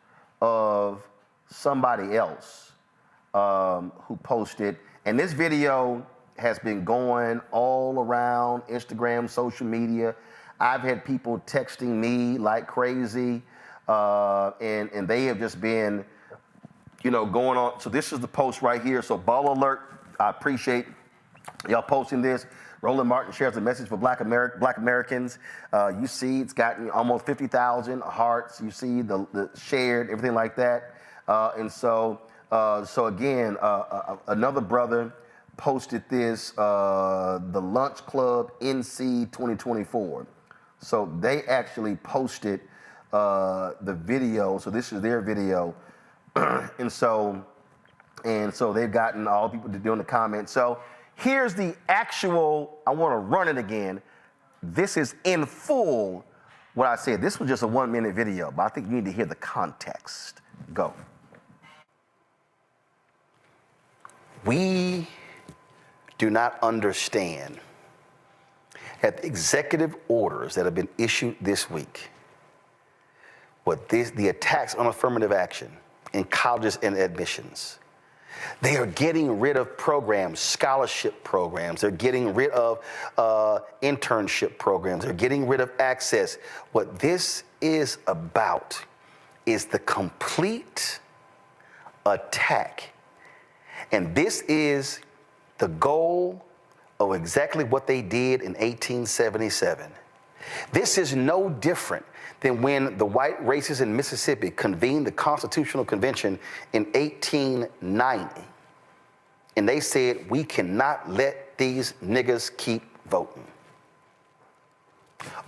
of somebody else who posted. And this video has been going all around Instagram, social media. I've had people texting me like crazy, and they have just been, you know, going on. So this is the post right here. So Ball Alert, I appreciate y'all posting this. Roland Martin shares a message for Black Americans. You see it's gotten almost 50,000 hearts. You see the shared, everything like that. And so again, another brother posted this, the Lunch Club NC 2024. So they actually posted the video. So this is their video. and so they've gotten all people to do in the comments. So here's the actual, I want to run it again. This is in full what I said. This was just a 1 minute video, but I think you need to hear the context. Go. We do not understand that the executive orders that have been issued this week, the attacks on affirmative action in colleges and admissions, they are getting rid of programs, scholarship programs. They're getting rid of internship programs. They're getting rid of access. What this is about is the complete attack. And this is the goal of exactly what they did in 1877. This is no different than when the white racists in Mississippi convened the Constitutional Convention in 1890. And they said, we cannot let these niggas keep voting.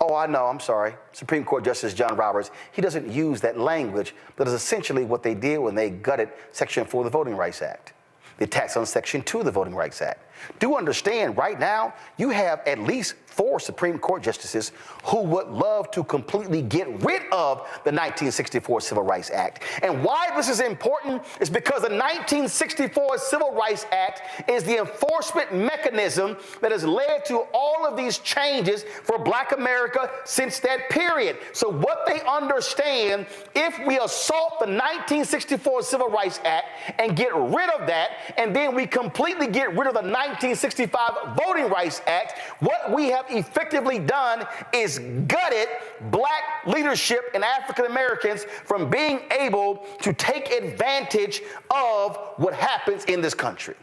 Oh, I know, I'm sorry. Supreme Court Justice John Roberts, he doesn't use that language, but it's essentially what they did when they gutted Section 4 of the Voting Rights Act. The attacks on Section 2 of the Voting Rights Act. Do understand, right now, you have at least 4 Supreme Court justices who would love to completely get rid of the 1964 Civil Rights Act. And why this is important is because the 1964 Civil Rights Act is the enforcement mechanism that has led to all of these changes for Black America since that period. So what they understand, if we assault the 1964 Civil Rights Act and get rid of that, and then we completely get rid of the 1965 Voting Rights Act, what we have effectively done is gutted Black leadership and African Americans from being able to take advantage of what happens in this country.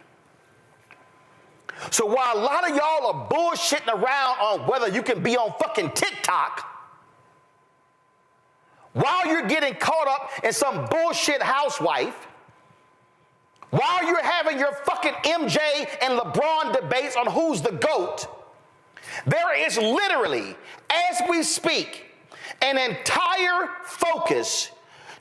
So while a lot of y'all are bullshitting around on whether you can be on fucking TikTok, while you're getting caught up in some bullshit housewife, while you're having your fucking MJ and LeBron debates on who's the GOAT, there is literally, as we speak, an entire focus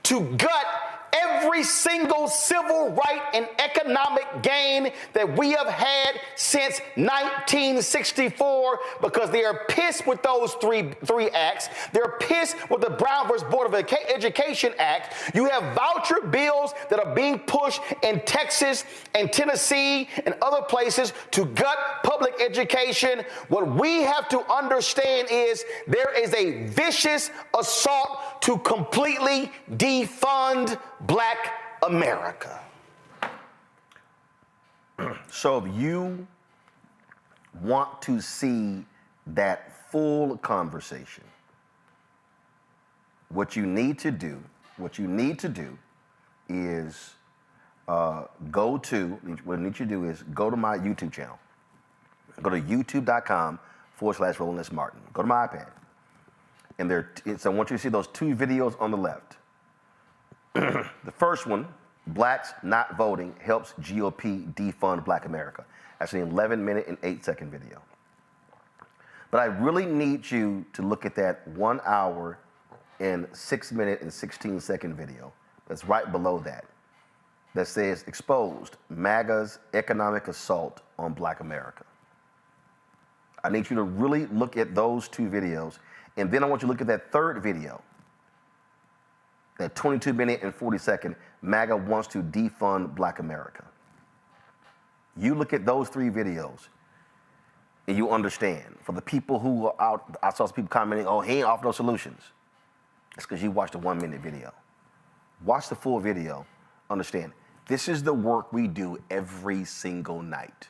to gut every single civil right and economic gain that we have had since 1964 because they are pissed with those three acts. They're pissed with the Brown versus Board of Education Act. You have voucher bills that are being pushed in Texas and Tennessee and other places to gut public education. What we have to understand is there is a vicious assault to completely defund Black America. So if you want to see that full conversation, what you need to do is go to my YouTube channel. Go to youtube.com/Roland Martin. Go to my iPad. And so I want you to see those two videos on the left. The first one, Blacks Not Voting Helps GOP Defund Black America. That's an 11-minute and 8-second video. But I really need you to look at that 1 hour and 6-minute and 16-second video that's right below that says Exposed, MAGA's Economic Assault on Black America. I need you to really look at those two videos, and then I want you to look at that third video, that 22-minute and 40-second, MAGA wants to defund Black America. You look at those three videos, and you understand. For the people who are out, I saw some people commenting, oh, he ain't offered no solutions. It's because you watched a 1-minute video. Watch the full video, understand. This is the work we do every single night.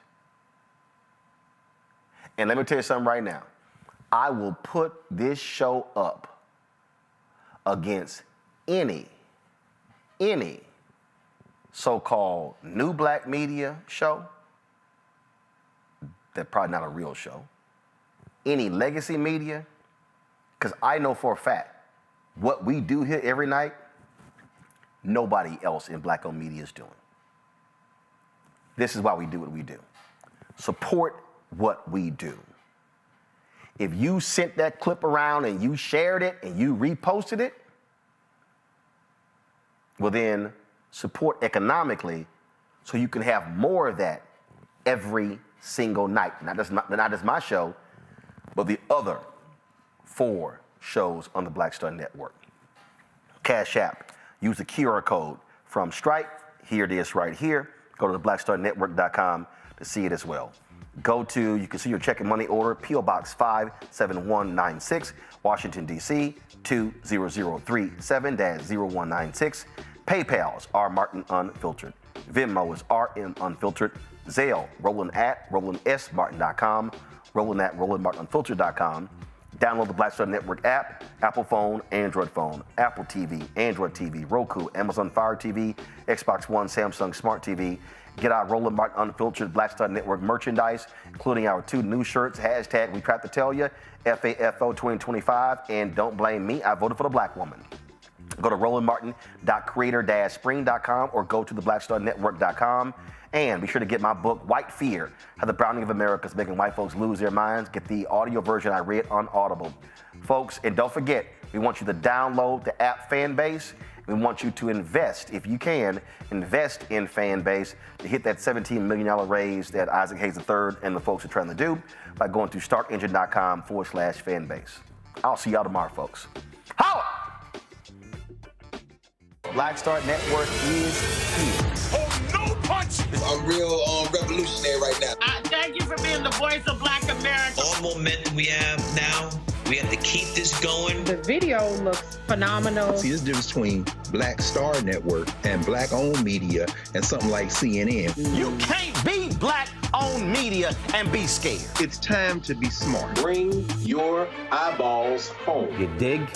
And let me tell you something right now. I will put this show up against any so-called new black media show. That's probably not a real show. Any legacy media, because I know for a fact what we do here every night, nobody else in black-owned media is doing. This is why we do what we do. Support what we do. If you sent that clip around and you shared it and you reposted it, well then support economically so you can have more of that every single night. Not just my show, but the other 4 shows on the Black Star Network. Cash App, use the QR code from Stripe. Here it is right here. Go to theblackstarnetwork.com to see it as well. You can see your check and money order, P.O. Box 57196, Washington, D.C., 20037-0196. PayPal's R Martin Unfiltered. Venmo is RM Unfiltered. Zelle, Roland at RolandSMartin.com. Roland at RolandMartinUnfiltered.com. Download the Black Star Network app, Apple phone, Android phone, Apple TV, Android TV, Roku, Amazon Fire TV, Xbox One, Samsung Smart TV. Get our Roland Martin Unfiltered Black Star Network merchandise, including our 2 new shirts, hashtag We Tried to Tell You, FAFO 2025, and Don't Blame Me, I Voted for the Black Woman. Go to rolandmartin.creator-spring.com or go to theblackstarnetwork.com. And be sure to get my book, White Fear, How the Browning of America is Making White Folks Lose Their Minds. Get the audio version I read on Audible. Folks, and don't forget, we want you to download the app Fanbase. We want you to invest, if you can, invest in Fanbase to hit that $17 million raise that Isaac Hayes III and the folks are trying to do by going to startengine.com/Fanbase. I'll see y'all tomorrow, folks. Holla! Black Star Network is here. Oh, no punch! I'm real revolutionary right now. Thank you for being the voice of Black America. All momentum we have now, we have to keep this going. The video looks phenomenal. See, there's a difference between Black Star Network and black-owned media and something like CNN. You can't be black-owned media and be scared. It's time to be smart. Bring your eyeballs home. You dig?